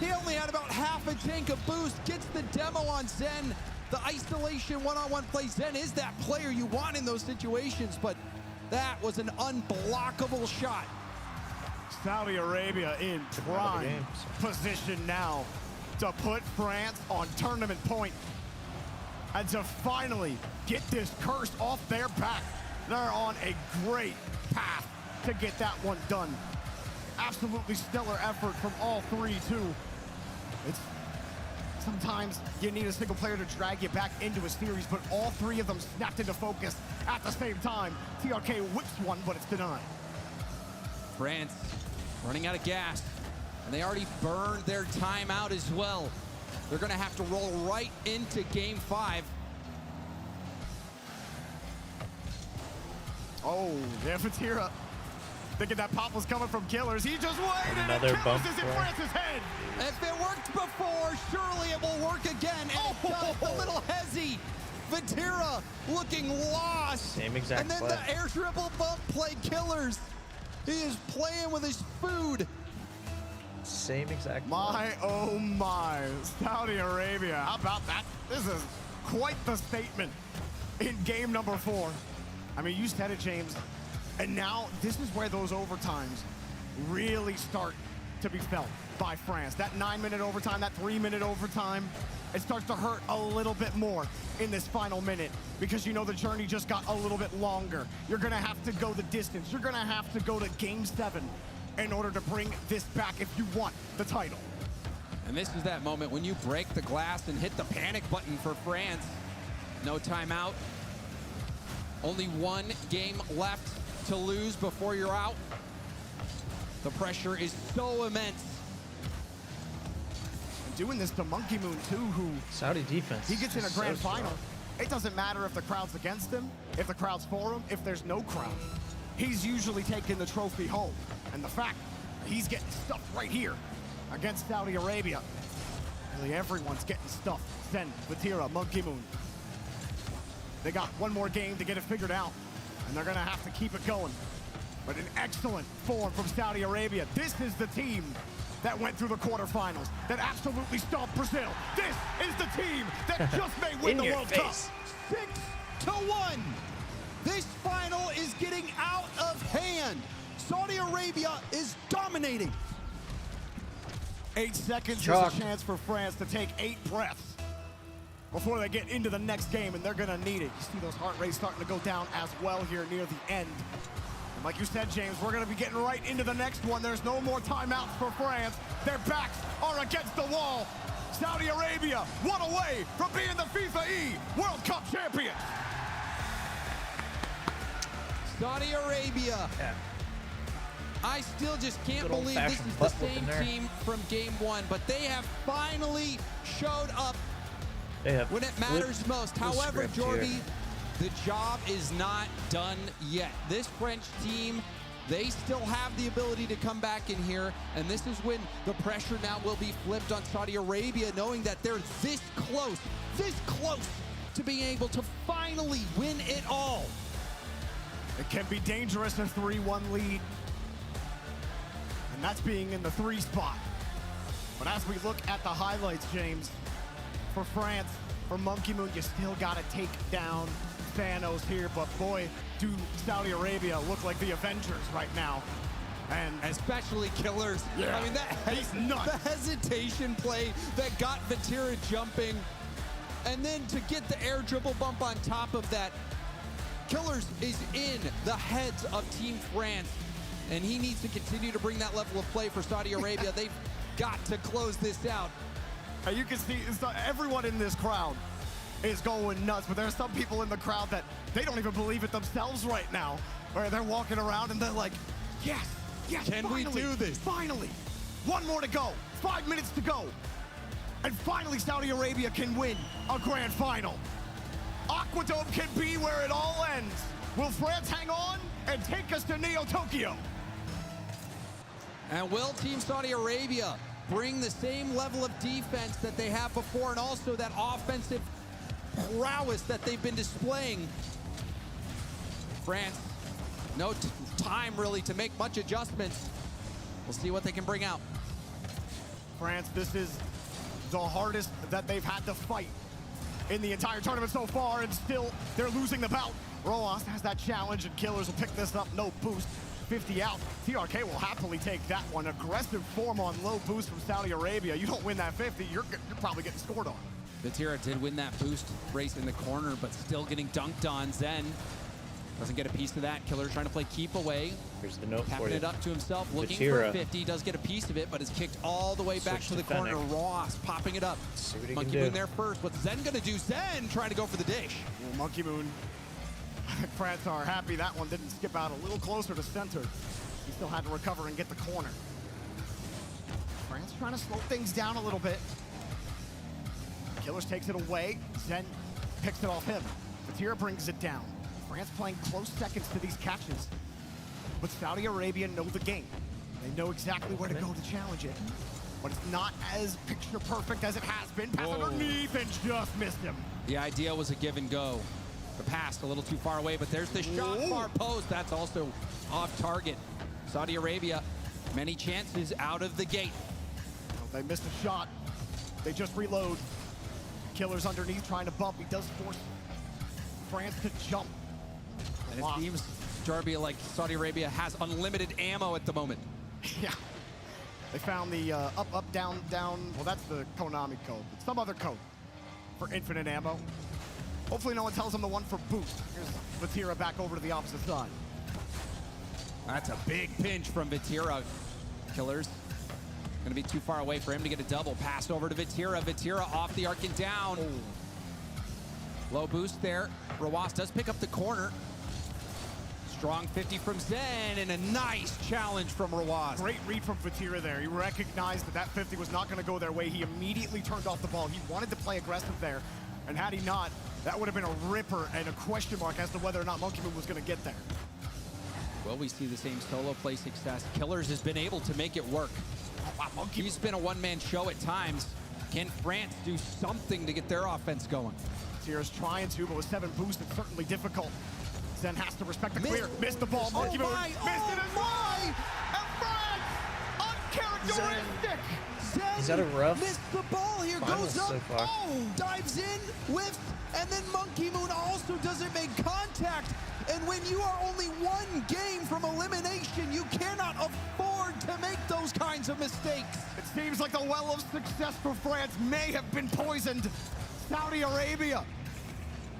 He only had about half a tank of boost, gets the demo on Zen. The isolation one-on-one play. Zen is that player you want in those situations, but that was an unblockable shot. Saudi Arabia in prime position now to put France on tournament point and to finally get this curse off their back. They're on a great path to get that one done. Absolutely stellar effort from all 3 too. It's sometimes you need a single player to drag you back into a series, but all 3 of them snapped into focus at the same time. TRK whips one, but it's denied. France running out of gas, and they already burned their timeout as well. They're gonna have to roll right into game 5. Oh, yeah, Vatira thinking that pop was coming from Killers. He just waited. Another and bump Killers is in France's head. If it worked before, surely it will work again. And it does. A little hezzy. Vatira looking lost. Same exact And then play. the air triple bump play. Killers. He is playing with his food. Same exact play. My, oh my. Saudi Arabia. How about that? This is quite the statement in game number 4. I mean, you said it, James. And now this is where those overtimes really start to be felt by France. That 9-minute overtime, that 3-minute overtime, it starts to hurt a little bit more in this final minute because you know the journey just got a little bit longer. You're gonna have to go the distance. You're gonna have to go to game 7 in order to bring this back if you want the title. And this is that moment when you break the glass and hit the panic button for France. No timeout. Only 1 game left to lose before you're out. The pressure is so immense. And doing this to Monkey Moon too, who Saudi defense. He gets in a grand so final. It doesn't matter if the crowd's against him, if the crowd's for him, if there's no crowd. He's usually taking the trophy home. And the fact that he's getting stuffed right here against Saudi Arabia. Really everyone's getting stuffed. Zen, Vatira, Monkey Moon. They got 1 more game to get it figured out, and they're gonna have to keep it going. But an excellent form from Saudi Arabia. This is the team that went through the quarterfinals, that absolutely stomped Brazil. This is the team that just may win the World Cup. 6-1. This final is getting out of hand. Saudi Arabia is dominating. 8 seconds is Chalk. a chance for France to take 8 breaths before they get into the next game, and they're gonna need it. You see those heart rates starting to go down as well here near the end. And like you said, James, we're gonna be getting right into the next one. There's no more timeouts for France. Their backs are against the wall. Saudi Arabia, one away from being the FIFAe World Cup champion. Saudi Arabia. Yeah. I still just can't Good believe this old-fashioned is the butt whooping same there. team from game 1, but they have finally showed up They have when it matters most. However, script Jordy, here. the job is not done yet. This French team, they still have the ability to come back in here, and this is when the pressure now will be flipped on Saudi Arabia, knowing that they're this close to being able to finally win it all. It can be dangerous, a 3-1 lead. And that's being in the 3 spot. But as we look at the highlights, James, for France, for Monkey Moon, you still got to take down Thanos here. But boy, do Saudi Arabia look like the Avengers right now. And especially Killers. Yeah, I mean, he's nuts. The hesitation play that got Vatira jumping, and then to get the air dribble bump on top of that. Killers is in the heads of Team France, and he needs to continue to bring that level of play for Saudi Arabia. They've got to close this out. And you can see everyone in this crowd is going nuts, but there's some people in the crowd that they don't even believe it themselves right now, where they're walking around and they're like, yes, Can finally, we do this? Finally, 1 more to go, 5 minutes to go. And finally, Saudi Arabia can win a grand final. Aquadome can be where it all ends. Will France hang on and take us to Neo Tokyo? And will Team Saudi Arabia bring the same level of defense that they have before, and also that offensive prowess that they've been displaying? France, no time really to make much adjustments. We'll see what they can bring out. France, this is the hardest that they've had to fight in the entire tournament so far, and still they're losing the bout. Roas has that challenge, and Killers will pick this up. No boost, 50 out. TRK will happily take that one. Aggressive form on low boost from Saudi Arabia. You don't win that 50, you're probably getting scored on. Vatira did win that boost race in the corner, but still getting dunked on. Zen doesn't get a piece of that. Killer trying to play keep away. Here's the note for Tapping you. it up to himself, looking for Vatira. a 50. Does get a piece of it, but is kicked all the way back Switch to the to corner. Fennec. Ross popping it up. See what he Monkey can do. Moon there first. What's Zen gonna do? Zen trying to go for the dish. Well, Monkey Moon, France are happy that one didn't skip out a little closer to center. He still had to recover and get the corner. France trying to slow things down a little bit. Killers takes it away. Zen picks it off him. Vatira brings it down. France playing close seconds to these catches. But Saudi Arabia know the game. They know exactly where to go to challenge it. But it's not as picture perfect as it has been. Pass underneath and just missed him. The idea was a give and go. The pass a little too far away, but there's the shot, far post. That's also off target. Saudi Arabia, many chances out of the gate. They missed a shot. They just reload. Killers underneath trying to bump. He does force France to jump. And it seems, Darby, like Saudi Arabia has unlimited ammo at the moment. Yeah. They found the up, up, down, down. Well, that's the Konami code. It's some other code for infinite ammo. Hopefully no one tells them the one for boost. Here's Vatira back over to the opposite side. That's a big pinch from Vatira. Killers gonna be too far away for him to get a double. Pass over to Vatira. Vatira off the arc and down. Low boost there. Rawas does pick up the corner. Strong 50 from Zen, and a nice challenge from Rawas. Great read from Vatira there. He recognized that that 50 was not going to go their way. He immediately turned off the ball. He wanted to play aggressive there, and had he not, that would have been a ripper and a question mark as to whether or not Monkey Moon was going to get there. Well, we see the same solo play success. Killers has been able to make it work. He's been a one-man show at times. Can France do something to get their offense going? Vatira's trying to, but with 7 boosts, it's certainly difficult. Zen has to respect the clear. Missed the ball. Monkey Moon missed it Zen. Is that a rough? Missed the ball here, finals goes up, so far? dives in, whiffs, and then Monkey Moon also doesn't make contact. And when you are only one game from elimination, you cannot afford to make those kinds of mistakes. It seems like the well of success for France may have been poisoned. Saudi Arabia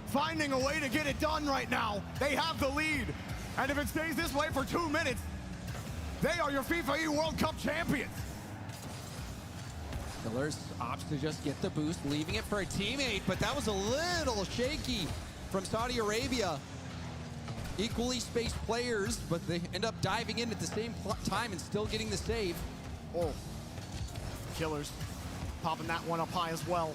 finding a way to get it done right now. They have the lead. And if it stays this way for 2 minutes, they are your FIFAe World Cup champions. Killers opts to just get the boost, leaving it for a teammate, but that was a little shaky from Saudi Arabia. Equally spaced players, but they end up diving in at the same time and still getting the save. Oh, Killers popping that one up high as well.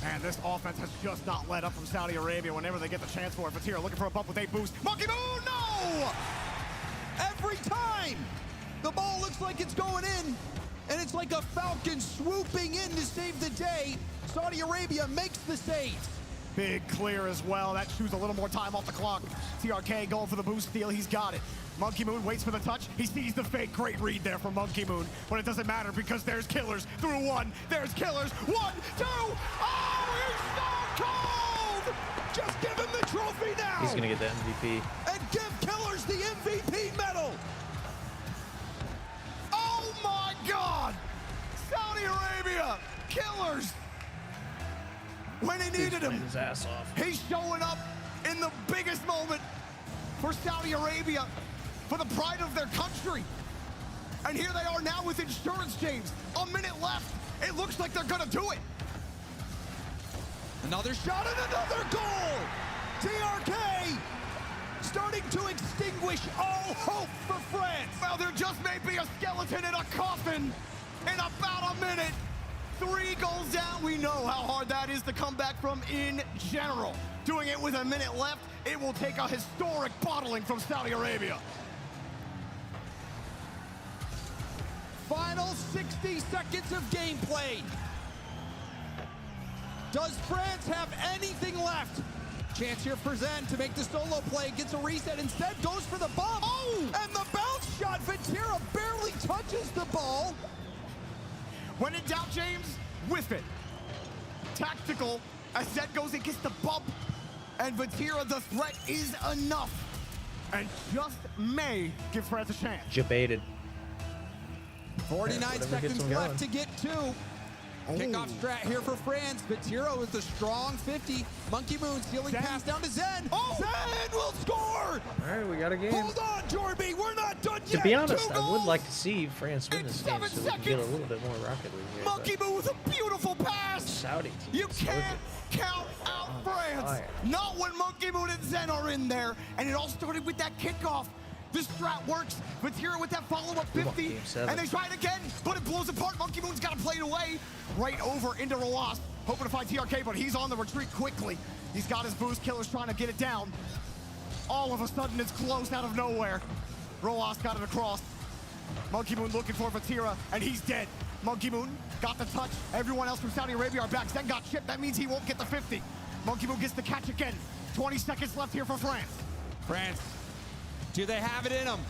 And this offense has just not let up from Saudi Arabia whenever they get the chance for it. Vatira looking for a bump with a boost. Monkey Moon, no! Every time the ball looks like it's going in, and it's like a falcon swooping in to save the day. Saudi Arabia makes the save. Big clear as well. That chews a little more time off the clock. TRK going for the boost steal. He's got it. Monkey Moon waits for the touch. He sees the fake. Great read there from Monkey Moon. But it doesn't matter because there's Killers through one. There's Killers. 1, 2. Oh, he's so cold! Just give him the trophy now. He's going to get the MVP. And give Killers the MVP medal. Oh my God! Saudi Arabia, Killers. When he needed him, his ass off. He's showing up in the biggest moment for Saudi Arabia, for the pride of their country. And here they are now with insurance, James. A minute left. It looks like they're gonna do it. Another shot and another goal. TRK starting to extinguish all hope for France. Well, there just may be a skeleton in a coffin in about a minute. 3 goals down. We know how hard that is to come back from in general. Doing it with a minute left, it will take a historic bottling from Saudi Arabia. Final 60 seconds of gameplay. Does France have anything left? Chance here for Zen to make the solo play. Gets a reset. Instead goes for the bump. Oh! And the bounce shot. Vatira barely touches the ball. When in doubt, James, whiff it. Tactical, as Zed goes and gets the bump. And Vatira, the threat is enough. And just may give France a chance. Jebaited. 49 seconds left to get 2. Kickoff strat here for France. Vatira with the strong 50. Monkey Moon stealing pass down to Zen. Oh! Zen will score! All right, we got a game. Hold on, Jorby. We're not done yet. To be honest, I would like to see France win this game so we can get a little bit more Rocket League here. Monkey Moon with a beautiful pass. Saudi team. You can't count out France. Fire. Not when Monkey Moon and Zen are in there. And it all started with that kickoff. This strat works. Vatira with that follow-up 50. And they try it again, but it blows apart. Monkey Moon's got to play it away. Right over into Roas. Hoping to find TRK, but he's on the retreat quickly. He's got his boost. Killer's trying to get it down. All of a sudden, it's close out of nowhere. Roas got it across. Monkey Moon looking for Vatira, and he's dead. Monkey Moon got the touch. Everyone else from Saudi Arabia are back. Zen got chipped. That means he won't get the 50. Monkey Moon gets the catch again. 20 seconds left here for France. France, do they have it in them?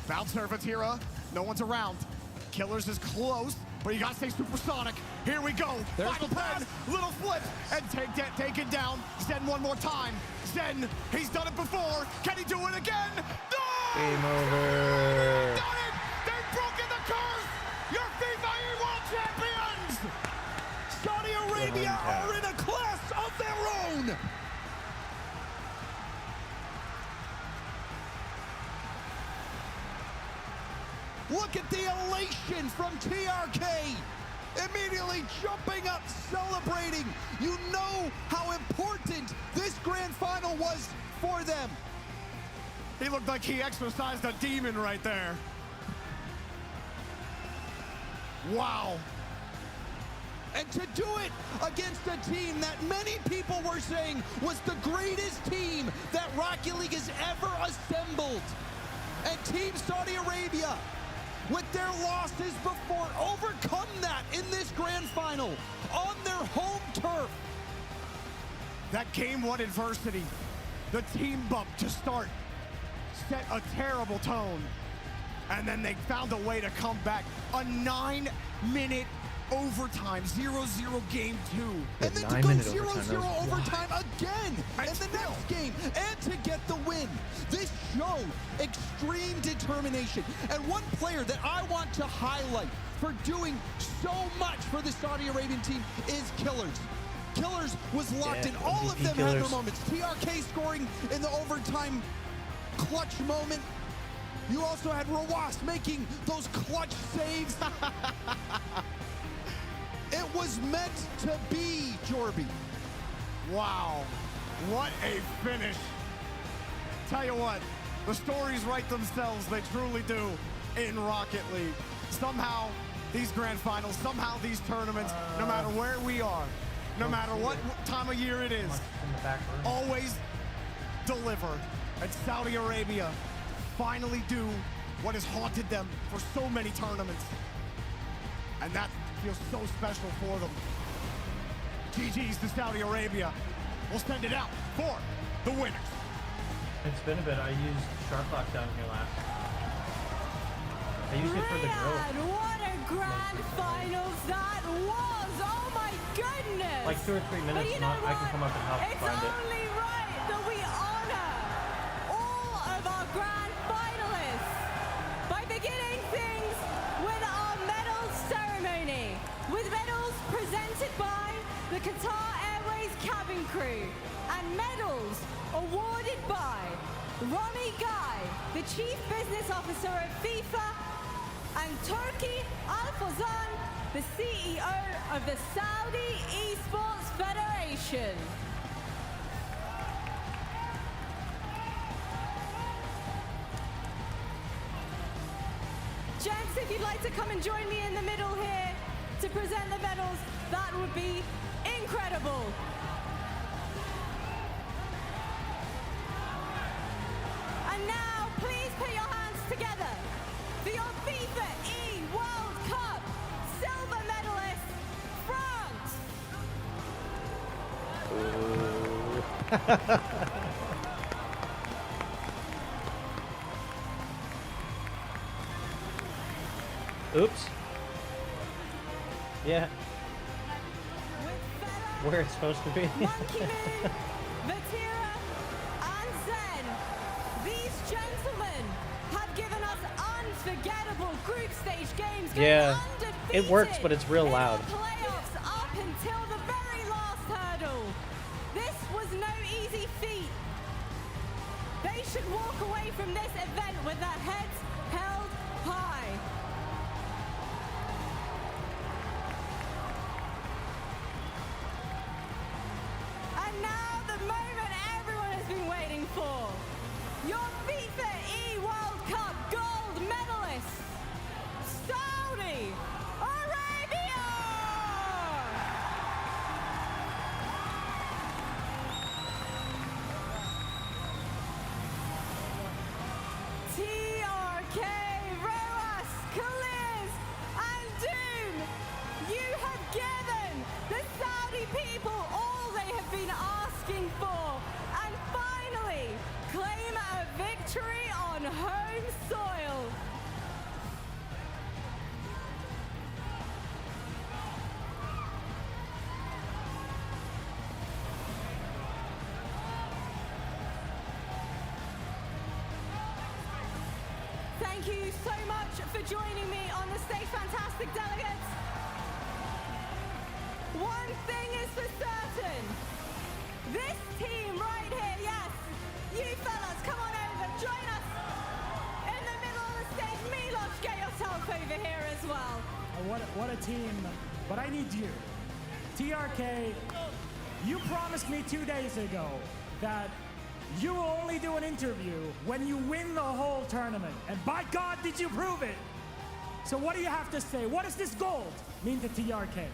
Bouncer, Vatira. No one's around. Killers is close, but you gotta stay supersonic. Here we go. There's Final the pass. little flip, and take it down. Zen one more time. Zen, he's done it before. Can he do it again? No! Game over. They've done it! They've broken the curse! Your FIFAe World Champions! Saudi Arabia are in a class of their own. Look at the elation from TRK. Immediately jumping up, celebrating. You know how important this grand final was for them. He looked like he exorcised a demon right there. Wow. And to do it against a team that many people were saying was the greatest team that Rocket League has ever assembled. And Team Saudi Arabia, with their losses before, overcome that in this grand final on their home turf. That game one adversity, the team bump to start, set a terrible tone. and then they found a way to come back. A 9-minute overtime, 0-0 game 2. And then to go 0-0 overtime again in the next game, and to get the win. This showed extreme determination. And one player that I want to highlight for doing so much for the Saudi Arabian team is Killers. Killers was locked in. All of them had their moments. TRK scoring in the overtime clutch moment. You also had Rawas making those clutch saves. It was meant to be, Jorby. Wow, what a finish. Tell you what, the stories write themselves, they truly do, in Rocket League. Somehow, these grand finals, somehow these tournaments, no matter where we are, no matter what time of year it is, always deliver. And Saudi Arabia finally do what has haunted them for so many tournaments. And that feels so special for them. GG's to Saudi Arabia. We'll send it out for the winners. It's been a bit. I used Sharp Lock down here last. I used it for the grill. What a grand finals that was! Oh my goodness! Like 2 or 3 minutes, But you know I can come up and help It's find it. only right that we honor all of our grand finalists by beginning things with our medals ceremony, with medals presented by the Qatar Airways cabin crew and medals awarded by Rami Guy, the Chief Business Officer of FIFA, and Turki Al-Fawzan, the CEO of the Saudi Esports Federation. Gents, if you'd like to come and join me in the middle here to present the medals, that would be incredible. And now, please put your hands together for your FIFA E World Cup silver medalist, France. Oops. Yeah. Where it's supposed to be. Vatira and Zen. These gentlemen have given us unforgettable group stage games. Yeah. It works, but it's real loud. Playoffs up until the very last hurdle. This was no easy feat. They should walk away from this event with their heads held high. And now the moment everyone has been waiting for. Your FIFA E World Cup gold medalist, Saudi Arabia! TRK, Roas, Kaliz, and Doom, you have given the Saudi people all they have been asking for, and finally claim a victory on home soil. Thank you so much for joining me on the stage, fantastic delegates. One thing is for certain. This team right here, yes, you fellas, come on over, join us in the middle of the stage. Milosh, get yourself over here as well. What a team, but I need you. TRK, you promised me 2 days ago that you will only do an interview when you win the whole tournament. And by God, did you prove it? So what do you have to say? What does this gold mean to TRK?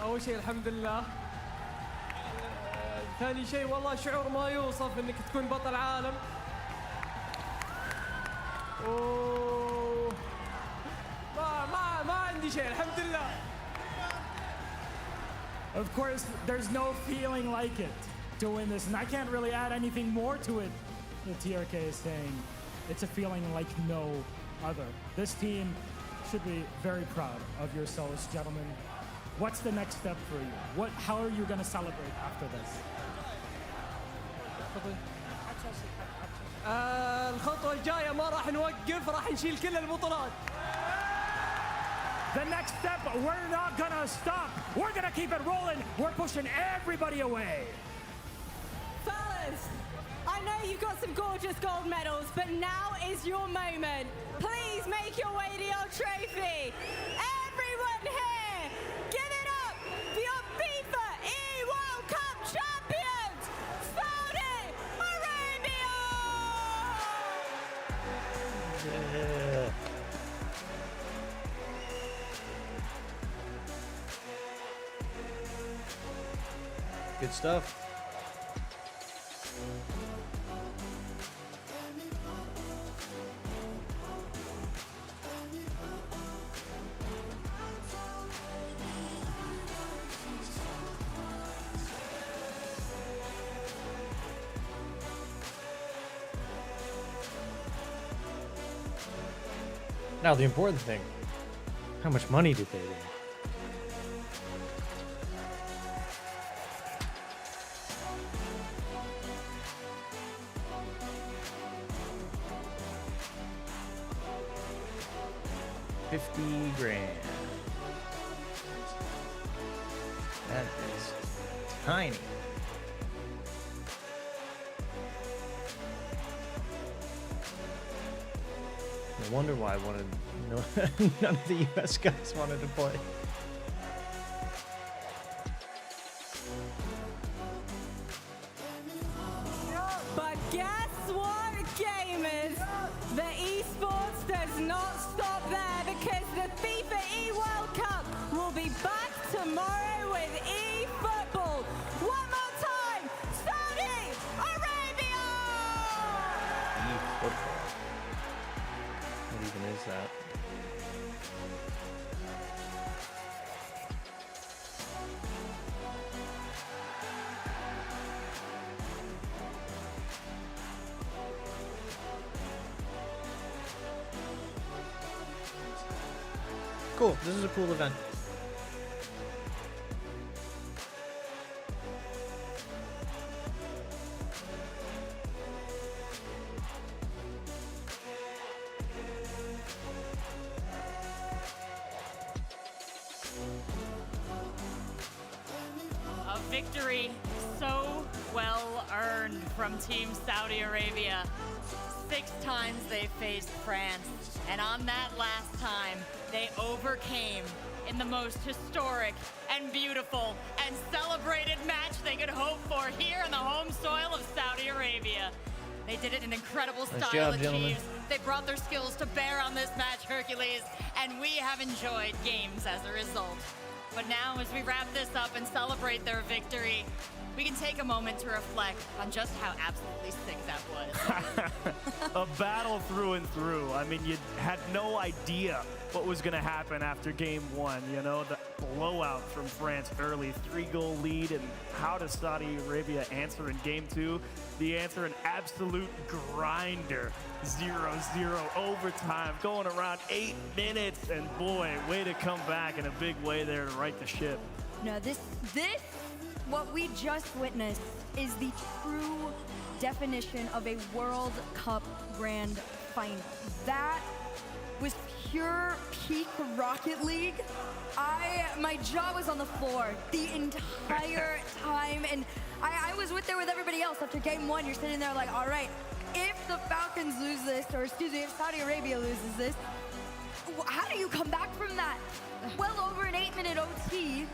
أول شيء الحمد لله. ثاني شيء والله شعور ما يوصف إنك تكون بطل عالم. ما عندي شيء الحمد لله. Of course, there's no feeling like it. to win this, and I can't really add anything more to it. The TRK is saying it's a feeling like no other. This team should be very proud of yourselves, gentlemen. What's the next step for you? How are you going to celebrate after this? الخطوة الجاية ما راح نوقف، راح نشيل كل البطولات. The next step, we're not gonna stop. We're gonna keep it rolling. We're pushing everybody away. Fellas, I know you've got some gorgeous gold medals, but now is your moment. Please make your way to your trophy. Everyone here, give it up for your FIFA World Cup champions, Saudi Arabia! Yeah. Good stuff. Now the important thing, how much money did they win? $50,000. That is tiny. I wonder why none of the US guys wanted to play. But guess what, gamers? The esports does not stop there, because the FIFA World Cup will be back tomorrow with eFootball. One more time, Saudi Arabia! eFootball. What even is that? Cool. This is a cool event. A victory so well earned from Team Saudi Arabia. 6 times they faced France, and on that last time, they overcame in the most historic and beautiful and celebrated match they could hope for here on the home soil of Saudi Arabia. They did it in incredible Nice style, job, gentlemen. Achieves. They brought their skills to bear on this match, Hercules, and we have enjoyed games as a result. But now, as we wrap this up and celebrate their victory, we can take a moment to reflect on just how absolutely sick that was. A battle through and through. I mean, you had no idea what was going to happen after game 1. You know, the blowout from France early, 3-goal lead, and how does Saudi Arabia answer in game 2? The answer, an absolute grinder. 0-0 overtime, going around 8 minutes, and boy, way to come back in a big way there to right the ship. No, this, what we just witnessed is the true definition of a World Cup Grand Final. That was pure peak Rocket League. My jaw was on the floor the entire time, and I was there with everybody else. After game 1, you're sitting there like, all right, if the Falcons lose this, or excuse me, if Saudi Arabia loses this, how do you come back from that? Well over an 8-minute OT,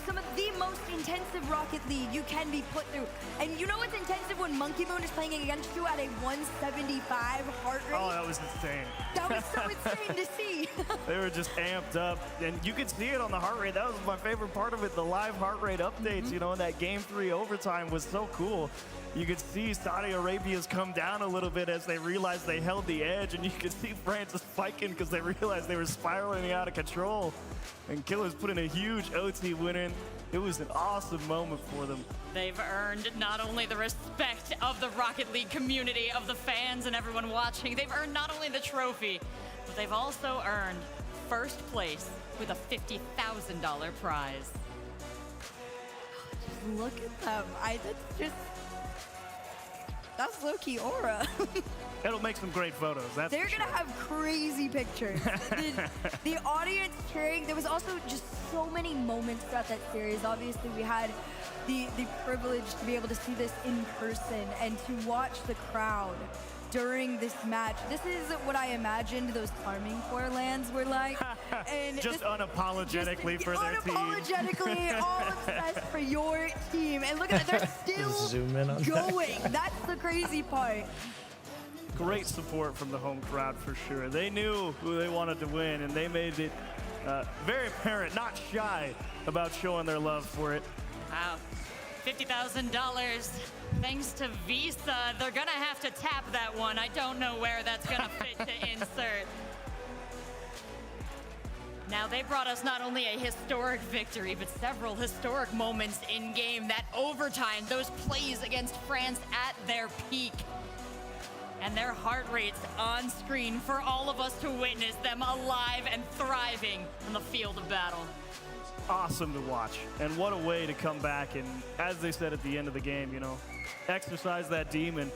some of the most intensive Rocket League you can be put through. And you know what's intensive when Monkey Moon is playing against you at a 175 heart rate? Oh, that was insane. That was so insane to see. They were just amped up, and you could see it on the heart rate. That was my favorite part of it, the live heart rate updates. You know, in that game 3 overtime was so cool. You could see Saudi Arabia's come down a little bit as they realized they held the edge, and you could see France just spiking because they realized they were spiraling out of control. And Killer's put in a huge OT win in. It was an awesome moment for them. They've earned not only the respect of the Rocket League community, of the fans and everyone watching, they've earned not only the trophy, but they've also earned first place with a $50,000 prize. Look at them. That's low-key aura. It'll make some great photos. They're gonna have crazy pictures. The audience cheering. There was also just so many moments throughout that series. Obviously, we had the privilege to be able to see this in person and to watch the crowd during this match. This is what I imagined those Farming Core lands were like. And just unapologetically for their team. Unapologetically, all obsessed for your team. And look at that, they're still Zoom in on going. That's the crazy part. Great support from the home crowd for sure. They knew who they wanted to win, and they made it very apparent, not shy about showing their love for it. Wow, $50,000. Thanks to Visa, they're gonna have to tap that one. I don't know where that's gonna fit to insert. Now, they brought us not only a historic victory, but several historic moments in game. That overtime, those plays against France at their peak. And their heart rates on screen for all of us to witness them alive and thriving on the field of battle. Awesome to watch. And what a way to come back and, as they said at the end of the game, you know, exercise that demon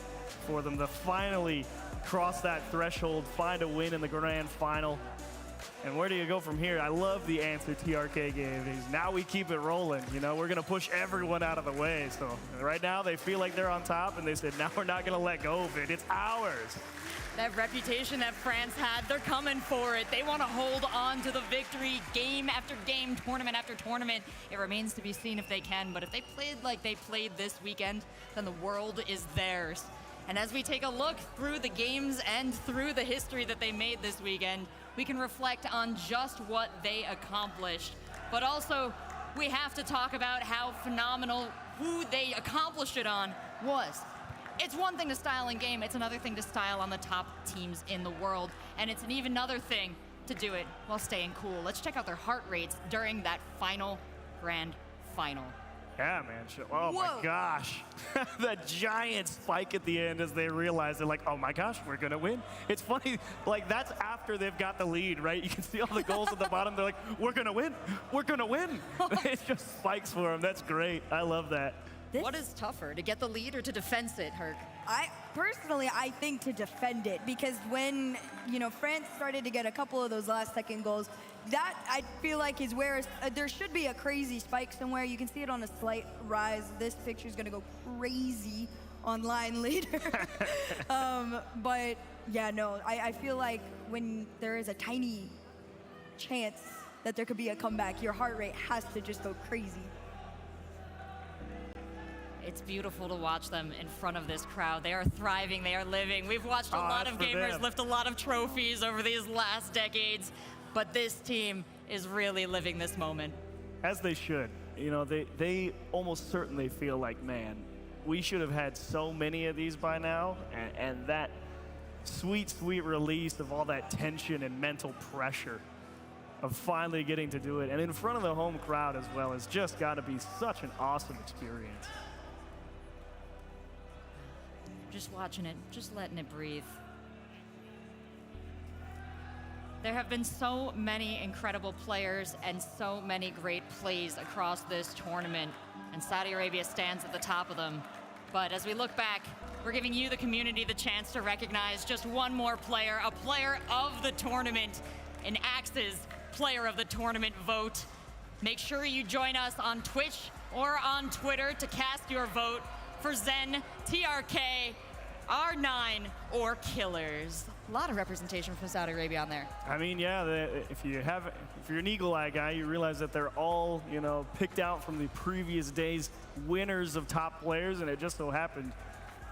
for them to finally cross that threshold, find a win in the grand final. And where do you go from here? I love the answer TRK gave. Now we keep it rolling. You know, we're going to push everyone out of the way. So right now they feel like they're on top, and they said, now we're not going to let go of it. It's ours. That reputation that France had, they're coming for it. They want to hold on to the victory game after game, tournament after tournament. It remains to be seen if they can, but if they played like they played this weekend, then the world is theirs. And as we take a look through the games and through the history that they made this weekend, we can reflect on just what they accomplished. But also, we have to talk about how phenomenal who they accomplished it on was. It's one thing to style in game, it's another thing to style on the top teams in the world. And it's an even another thing to do it while staying cool. Let's check out their heart rates during that final grand final. Yeah, man. Oh, Whoa. my gosh. That giant spike at the end as they realize they're like, oh, my gosh, we're going to win. It's funny, like, that's after they've got the lead, right? You can see all the goals at the bottom. They're like, we're going to win. We're going to win. It just spikes for them. That's great. I love that. What is tougher, to get the lead or to defense it, Herc? I think to defend it, because when, you know, France started to get a couple of those last-second goals, that I feel like is where there should be a crazy spike somewhere. You can see it on a slight rise. This picture is going to go crazy online later. But yeah, no, I feel like when there is a tiny chance that there could be a comeback, your heart rate has to just go crazy. It's beautiful to watch them in front of this crowd. They are thriving, they are living. We've watched a lot of gamers lift a lot of trophies over these last decades, but this team is really living this moment. As they should. You know, they almost certainly feel like, man, we should have had so many of these by now, and that sweet, sweet release of all that tension and mental pressure of finally getting to do it, and in front of the home crowd as well, has just got to be such an awesome experience. Just watching it, just letting it breathe. There have been so many incredible players and so many great plays across this tournament, and Saudi Arabia stands at the top of them. But as we look back, we're giving you, the community, the chance to recognize just one more player, a player of the tournament, in Axe's Player of the Tournament vote. Make sure you join us on Twitch or on Twitter to cast your vote for Zen, TRK, R9, or Killers. A lot of representation from Saudi Arabia on there. I mean, yeah, if you're an eagle eye guy, you realize that they're all, you know, picked out from the previous day's winners of top players, and it just so happened,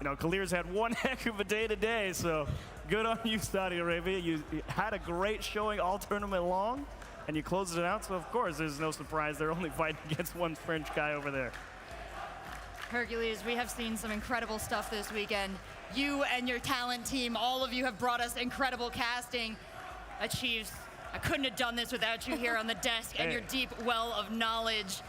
you know, Khalir's had one heck of a day today, so good on you, Saudi Arabia. You had a great showing all tournament long, and you closed it out, so of course there's no surprise they're only fighting against one French guy over there. Hercules, we have seen some incredible stuff this weekend. You and your talent team, all of you have brought us incredible casting. Chiefs, I couldn't have done this without you here on the desk and your deep well of knowledge.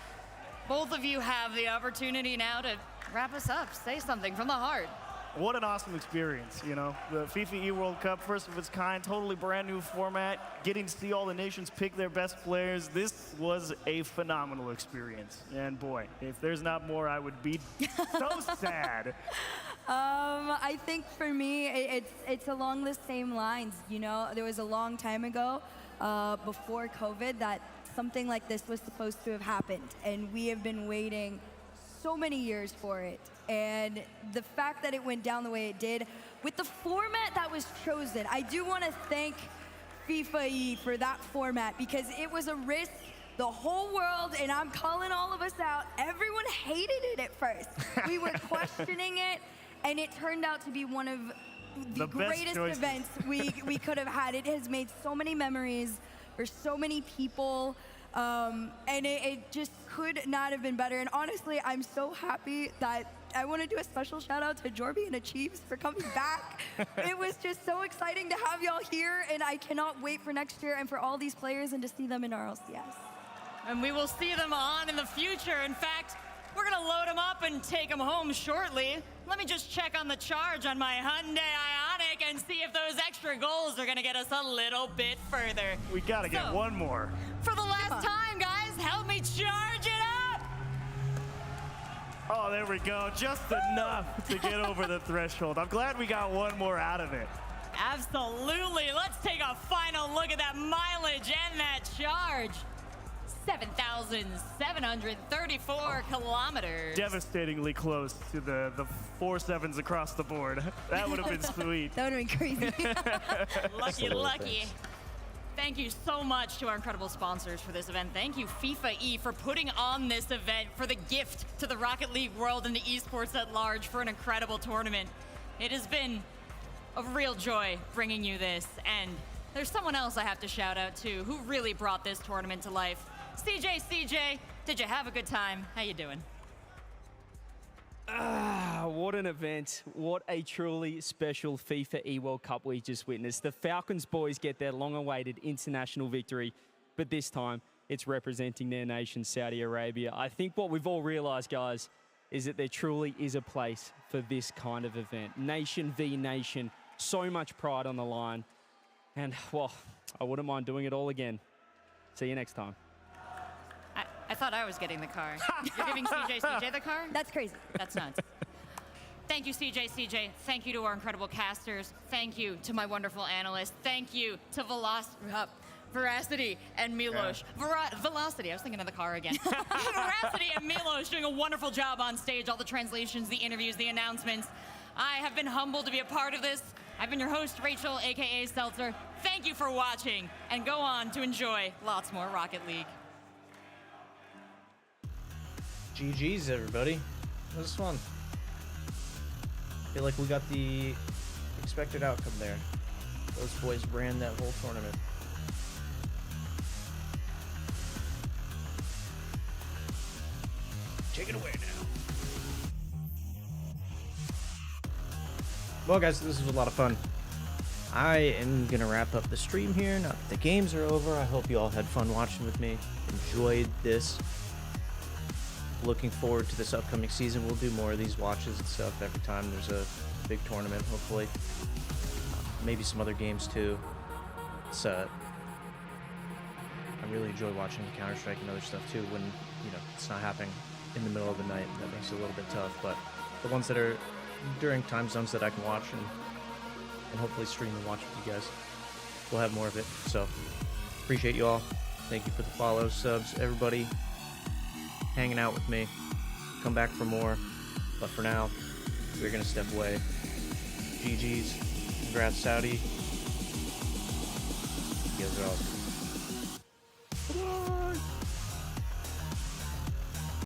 both of you have the opportunity now to wrap us up. Say something from the heart. What an awesome experience, you know. The FIFA E-World Cup, first of its kind, totally brand new format, getting to see all the nations pick their best players. This was a phenomenal experience. And boy, if there's not more, I would be so sad. I think for me, it's along the same lines. You know, there was a long time ago, before COVID, that something like this was supposed to have happened. And we have been waiting so many years for it. And the fact that it went down the way it did, with the format that was chosen, I do want to thank FIFAe for that format, because it was a risk. The whole world, and I'm calling all of us out, everyone hated it at first. We were questioning it, and it turned out to be one of the greatest events we could have had. It has made so many memories for so many people. And it just could not have been better. And honestly, I'm so happy that I want to do a special shout out to Jorby and Achieves for coming back. It was just so exciting to have y'all here, and I cannot wait for next year and for all these players and to see them in RLCS. And we will see them on in the future. In fact, we're gonna load them up and take them home shortly. Let me just check on the charge on my Hyundai Ioniq and see if those extra goals are gonna get us a little bit further. We gotta get one more. For the last time, guys, help me charge it up! Oh, there we go. Just enough to get over the threshold. I'm glad we got one more out of it. Absolutely. Let's take a final look at that mileage and that charge. 7,734 kilometers. Devastatingly close to the 4 sevens across the board. That would have been sweet. That would have been crazy. Lucky, lucky. Thank you so much to our incredible sponsors for this event. Thank you, FIFAe, for putting on this event, for the gift to the Rocket League world and the esports at large for an incredible tournament. It has been a real joy bringing you this, and there's someone else I have to shout out to who really brought this tournament to life. CJ, did you have a good time? How you doing? What an event. What a truly special FIFA E-World Cup we just witnessed. The Falcons boys get their long-awaited international victory, but this time it's representing their nation, Saudi Arabia. I think what we've all realized, guys, is that there truly is a place for this kind of event. Nation v nation, so much pride on the line. And, well, I wouldn't mind doing it all again. See you next time. I thought I was getting the car. You're giving CJ the car? That's crazy. That's nuts. Thank you, CJ. Thank you to our incredible casters. Thank you to my wonderful analysts. Thank you to Veracity and Milos. Velocity, I was thinking of the car again. Veracity and Milos doing a wonderful job on stage. All the translations, the interviews, the announcements. I have been humbled to be a part of this. I've been your host, Rachel, aka Seltzer. Thank you for watching, and go on to enjoy lots more Rocket League. GG's, everybody. It was fun. I feel like we got the expected outcome there. Those boys ran that whole tournament. Take it away now. Well, guys, this was a lot of fun. I am going to wrap up the stream here. Now that the games are over, I hope you all had fun watching with me. Enjoyed this. Looking forward to this upcoming season. We'll do more of these watches and stuff every time there's a big tournament, hopefully. Maybe some other games too. It's, I really enjoy watching Counter-Strike and other stuff too when, you know, it's not happening in the middle of the night. That makes it a little bit tough, but the ones that are during time zones that I can watch and hopefully stream and watch with you guys, we'll have more of it. So appreciate you all. Thank you for the follows, subs, everybody hanging out with me. Come back for more, but for now we're gonna step away. GG's, congrats Saudi, you guys are awesome.